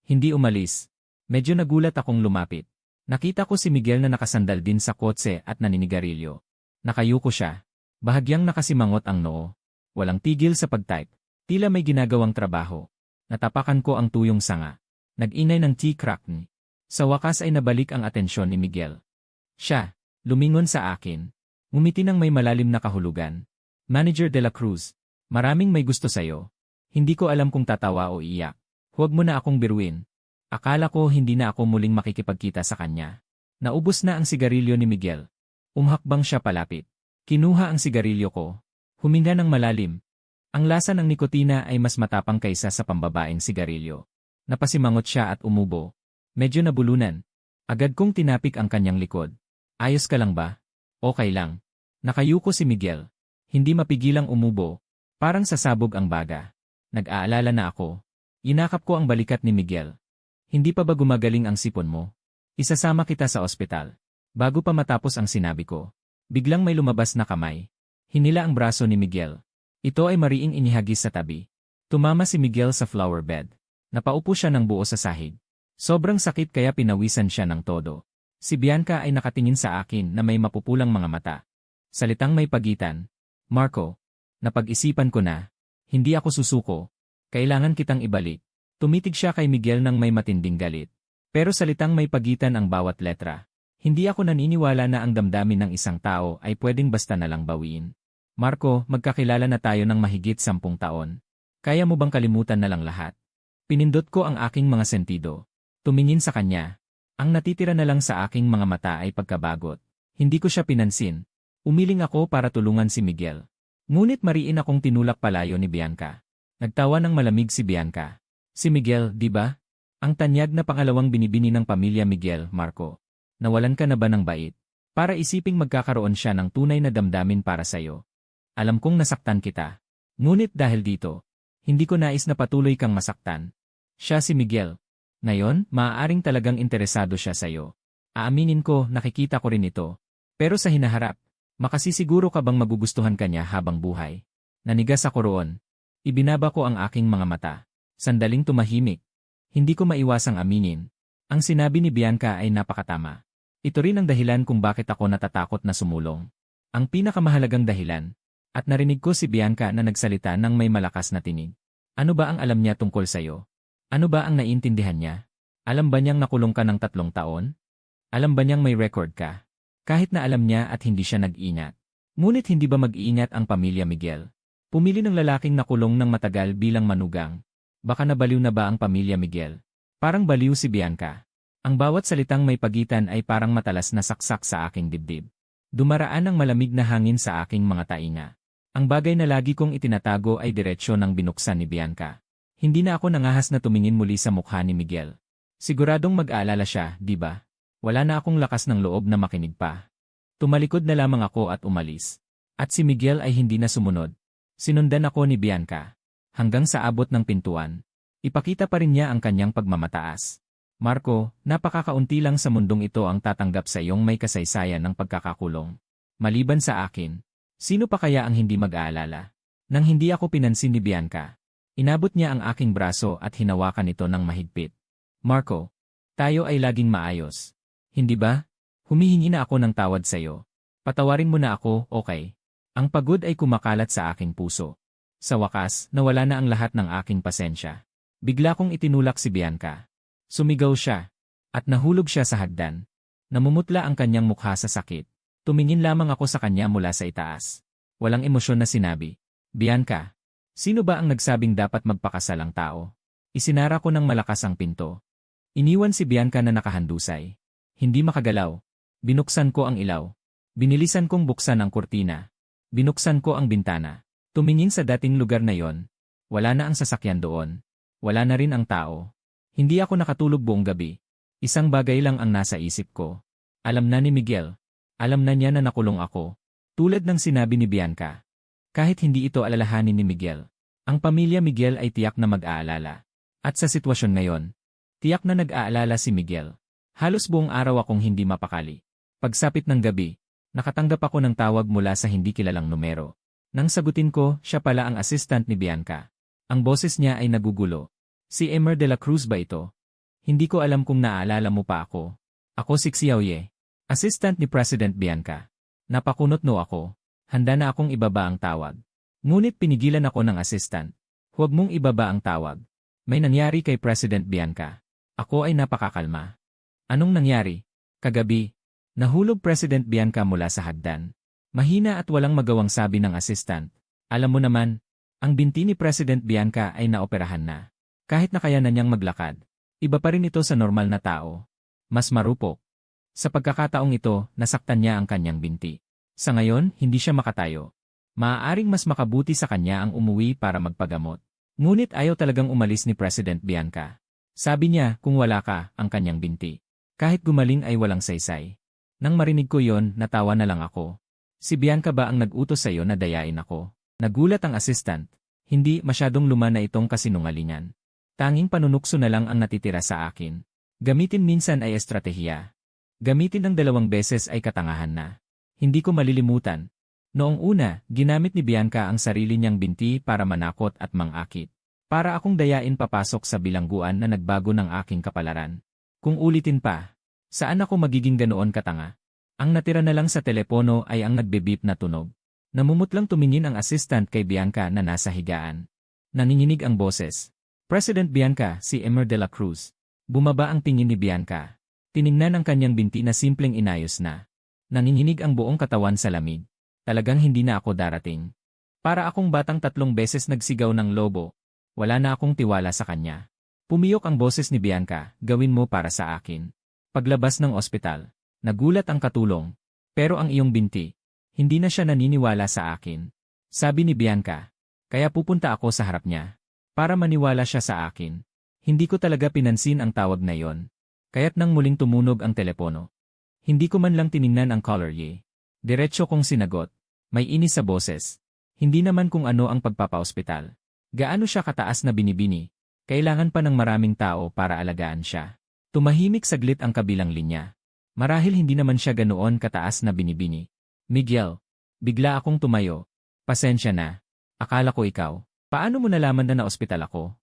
Hindi umalis. Medyo nagulat akong lumapit. Nakita ko si Miguel na nakasandal din sa kotse at naninigarilyo. Nakayuko siya. Bahagyang nakasimangot ang noo. Walang tigil sa pagtype. Tila may ginagawang trabaho. Natapakan ko ang tuyong sanga. Nag-inay ng tea crack ni. Sa wakas ay nabalik ang atensyon ni Miguel. Siya, lumingon sa akin. Ngumiti ng may malalim na kahulugan. Manager de la Cruz, maraming may gusto sayo. Hindi ko alam kung tatawa o iyak. Huwag mo na akong biruin. Akala ko hindi na ako muling makikipagkita sa kanya. Naubos na ang sigarilyo ni Miguel. Umhakbang siya palapit. Kinuha ang sigarilyo ko. Huminga ng malalim. Ang lasa ng nikotina ay mas matapang kaysa sa pambabaeng sigarilyo. Napasimangot siya at umubo. Medyo nabulunan. Agad kong tinapik ang kanyang likod. Ayos ka lang ba? Okay lang. Nakayuko si Miguel. Hindi mapigilang umubo. Parang sasabog ang baga. Nag-aalala na ako. Inakap ko ang balikat ni Miguel. Hindi pa ba gumagaling ang sipon mo? Isasama kita sa ospital. Bago pa matapos ang sinabi ko. Biglang may lumabas na kamay. Hinila ang braso ni Miguel. Ito ay mariing inihagis sa tabi. Tumama si Miguel sa flower bed. Napaupo siya ng buo sa sahig. Sobrang sakit kaya pinawisan siya ng todo. Si Bianca ay nakatingin sa akin na may mapupulang mga mata. Salitang may pagitan. Marco, napag-isipan ko na. Hindi ako susuko. Kailangan kitang ibalik. Tumitig siya kay Miguel ng may matinding galit. Pero salitang may pagitan ang bawat letra. Hindi ako naniniwala na ang damdamin ng isang tao ay pwedeng basta na lang bawiin. Marco, magkakilala na tayo ng mahigit 10 taon. Kaya mo bang kalimutan na lang lahat? Pinindot ko ang aking mga sentido. Tumingin sa kanya. Ang natitira na lang sa aking mga mata ay pagkabagot. Hindi ko siya pinansin. Umiling ako para tulungan si Miguel. Ngunit mariin akong tinulak palayo ni Bianca. Nagtawa ng malamig si Bianca. Si Miguel, di ba? Ang tanyag na pangalawang binibini ng pamilya Miguel, Marco. Nawalan ka na ba ng bait? Para isiping magkakaroon siya ng tunay na damdamin para sa'yo. Alam kong nasaktan kita. Ngunit dahil dito, hindi ko nais na patuloy kang masaktan. Siya si Miguel. Ngayon, maaaring talagang interesado siya sa'yo. Aaminin ko, nakikita ko rin ito. Pero sa hinaharap, makasisiguro ka bang magugustuhan ka niya habang buhay? Nanigas ako roon. Ibinaba ko ang aking mga mata. Sandaling tumahimik. Hindi ko maiwasang aminin. Ang sinabi ni Bianca ay napakatama. Ito rin ang dahilan kung bakit ako natatakot na sumulong. Ang pinakamahalagang dahilan. At narinig ko si Bianca na nagsalita ng may malakas na tinig. Ano ba ang alam niya tungkol sa'yo? Ano ba ang naiintindihan niya? Alam ba niyang nakulong ka ng 3 taon? Alam ba niyang may record ka? Kahit na alam niya at hindi siya nag-ingat. Ngunit hindi ba mag-iingat ang pamilya Miguel? Pumili ng lalaking nakulong ng matagal bilang manugang. Baka nabaliw na ba ang pamilya Miguel? Parang baliw si Bianca. Ang bawat salitang may pagitan ay parang matalas na saksak sa aking dibdib. Dumaraan ang malamig na hangin sa aking mga tainga. Ang bagay na lagi kong itinatago ay diretsyo ng binuksan ni Bianca. Hindi na ako nangahas na tumingin muli sa mukha ni Miguel. Siguradong mag-aalala siya, di ba? Wala na akong lakas ng loob na makinig pa. Tumalikod na lamang ako at umalis. At si Miguel ay hindi na sumunod. Sinundan ako ni Bianca. Hanggang sa abot ng pintuan. Ipakita pa rin niya ang kanyang pagmamataas. Marco, napakakaunti lang sa mundong ito ang tatanggap sa iyong may kasaysayan ng pagkakakulong. Maliban sa akin. Sino pa kaya ang hindi mag-aalala? Nang hindi ako pinansin ni Bianca, inabot niya ang aking braso at hinawakan ito ng mahigpit. Marco, tayo ay laging maayos. Hindi ba? Humihingi na ako ng tawad sa iyo. Patawarin mo na ako, okay? Ang pagod ay kumakalat sa aking puso. Sa wakas, nawala na ang lahat ng aking pasensya. Bigla kong itinulak si Bianca. Sumigaw siya. At nahulog siya sa hagdan. Namumutla ang kanyang mukha sa sakit. Tumingin lamang ako sa kanya mula sa itaas. Walang emosyon na sinabi. Bianca, sino ba ang nagsabing dapat magpakasal ang tao? Isinara ko ng malakas ang pinto. Iniwan si Bianca na nakahandusay. Hindi makagalaw. Binuksan ko ang ilaw. Binilisan kong buksan ang kurtina. Binuksan ko ang bintana. Tumingin sa dating lugar na yon. Wala na ang sasakyan doon. Wala na rin ang tao. Hindi ako nakatulog buong gabi. Isang bagay lang ang nasa isip ko. Alam na ni Miguel. Alam na niya na nakulong ako. Tulad ng sinabi ni Bianca. Kahit hindi ito alalahanin ni Miguel. Ang pamilya Miguel ay tiyak na mag-aalala. At sa sitwasyon ngayon, tiyak na nag-aalala si Miguel. Halos buong araw akong hindi mapakali. Pagsapit ng gabi, nakatanggap ako ng tawag mula sa hindi kilalang numero. Nang sagutin ko, siya pala ang assistant ni Bianca. Ang boses niya ay nagugulo. Si Emer de la Cruz ba ito? Hindi ko alam kung naaalala mo pa ako. Ako si Xiaoye, assistant ni President Bianca. Napakunot no ako. Handa na akong ibaba ang tawag. Ngunit pinigilan ako ng assistant. Huwag mong ibaba ang tawag. May nangyari kay President Bianca. Ako ay napakakalma. Anong nangyari? Kagabi, nahulog President Bianca mula sa hagdan. Mahina at walang magawang sabi ng assistant. Alam mo naman, ang binti ni President Bianca ay naoperahan na. Kahit na kaya na niyang maglakad, iba pa rin ito sa normal na tao. Mas marupok. Sa pagkakataong ito, nasaktan niya ang kanyang binti. Sa ngayon, hindi siya makatayo. Maaaring mas makabuti sa kanya ang umuwi para magpagamot. Ngunit ayaw talagang umalis ni President Bianca. Sabi niya, kung wala ka, ang kanyang binti. Kahit gumaling ay walang saysay. Nang marinig ko yon, natawa na lang ako. Si Bianca ba ang nag-utos sa'yo na dayain ako? Nagulat ang assistant. Hindi, masyadong luma na itong kasinungalingan. Tanging panunukso na lang ang natitira sa akin. Gamitin minsan ay estratehiya. Gamitin ng 2 beses ay katangahan na. Hindi ko malilimutan. Noong una, ginamit ni Bianca ang sarili niyang binti para manakot at mangakit. Para akong dayain papasok sa bilangguan na nagbago ng aking kapalaran. Kung ulitin pa, saan ako magiging ganoon katanga? Ang natira na lang sa telepono ay ang nagbe-beep na tunog. Namumutlang tumingin ang assistant kay Bianca na nasa higaan. Nanginginig ang boses. President Bianca, si Emer de la Cruz. Bumaba ang tingin ni Bianca. Tiningnan ang kanyang binti na simpleng inayos na. Nanginginig ang buong katawan sa lamig. Talagang hindi na ako darating. Para akong batang 3 beses nagsigaw ng lobo. Wala na akong tiwala sa kanya. Pumiyok ang boses ni Bianca, gawin mo para sa akin. Paglabas ng ospital, nagulat ang katulong. Pero ang iyong binti, hindi na siya naniniwala sa akin. Sabi ni Bianca, kaya pupunta ako sa harap niya. Para maniwala siya sa akin. Hindi ko talaga pinansin ang tawag na yon. Kaya't nang muling tumunog ang telepono. Hindi ko man lang tiningnan ang caller ye. Diretso kong sinagot. May inis sa boses. Hindi naman kung ano ang pagpapaospital. Gaano siya kataas na binibini. Kailangan pa ng maraming tao para alagaan siya. Tumahimik saglit ang kabilang linya. Marahil hindi naman siya ganoon kataas na binibini. Miguel, bigla akong tumayo. Pasensya na. Akala ko ikaw. Paano mo nalaman na naospital ako?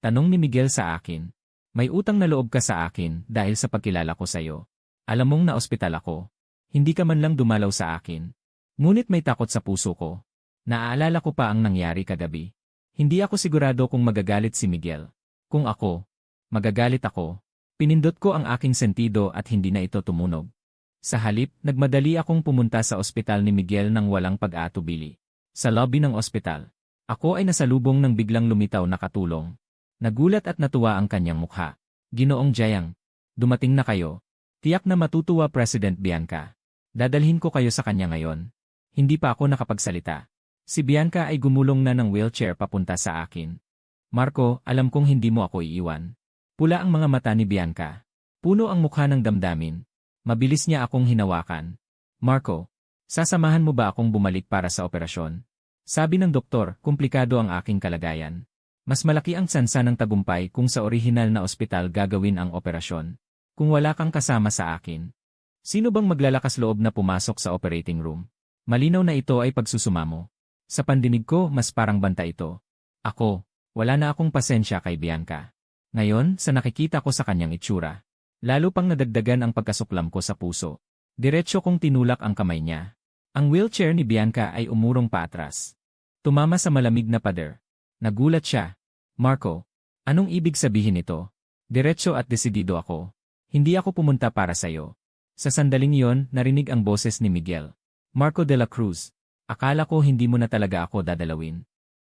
Tanong ni Miguel sa akin. May utang na loob ka sa akin dahil sa pagkilala ko sa'yo. Alam mong naospital ako. Hindi ka man lang dumalaw sa akin. Ngunit may takot sa puso ko. Naaalala ko pa ang nangyari kagabi. Hindi ako sigurado kung magagalit si Miguel. Kung ako, magagalit ako. Pinindot ko ang aking sentido at hindi na ito tumunog. Sa halip, nagmadali akong pumunta sa ospital ni Miguel nang walang pag-aatubili. Sa lobby ng ospital, ako ay nasalubong ng biglang lumitaw na katulong. Nagulat at natuwa ang kanyang mukha. Ginoong Jayang, dumating na kayo. Tiyak na matutuwa President Bianca. Dadalhin ko kayo sa kanya ngayon. Hindi pa ako nakapagsalita. Si Bianca ay gumulong na ng wheelchair papunta sa akin. Marco, alam kong hindi mo ako iiwan. Pula ang mga mata ni Bianca. Puno ang mukha ng damdamin. Mabilis niya akong hinawakan. Marco, sasamahan mo ba akong bumalik para sa operasyon? Sabi ng doktor, komplikado ang aking kalagayan. Mas malaki ang tsansa ng tagumpay kung sa orihinal na ospital gagawin ang operasyon. Kung wala kang kasama sa akin. Sino bang maglalakas loob na pumasok sa operating room? Malinaw na ito ay pagsusumamo. Sa pandinig ko, mas parang banta ito. Ako, wala na akong pasensya kay Bianca. Ngayon, sa nakikita ko sa kanyang itsura, lalo pang nadagdagan ang pagkasuklam ko sa puso. Diretso kong tinulak ang kamay niya. Ang wheelchair ni Bianca ay umurong paatras. Tumama sa malamig na pader. Nagulat siya. Marco, anong ibig sabihin ito? Diretso at desidido ako. Hindi ako pumunta para sa'yo. Sa sandaling iyon, narinig ang boses ni Miguel. Marco de la Cruz, akala ko hindi mo na talaga ako dadalawin.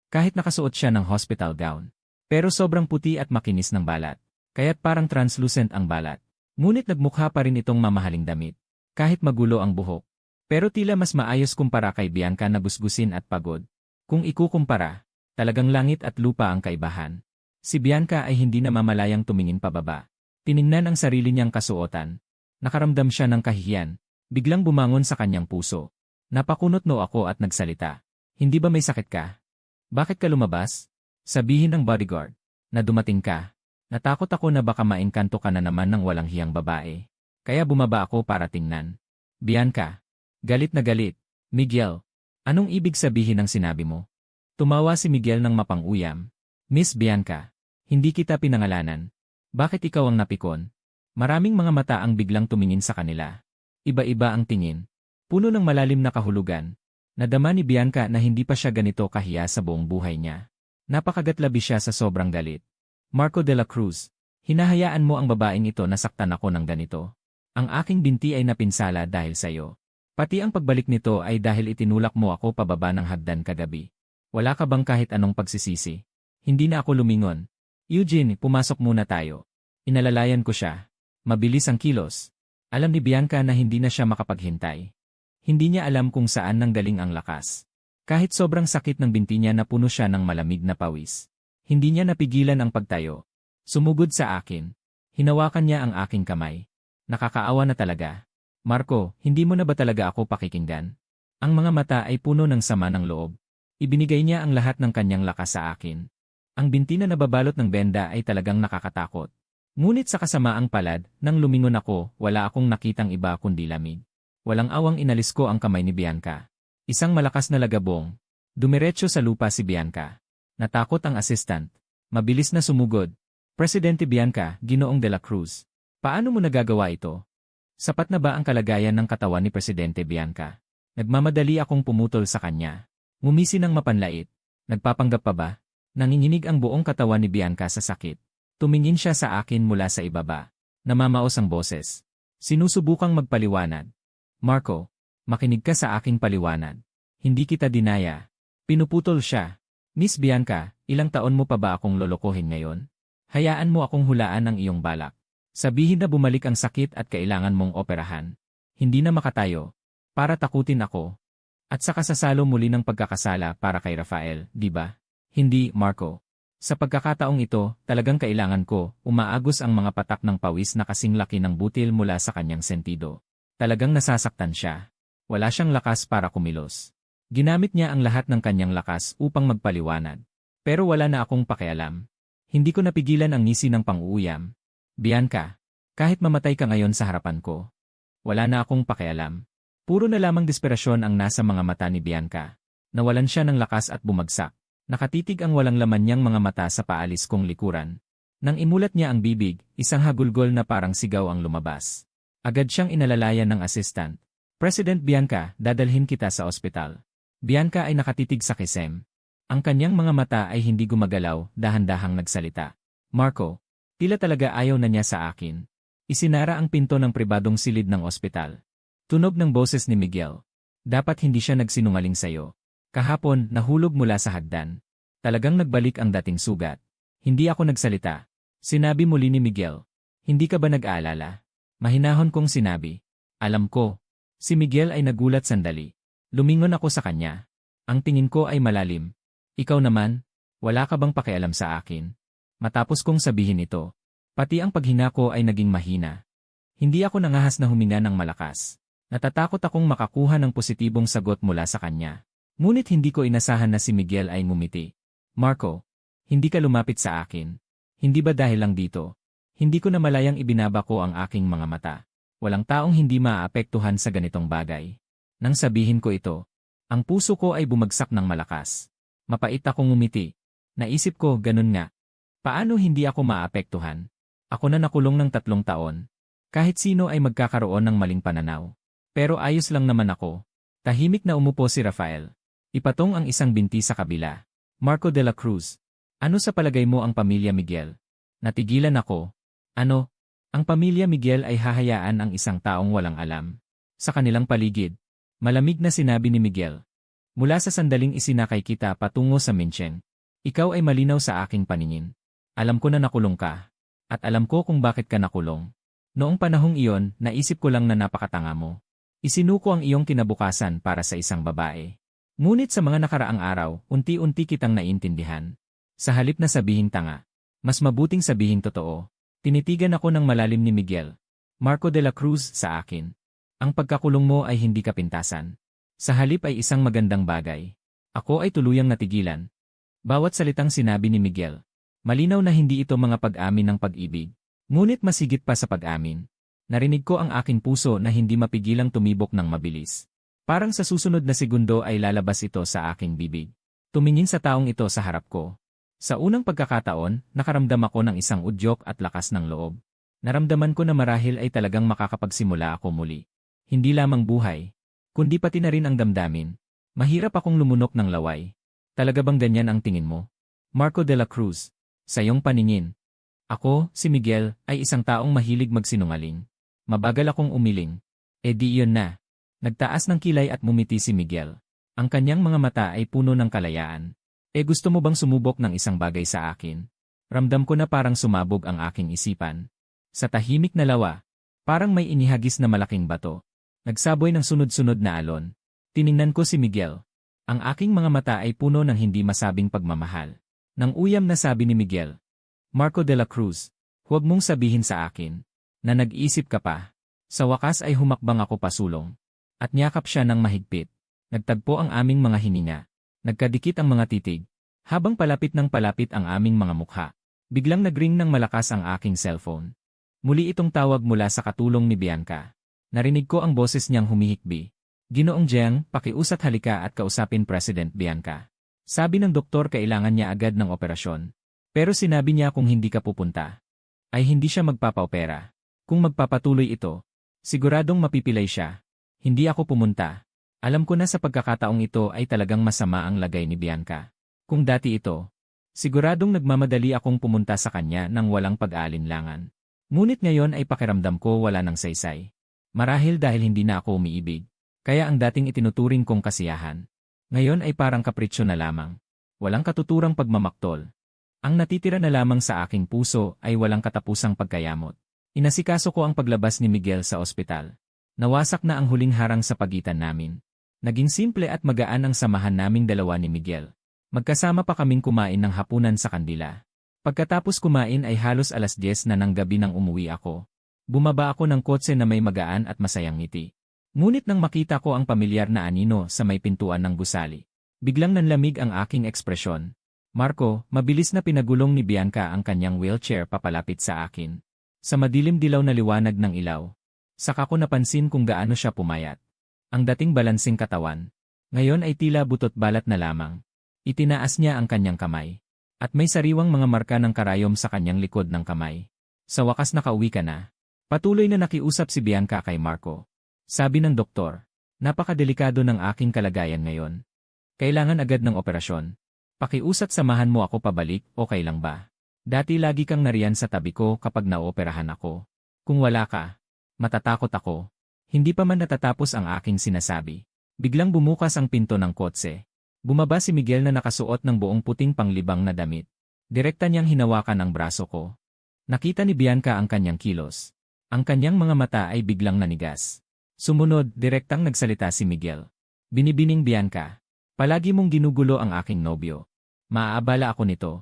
Kahit nakasuot siya ng hospital gown. Pero sobrang puti at makinis ng balat. Kaya't parang translucent ang balat. Ngunit nagmukha pa rin itong mamahaling damit. Kahit magulo ang buhok. Pero tila mas maayos kumpara kay Bianca na gusgusin at pagod. Kung ikukumpara, talagang langit at lupa ang kaibahan. Si Bianca ay hindi na mamalayang tumingin pababa. Tiningnan ang sarili niyang kasuotan. Nakaramdam siya ng kahihiyan. Biglang bumangon sa kanyang puso. Napakunot no ako at nagsalita. Hindi ba may sakit ka? Bakit ka lumabas? Sabihin ng bodyguard na dumating ka. Natakot ako na baka maengkanto ka na naman ng walang hiyang babae. Kaya bumaba ako para tingnan. Bianca. Galit na galit. Miguel. Anong ibig sabihin ng sinabi mo? Tumawa si Miguel ng mapang-uyam. Miss Bianca. Hindi kita pinangalanan. Bakit ikaw ang napikon? Maraming mga mata ang biglang tumingin sa kanila. Iba-iba ang tingin. Puno ng malalim na kahulugan. Nadama ni Bianca na hindi pa siya ganito kahiya sa buong buhay niya. Napakagatlabi siya sa sobrang galit. Marco de la Cruz, hinahayaan mo ang babaeng ito na saktan ako ng ganito. Ang aking binti ay napinsala dahil sa iyo. Pati ang pagbalik nito ay dahil itinulak mo ako pababa ng hagdan kagabi. Wala ka bang kahit anong pagsisisi? Hindi na ako lumingon. Eugene, pumasok muna tayo. Inalalayan ko siya. Mabilis ang kilos. Alam ni Bianca na hindi na siya makapaghintay. Hindi niya alam kung saan nanggaling ang lakas. Kahit sobrang sakit ng binti niya, napuno siya ng malamig na pawis. Hindi niya napigilan ang pagtayo. Sumugod sa akin. Hinawakan niya ang aking kamay. Nakakaawa na talaga. Marco, hindi mo na ba talaga ako pakikinggan? Ang mga mata ay puno ng sama ng loob. Ibinigay niya ang lahat ng kanyang lakas sa akin. Ang binti na nababalot ng benda ay talagang nakakatakot. Ngunit sa kasamaang palad, nang lumingon ako, wala akong nakitang iba kundi lamig. Walang awang inalis ko ang kamay ni Bianca. Isang malakas na lagabong. Dumiretso sa lupa si Bianca. Natakot ang assistant. Mabilis na sumugod. Presidente Bianca, Ginoong de la Cruz. Paano mo nagagawa ito? Sapat na ba ang kalagayan ng katawan ni Presidente Bianca? Nagmamadali akong pumutol sa kanya. Ngumisi ng mapanlait. Nagpapanggap pa ba? Nanginginig ang buong katawan ni Bianca sa sakit. Tumingin siya sa akin mula sa ibaba. Namamaos ang boses. Sinusubukang magpaliwanag. Marco, makinig ka sa aking paliwanag. Hindi kita dinaya. Pinuputol siya. Miss Bianca, ilang taon mo pa ba akong lolokohin ngayon? Hayaan mo akong hulaan ang iyong balak. Sabihin na bumalik ang sakit at kailangan mong operahan. Hindi na makatayo. Para takutin ako. At saka sasalo muli ng pagkakasala para kay Rafael, di ba? Hindi, Marco. Sa pagkakataong ito, talagang kailangan ko, umaagos ang mga patak ng pawis na kasing laki ng butil mula sa kanyang sentido. Talagang nasasaktan siya. Wala siyang lakas para kumilos. Ginamit niya ang lahat ng kanyang lakas upang magpaliwanag. Pero wala na akong pakialam. Hindi ko napigilan ang ngisi ng pang-uuyam. Bianca, kahit mamatay ka ngayon sa harapan ko, wala na akong pakialam. Puro na lamang desperasyon ang nasa mga mata ni Bianca. Nawalan siya ng lakas at bumagsak. Nakatitig ang walang laman niyang mga mata sa paalis kong likuran. Nang imulat niya ang bibig, isang hagulgol na parang sigaw ang lumabas. Agad siyang inalalayan ng assistant. President Bianca, dadalhin kita sa ospital. Bianca ay nakatitig sa kisem. Ang kanyang mga mata ay hindi gumagalaw, dahan-dahang nagsalita. Marco, tila talaga ayaw na niya sa akin. Isinara ang pinto ng pribadong silid ng ospital. Tunog ng boses ni Miguel. Dapat hindi siya nagsinungaling sa'yo. Kahapon, nahulog mula sa hagdan. Talagang nagbalik ang dating sugat. Hindi ako nagsalita. Sinabi muli ni Miguel. Hindi ka ba nag-aalala? Mahinahon kong sinabi. Alam ko. Si Miguel ay nagulat sandali. Lumingon ako sa kanya. Ang tingin ko ay malalim. Ikaw naman, wala ka bang pakialam sa akin? Matapos kong sabihin ito, pati ang paghina ko ay naging mahina. Hindi ako nangahas na huminga ng malakas. Natatakot akong makakuha ng positibong sagot mula sa kanya. Ngunit hindi ko inasahan na si Miguel ay ngumiti. Marco, hindi ka lumapit sa akin. Hindi ba dahil lang dito? Hindi ko na malayang ibinaba ko ang aking mga mata. Walang taong hindi maaapektuhan sa ganitong bagay. Nang sabihin ko ito, ang puso ko ay bumagsak ng malakas. Mapait akong ngumiti. Naisip ko, ganun nga. Paano hindi ako maapektuhan? Ako na nakulong ng 3 taon. Kahit sino ay magkakaroon ng maling pananaw. Pero ayos lang naman ako. Tahimik na umupo si Rafael. Ipatong ang isang binti sa kabila. Marco de la Cruz. Ano sa palagay mo ang pamilya Miguel? Natigilan ako. Ano? Ang pamilya Miguel ay hahayaan ang isang taong walang alam. Sa kanilang paligid. Malamig na sinabi ni Miguel. Mula sa sandaling isinakay kita patungo sa Minchen. Ikaw ay malinaw sa aking paningin. Alam ko na nakulong ka. At alam ko kung bakit ka nakulong. Noong panahong iyon, naisip ko lang na napakatanga mo. Isinuko ang iyong kinabukasan para sa isang babae. Ngunit sa mga nakaraang araw, unti-unti kitang naiintindihan. Sa halip na sabihin tanga, mas mabuting sabihin totoo. Tinitigan ako ng malalim ni Miguel. Marco de la Cruz sa akin. Ang pagkakulong mo ay hindi kapintasan. Sa halip ay isang magandang bagay. Ako ay tuluyang natigilan. Bawat salitang sinabi ni Miguel. Malinaw na hindi ito mga pag-amin ng pag-ibig. Ngunit masigit pa sa pag-amin. Narinig ko ang aking puso na hindi mapigilang tumibok ng mabilis. Parang sa susunod na segundo ay lalabas ito sa aking bibig. Tumingin sa taong ito sa harap ko. Sa unang pagkakataon, nakaramdam ako ng isang udyok at lakas ng loob. Naramdaman ko na marahil ay talagang makakapagsimula ako muli. Hindi lamang buhay, kundi pati na rin ang damdamin. Mahirap akong lumunok ng laway. Talaga bang ganyan ang tingin mo? Marco de la Cruz, sa iyong paningin. Ako, si Miguel, ay isang taong mahilig magsinungaling. Mabagal akong umiling. E di iyon na. Nagtaas ng kilay at mumiti si Miguel. Ang kanyang mga mata ay puno ng kalayaan. E gusto mo bang sumubok ng isang bagay sa akin? Ramdam ko na parang sumabog ang aking isipan. Sa tahimik na lawa, parang may inihagis na malaking bato. Nagsaboy ng sunod-sunod na alon. Tiningnan ko si Miguel. Ang aking mga mata ay puno ng hindi masabing pagmamahal. Nang uyam na sabi ni Miguel, Marco de la Cruz, huwag mong sabihin sa akin na nag-iisip ka pa. Sa wakas ay humakbang ako pasulong. At niyakap siya ng mahigpit. Nagtagpo ang aming mga hininga. Nagkadikit ang mga titig. Habang palapit ng palapit ang aming mga mukha. Biglang nagring ng malakas ang aking cellphone. Muli itong tawag mula sa katulong ni Bianca. Narinig ko ang boses niyang humihikbi. Ginoong Jiang, pakiusat halika at kausapin President Bianca. Sabi ng doktor kailangan niya agad ng operasyon. Pero sinabi niya kung hindi ka pupunta, ay hindi siya magpapaopera. Kung magpapatuloy ito, siguradong mapipilay siya. Hindi ako pumunta. Alam ko na sa pagkakataong ito ay talagang masama ang lagay ni Bianca. Kung dati ito, siguradong nagmamadali akong pumunta sa kanya nang walang pag-aalinlangan. Ngunit ngayon ay pakiramdam ko wala ng saysay. Marahil dahil hindi na ako umiibig. Kaya ang dating itinuturing kong kasiyahan, ngayon ay parang kapritsyo na lamang. Walang katuturang pagmamaktol. Ang natitira na lamang sa aking puso ay walang katapusang pagkayamot. Inasikaso ko ang paglabas ni Miguel sa ospital. Nawasak na ang huling harang sa pagitan namin. Naging simple at magaan ang samahan naming dalawa ni Miguel. Magkasama pa kaming kumain ng hapunan sa kandila. Pagkatapos kumain ay halos alas 10 na ng gabi nang umuwi ako. Bumaba ako ng kotse na may magaan at masayang ngiti. Ngunit nang makita ko ang pamilyar na anino sa may pintuan ng gusali, biglang nanlamig ang aking ekspresyon. Marco, mabilis na pinagulong ni Bianca ang kanyang wheelchair papalapit sa akin. Sa madilim dilaw na liwanag ng ilaw, saka ko napansin kung gaano siya pumayat. Ang dating balansing katawan, ngayon ay tila butot balat na lamang. Itinaas niya ang kanyang kamay. At may sariwang mga marka ng karayom sa kanyang likod ng kamay. Sa wakas nakauwi ka na. Patuloy na nakiusap si Bianca kay Marco. Sabi ng doktor, napakadelikado ng aking kalagayan ngayon. Kailangan agad ng operasyon. Pakiusap samahan mo ako pabalik, okay lang ba? Dati lagi kang nariyan sa tabi ko kapag naoperahan ako. Kung wala ka, matatakot ako. Hindi pa man natatapos ang aking sinasabi. Biglang bumukas ang pinto ng kotse. Bumaba si Miguel na nakasuot ng buong puting panglibang na damit. Direkta niyang hinawakan ang braso ko. Nakita ni Bianca ang kanyang kilos. Ang kanyang mga mata ay biglang nanigas. Sumunod, direktang nagsalita si Miguel. Binibining Bianca, palagi mong ginugulo ang aking nobyo. Maaabala ako nito.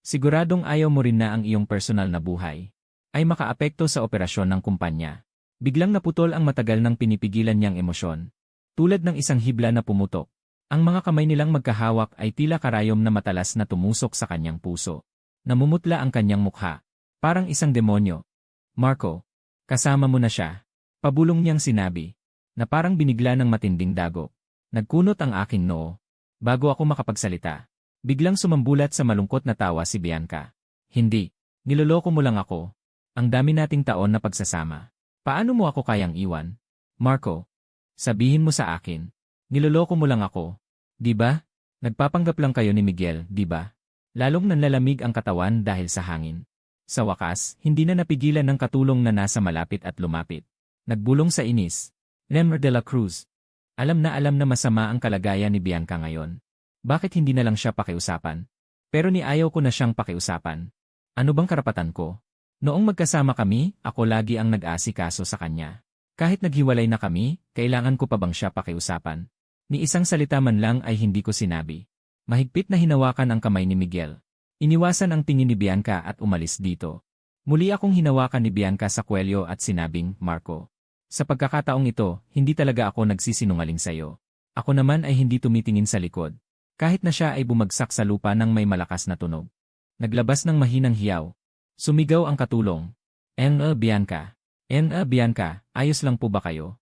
Siguradong ayaw mo rin na ang iyong personal na buhay ay makaapekto sa operasyon ng kumpanya. Biglang naputol ang matagal nang pinipigilan niyang emosyon. Tulad ng isang hibla na pumutok. Ang mga kamay nilang magkahawak ay tila karayom na matalas na tumusok sa kanyang puso. Namumutla ang kanyang mukha. Parang isang demonyo. Marco, kasama mo na siya. Pabulong niyang sinabi. Na parang binigla ng matinding dagok. Nagkunot ang aking noo. Bago ako makapagsalita, biglang sumambulat sa malungkot na tawa si Bianca. Hindi. Niloloko mo lang ako. Ang dami nating taon na pagsasama. Paano mo ako kayang iwan? Marco, sabihin mo sa akin. Niloloko mo lang ako. Di ba? Nagpapanggap lang kayo ni Miguel, di ba? Lalong nanlalamig ang katawan dahil sa hangin. Sa wakas, hindi na napigilan ng katulong na nasa malapit at lumapit. Nagbulong sa inis. Lemmer de la Cruz. Alam na masama ang kalagayan ni Bianca ngayon. Bakit hindi na lang siya pakiusapan? Pero ni ayaw ko na siyang pakiusapan. Ano bang karapatan ko? Noong magkasama kami, ako lagi ang nag-asikaso sa kanya. Kahit naghiwalay na kami, kailangan ko pa bang siya pakiusapan? Ni isang salita man lang ay hindi ko sinabi. Mahigpit na hinawakan ang kamay ni Miguel. Iniwasan ang tingin ni Bianca at umalis dito. Muli akong hinawakan ni Bianca sa kwelyo at sinabing, Marco. Sa pagkakataong ito, hindi talaga ako nagsisinungaling sa'yo. Ako naman ay hindi tumitingin sa likod. Kahit na siya ay bumagsak sa lupa ng may malakas na tunog. Naglabas ng mahinang hiyaw. Sumigaw ang katulong. Bianca. Bianca, ayos lang po ba kayo?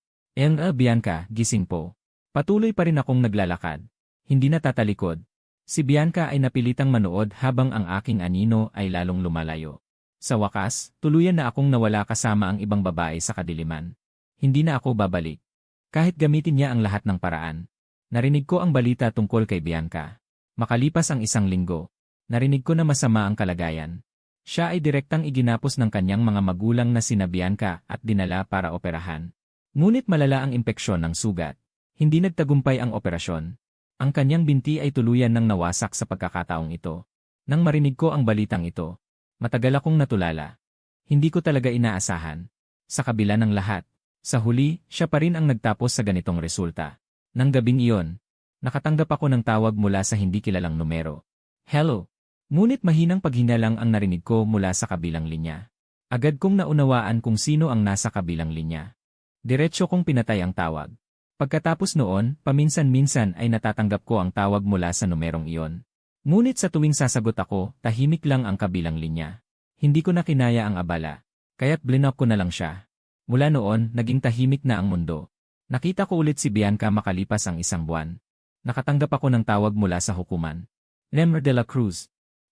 Bianca, gising po. Patuloy pa rin akong naglalakad. Hindi na tatalikod. Si Bianca ay napilitang manood habang ang aking anino ay lalong lumalayo. Sa wakas, tuluyan na akong nawala kasama ang ibang babae sa kadiliman. Hindi na ako babalik. Kahit gamitin niya ang lahat ng paraan. Narinig ko ang balita tungkol kay Bianca. Makalipas ang isang linggo, narinig ko na masama ang kalagayan. Siya ay direktang iginapos ng kanyang mga magulang na sina Bianca at dinala para operahan. Ngunit malala ang impeksyon ng sugat. Hindi nagtagumpay ang operasyon. Ang kanyang binti ay tuluyan ng nawasak sa pagkakataong ito. Nang marinig ko ang balitang ito, matagal akong natulala. Hindi ko talaga inaasahan. Sa kabila ng lahat, sa huli, siya pa rin ang nagtapos sa ganitong resulta. Nang gabing iyon, nakatanggap ako ng tawag mula sa hindi kilalang numero. Hello! Ngunit mahinang paghinalang ang narinig ko mula sa kabilang linya. Agad kong naunawaan kung sino ang nasa kabilang linya. Diretso kong pinatay ang tawag. Pagkatapos noon, paminsan-minsan ay natatanggap ko ang tawag mula sa numerong iyon. Ngunit sa tuwing sasagot ako, tahimik lang ang kabilang linya. Hindi ko na kinaya ang abala. Kaya't blinok ko na lang siya. Mula noon, naging tahimik na ang mundo. Nakita ko ulit si Bianca makalipas ang isang buwan. Nakatanggap ako ng tawag mula sa hukuman. Lemmer de la Cruz.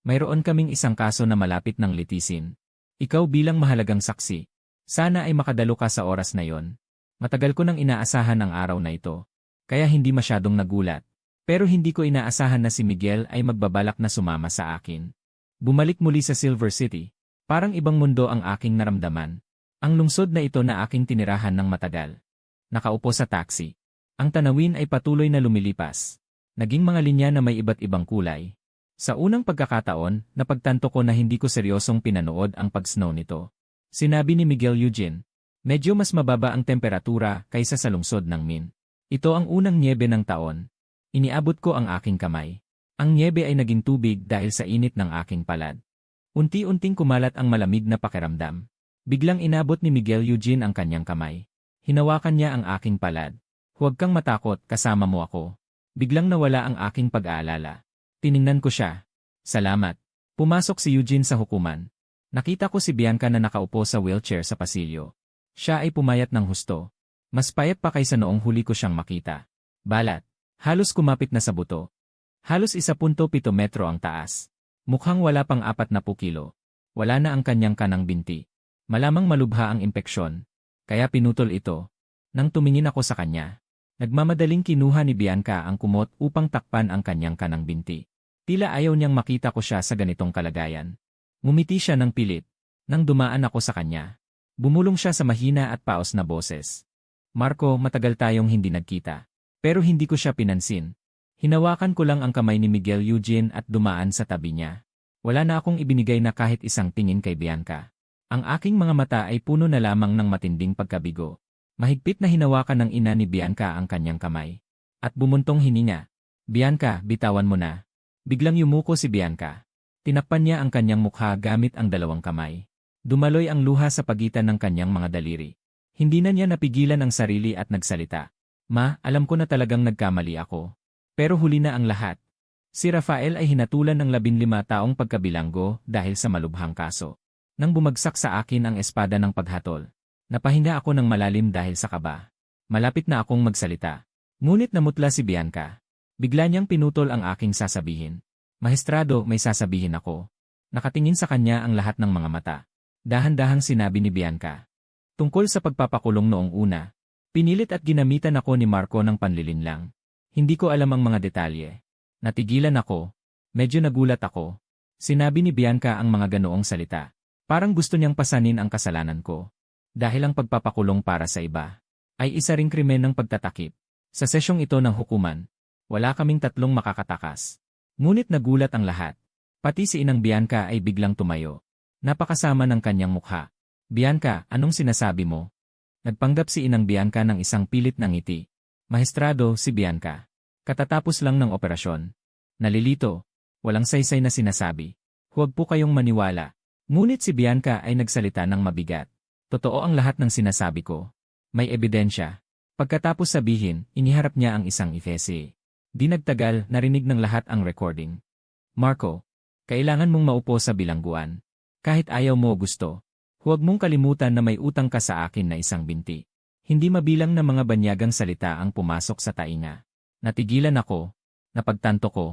Mayroon kaming isang kaso na malapit ng litisin. Ikaw bilang mahalagang saksi. Sana ay makadalo ka sa oras na yon. Matagal ko nang inaasahan ang araw na ito. Kaya hindi masyadong nagulat. Pero hindi ko inaasahan na si Miguel ay magbabalak na sumama sa akin. Bumalik muli sa Silver City. Parang ibang mundo ang aking naramdaman. Ang lungsod na ito na aking tinirahan ng matagal. Nakaupo sa taxi. Ang tanawin ay patuloy na lumilipas. Naging mga linya na may iba't ibang kulay. Sa unang pagkakataon, napagtanto ko na hindi ko seryosong pinanood ang pag-snow nito. Sinabi ni Miguel Eugene, medyo mas mababa ang temperatura kaysa sa lungsod ng Min. Ito ang unang nyebe ng taon. Iniabot ko ang aking kamay. Ang nyebe ay naging tubig dahil sa init ng aking palad. Unti-unting kumalat ang malamig na pakiramdam. Biglang inabot ni Miguel Eugene ang kanyang kamay. Hinawakan niya ang aking palad. Huwag kang matakot, kasama mo ako. Biglang nawala ang aking pag-aalala. Tiningnan ko siya. Salamat. Pumasok si Eugene sa hukuman. Nakita ko si Bianca na nakaupo sa wheelchair sa pasilyo. Siya ay pumayat ng husto. Mas payat pa kaysa noong huli ko siyang makita. Balat. Halos kumapit na sa buto. Halos 1.7 metro ang taas. Mukhang wala pang 40 kilo. Wala na ang kanyang kanang binti. Malamang malubha ang impeksyon. Kaya pinutol ito. Nang tumingin ako sa kanya, nagmamadaling kinuha ni Bianca ang kumot upang takpan ang kanyang kanang binti. Tila ayaw niyang makita ko siya sa ganitong kalagayan. Ngumiti siya ng pilit. Nang dumaan ako sa kanya, bumulong siya sa mahina at paos na boses. Marco, matagal tayong hindi nagkita. Pero hindi ko siya pinansin. Hinawakan ko lang ang kamay ni Miguel Eugene at dumaan sa tabi niya. Wala na akong ibinigay na kahit isang tingin kay Bianca. Ang aking mga mata ay puno na lamang ng matinding pagkabigo. Mahigpit na hinawakan ng ina ni Bianca ang kanyang kamay. At bumuntong hininga. Bianca, bitawan mo na. Biglang yumuko si Bianca. Tinakpan niya ang kanyang mukha gamit ang dalawang kamay. Dumaloy ang luha sa pagitan ng kanyang mga daliri. Hindi na niya napigilan ang sarili at nagsalita. Ma, alam ko na talagang nagkamali ako. Pero huli na ang lahat. Si Rafael ay hinatulan ng 15 taong pagkabilanggo dahil sa malubhang kaso. Nang bumagsak sa akin ang espada ng paghatol, napahinga ako ng malalim dahil sa kaba. Malapit na akong magsalita. Ngunit namutla si Bianca. Bigla niyang pinutol ang aking sasabihin. Mahestrado, may sasabihin ako. Nakatingin sa kanya ang lahat ng mga mata. Dahan-dahang sinabi ni Bianca. Tungkol sa pagpapakulong noong una, pinilit at ginamitan ako ni Marco ng panlilinlang. Hindi ko alam ang mga detalye. Natigilan ako. Medyo nagulat ako. Sinabi ni Bianca ang mga ganoong salita. Parang gusto niyang pasanin ang kasalanan ko. Dahil ang pagpapakulong para sa iba ay isa ring krimen ng pagtatakip. Sa sesyong ito ng hukuman, wala kaming tatlong makakatakas. Ngunit nagulat ang lahat. Pati si Inang Bianca ay biglang tumayo. Napakasama ng kanyang mukha. Bianca, anong sinasabi mo? Nagpanggap si Inang Bianca ng isang pilit na ngiti. Mahestrado, si Bianca. Katatapos lang ng operasyon. Nalilito. Walang saysay na sinasabi. Huwag po kayong maniwala. Ngunit si Bianca ay nagsalita ng mabigat. Totoo ang lahat ng sinasabi ko. May ebidensya. Pagkatapos sabihin, iniharap niya ang isang ifese. Di nagtagal, narinig ng lahat ang recording. Marco, kailangan mong maupo sa bilangguan. Kahit ayaw mo gusto. Huwag mong kalimutan na may utang ka sa akin na isang binti. Hindi mabilang na mga banyagang salita ang pumasok sa tainga. Natigilan ako. Napagtanto ko.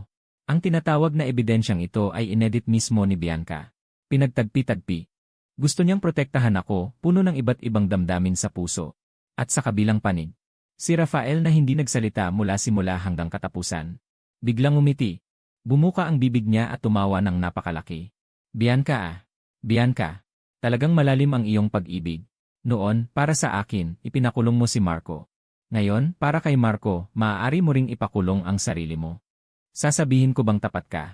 Ang tinatawag na ebidensyang ito ay inedit mismo ni Bianca. Pinagtagpi-tagpi. Gusto niyang protektahan ako, puno ng iba't ibang damdamin sa puso. At sa kabilang panig, si Rafael na hindi nagsalita mula simula hanggang katapusan. Biglang umiti. Bumuka ang bibig niya at tumawa ng napakalaki. Bianca Bianca, talagang malalim ang iyong pag-ibig. Noon, para sa akin, ipinakulong mo si Marco. Ngayon, para kay Marco, maaari mo ring ipakulong ang sarili mo. Sasabihin ko bang tapat ka?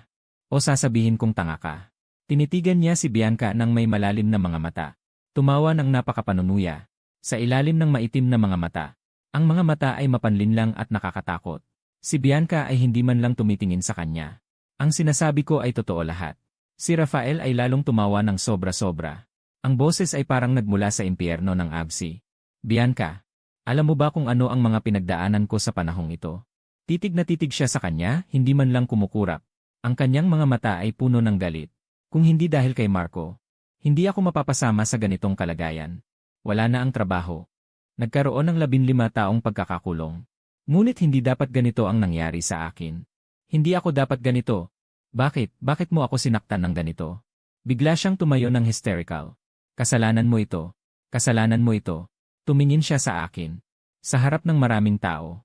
O sasabihin kong tanga ka? Tinitigan niya si Bianca ng may malalim na mga mata. Tumawa ng napakapanunuya. Sa ilalim ng maitim na mga mata. Ang mga mata ay mapanlinlang at nakakatakot. Si Bianca ay hindi man lang tumitingin sa kanya. Ang sinasabi ko ay totoo lahat. Si Rafael ay lalong tumawa ng sobra-sobra. Ang boses ay parang nagmula sa impyerno ng Absi. Bianca, alam mo ba kung ano ang mga pinagdaanan ko sa panahong ito? Titig na titig siya sa kanya, hindi man lang kumukurap. Ang kanyang mga mata ay puno ng galit. Kung hindi dahil kay Marco, hindi ako mapapasama sa ganitong kalagayan. Wala na ang trabaho. Nagkaroon ng 15 taong pagkakakulong. Ngunit hindi dapat ganito ang nangyari sa akin. Hindi ako dapat ganito. Bakit? Bakit mo ako sinaktan ng ganito? Bigla siyang tumayo ng hysterical. Kasalanan mo ito. Kasalanan mo ito. Tumingin siya sa akin. Sa harap ng maraming tao.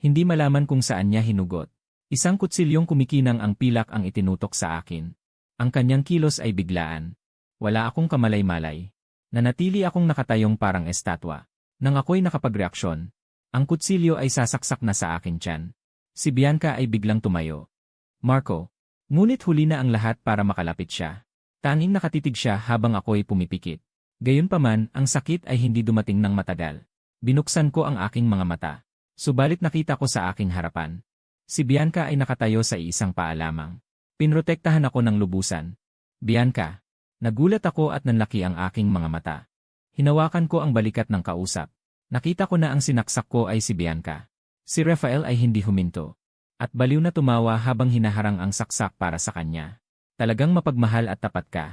Hindi malaman kung saan niya hinugot. Isang kutsilyong kumikinang ang pilak ang itinutok sa akin. Ang kanyang kilos ay biglaan. Wala akong kamalay-malay. Nanatili akong nakatayong parang estatwa. Nang ako'y nakapagreaksyon, ang kutsilyo ay sasaksak na sa akin tiyan. Si Bianca ay biglang tumayo. Marco. Ngunit huli na ang lahat para makalapit siya. Tanging nakatitig siya habang ako'y pumipikit. Gayunpaman, ang sakit ay hindi dumating ng matagal. Binuksan ko ang aking mga mata. Subalit nakita ko sa aking harapan. Si Bianca ay nakatayo sa isang paa lamang. Pinrotektahan ako ng lubusan. Bianca. Nagulat ako at nanlaki ang aking mga mata. Hinawakan ko ang balikat ng kausap. Nakita ko na ang sinaksak ko ay si Bianca. Si Rafael ay hindi huminto. At baliw na tumawa habang hinaharang ang saksak para sa kanya. Talagang mapagmahal at tapat ka.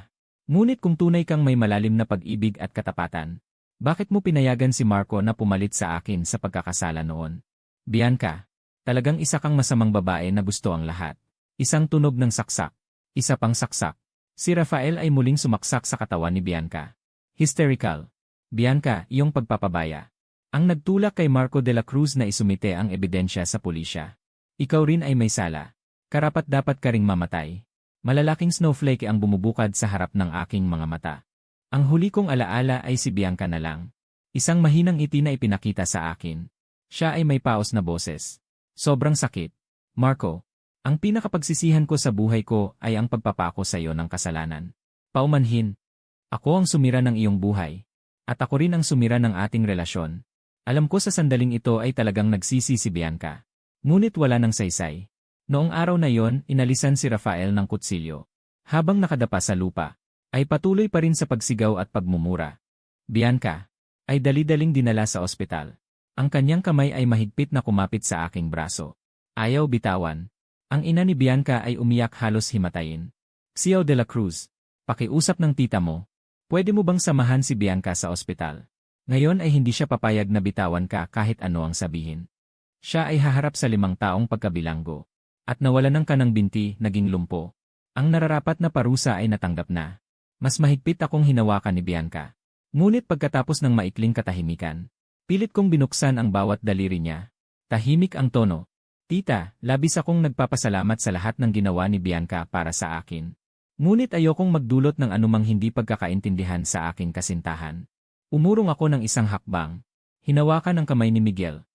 Ngunit kung tunay kang may malalim na pag-ibig at katapatan, bakit mo pinayagan si Marco na pumalit sa akin sa pagkakasala noon? Bianca. Talagang isa kang masamang babae na gusto ang lahat. Isang tunog ng saksak. Isa pang saksak. Si Rafael ay muling sumaksak sa katawan ni Bianca. Hysterical. Bianca, iyong pagpapabaya. Ang nagtulak kay Marco de la Cruz na isumite ang ebidensya sa pulisya. Ikaw rin ay may sala. Karapat-dapat ka ring mamatay. Malalaking snowflake ang bumubukad sa harap ng aking mga mata. Ang huli kong alaala ay si Bianca na lang. Isang mahinang ngiti na ipinakita sa akin. Siya ay may paos na boses. Sobrang sakit. Marco. Ang pinakapagsisihan ko sa buhay ko ay ang pagpapako sa iyo ng kasalanan. Paumanhin. Ako ang sumira ng iyong buhay. At ako rin ang sumira ng ating relasyon. Alam ko sa sandaling ito ay talagang nagsisi si Bianca. Ngunit wala ng saysay. Noong araw na yon, inalisan si Rafael ng kutsilyo. Habang nakadapa sa lupa, ay patuloy pa rin sa pagsigaw at pagmumura. Bianca ay dali-daling dinala sa ospital. Ang kanyang kamay ay mahigpit na kumapit sa aking braso. Ayaw bitawan. Ang ina ni Bianca ay umiyak halos himatayin. Xiao de la Cruz, pakiusap ng tita mo. Pwede mo bang samahan si Bianca sa ospital? Ngayon ay hindi siya papayag na bitawan ka kahit ano ang sabihin. Siya ay haharap sa 5 taong pagkabilanggo. At nawalan ng kanang binti, naging lumpo. Ang nararapat na parusa ay natanggap na. Mas mahigpit akong hinawakan ni Bianca. Ngunit pagkatapos ng maikling katahimikan, pilit kong binuksan ang bawat daliri niya. Tahimik ang tono. Tita, labis akong nagpapasalamat sa lahat ng ginawa ni Bianca para sa akin. Ngunit ayokong magdulot ng anumang hindi pagkakaintindihan sa aking kasintahan. Umurong ako ng isang hakbang. Hinawakan ang kamay ni Miguel.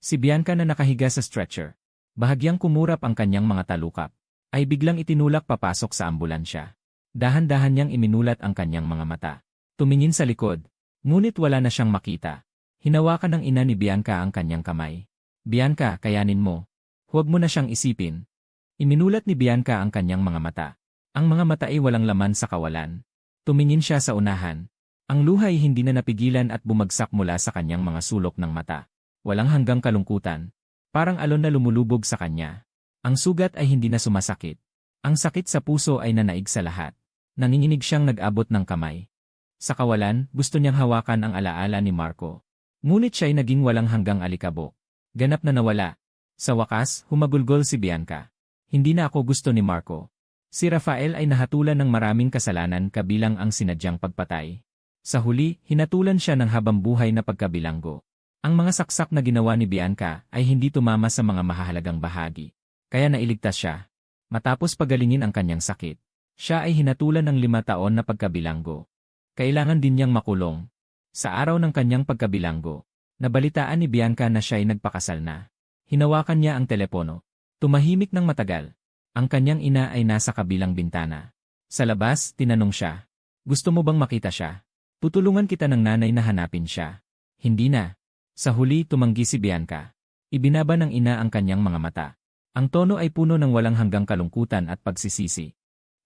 Si Bianca na nakahiga sa stretcher. Bahagyang kumurap ang kanyang mga talukap. Ay biglang itinulak papasok sa ambulansya. Dahan-dahan niyang iminulat ang kanyang mga mata. Tumingin sa likod. Ngunit wala na siyang makita. Hinawakan ng ina ni Bianca ang kanyang kamay. Bianca, kayanin mo. Huwag mo na siyang isipin. Iminulat ni Bianca ang kanyang mga mata. Ang mga mata ay walang laman sa kawalan. Tumingin siya sa unahan. Ang luha ay hindi na napigilan at bumagsak mula sa kanyang mga sulok ng mata. Walang hanggang kalungkutan. Parang alon na lumulubog sa kanya. Ang sugat ay hindi na sumasakit. Ang sakit sa puso ay nanaig sa lahat. Nanginginig siyang nag-abot ng kamay. Sa kawalan, gusto niyang hawakan ang alaala ni Marco. Ngunit siya'y naging walang hanggang alikabok. Ganap na nawala. Sa wakas, humagulgol si Bianca. Hindi na ako gusto ni Marco. Si Rafael ay nahatulan ng maraming kasalanan kabilang ang sinadyang pagpatay. Sa huli, hinatulan siya ng habambuhay na pagkabilanggo. Ang mga saksak na ginawa ni Bianca ay hindi tumama sa mga mahahalagang bahagi. Kaya nailigtas siya. Matapos pagalingin ang kanyang sakit, siya ay hinatulan ng 5 taon na pagkabilanggo. Kailangan din niyang makulong. Sa araw ng kanyang pagkabilanggo, nabalitaan ni Bianca na siya ay nagpakasal na. Hinawakan niya ang telepono. Tumahimik ng matagal. Ang kanyang ina ay nasa kabilang bintana. Sa labas, tinanong siya. Gusto mo bang makita siya? Tutulungan kita ng nanay na hanapin siya. Hindi na. Sa huli, tumanggi si Bianca. Ibinaba ng ina ang kanyang mga mata. Ang tono ay puno ng walang hanggang kalungkutan at pagsisisi.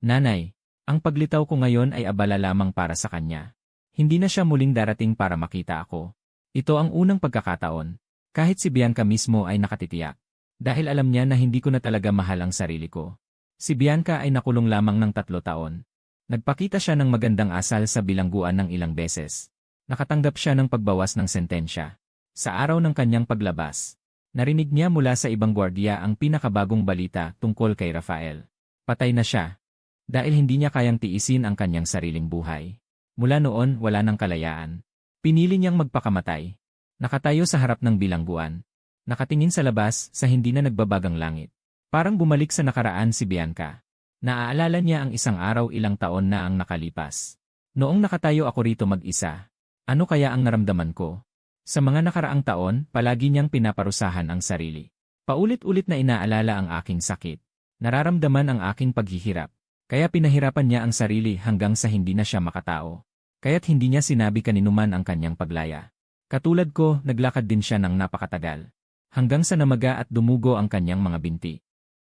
Nanay, ang paglitaw ko ngayon ay abala lamang para sa kanya. Hindi na siya muling darating para makita ako. Ito ang unang pagkakataon. Kahit si Bianca mismo ay nakatitiyak. Dahil alam niya na hindi ko na talaga mahal ang sarili ko. Si Bianca ay nakulong lamang ng 3 taon. Nagpakita siya ng magandang asal sa bilangguan ng ilang beses. Nakatanggap siya ng pagbawas ng sentensya. Sa araw ng kanyang paglabas, narinig niya mula sa ibang gwardiya ang pinakabagong balita tungkol kay Rafael. Patay na siya. Dahil hindi niya kayang tiisin ang kanyang sariling buhay. Mula noon, wala nang kalayaan. Pinili niyang magpakamatay. Nakatayo sa harap ng bilangguan. Nakatingin sa labas sa hindi na nagbabagang langit. Parang bumalik sa nakaraan si Bianca. Naaalala niya ang isang araw ilang taon na ang nakalipas. Noong nakatayo ako rito mag-isa, ano kaya ang naramdaman ko? Sa mga nakaraang taon, palagi niyang pinaparusahan ang sarili. Paulit-ulit na inaalala ang aking sakit. Nararamdaman ang aking paghihirap. Kaya pinahirapan niya ang sarili hanggang sa hindi na siya makatao. Kaya't hindi niya sinabi kaninuman ang kanyang paglaya. Katulad ko, naglakad din siya ng napakatagal. Hanggang sa namaga at dumugo ang kanyang mga binti.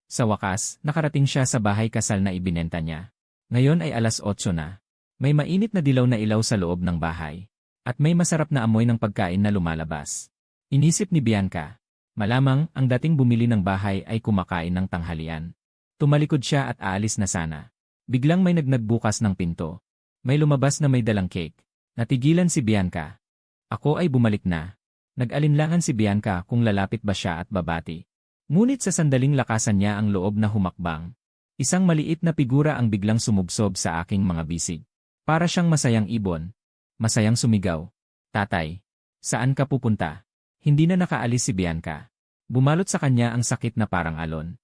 Sa wakas, nakarating siya sa bahay kasal na ibinenta niya. Ngayon ay 8:00 na. May mainit na dilaw na ilaw sa loob ng bahay. At may masarap na amoy ng pagkain na lumalabas. Inisip ni Bianca. Malamang, ang dating bumili ng bahay ay kumakain ng tanghalian. Tumalikod siya at aalis na sana. Biglang may nagnagbukas ng pinto. May lumabas na may dalang cake. Natigilan si Bianca. Ako ay bumalik na. Nag-alinlangan si Bianca kung lalapit ba siya at babati. Ngunit sa sandaling lakasan niya ang loob na humakbang. Isang maliit na figura ang biglang sumubsob sa aking mga bisig. Para siyang masayang ibon. Masayang sumigaw. Tatay, saan ka pupunta? Hindi na nakaalis si Bianca. Bumalot sa kanya ang sakit na parang alon.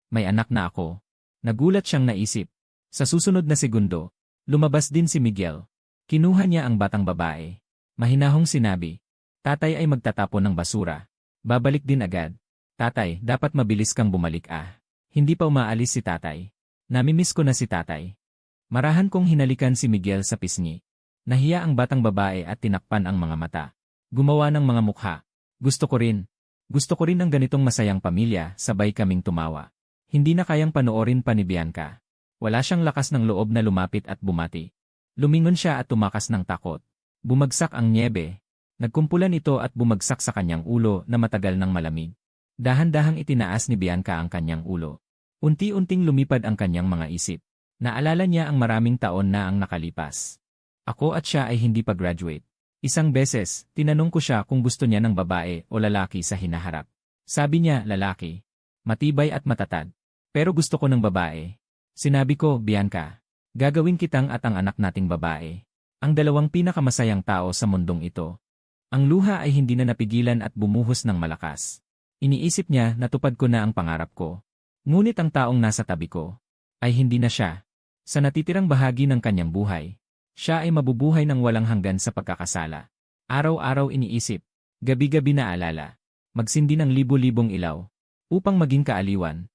May anak na ako. Nagulat siyang naisip. Sa susunod na segundo, lumabas din si Miguel. Kinuha niya ang batang babae. Mahinahong sinabi, tatay ay magtatapon ng basura. Babalik din agad. Tatay, dapat mabilis kang bumalik ah. Hindi pa umaalis si tatay. Namimiss ko na si tatay. Marahan kong hinalikan si Miguel sa pisngi. Nahiya ang batang babae at tinakpan ang mga mata. Gumawa ng mga mukha. Gusto ko rin. Gusto ko rin ang ganitong masayang pamilya, sabay kaming tumawa. Hindi na kayang panoorin pa ni Bianca. Wala siyang lakas ng loob na lumapit at bumati. Lumingon siya at tumakas ng takot. Bumagsak ang nyebe. Nagkumpulan ito at bumagsak sa kanyang ulo na matagal ng malamig. Dahan-dahang itinaas ni Bianca ang kanyang ulo. Unti-unting lumipad ang kanyang mga isip. Naalala niya ang maraming taon na ang nakalipas. Ako at siya ay hindi pa graduate. Isang beses, tinanong ko siya kung gusto niya ng babae o lalaki sa hinaharap. Sabi niya, lalaki. Matibay at matatag. Pero gusto ko ng babae. Sinabi ko, Bianca, gagawin kitang at ang anak nating babae. Ang 2 pinakamasayang tao sa mundong ito. Ang luha ay hindi na napigilan at bumuhos ng malakas. Iniisip niya, natupad ko na ang pangarap ko. Ngunit ang taong nasa tabi ko ay hindi na siya. Sa natitirang bahagi ng kanyang buhay, siya ay mabubuhay ng walang hanggan sa pagkakasala. Araw-araw iniisip, gabi-gabi na alala, magsindi ng libo-libong ilaw, upang maging kaaliwan.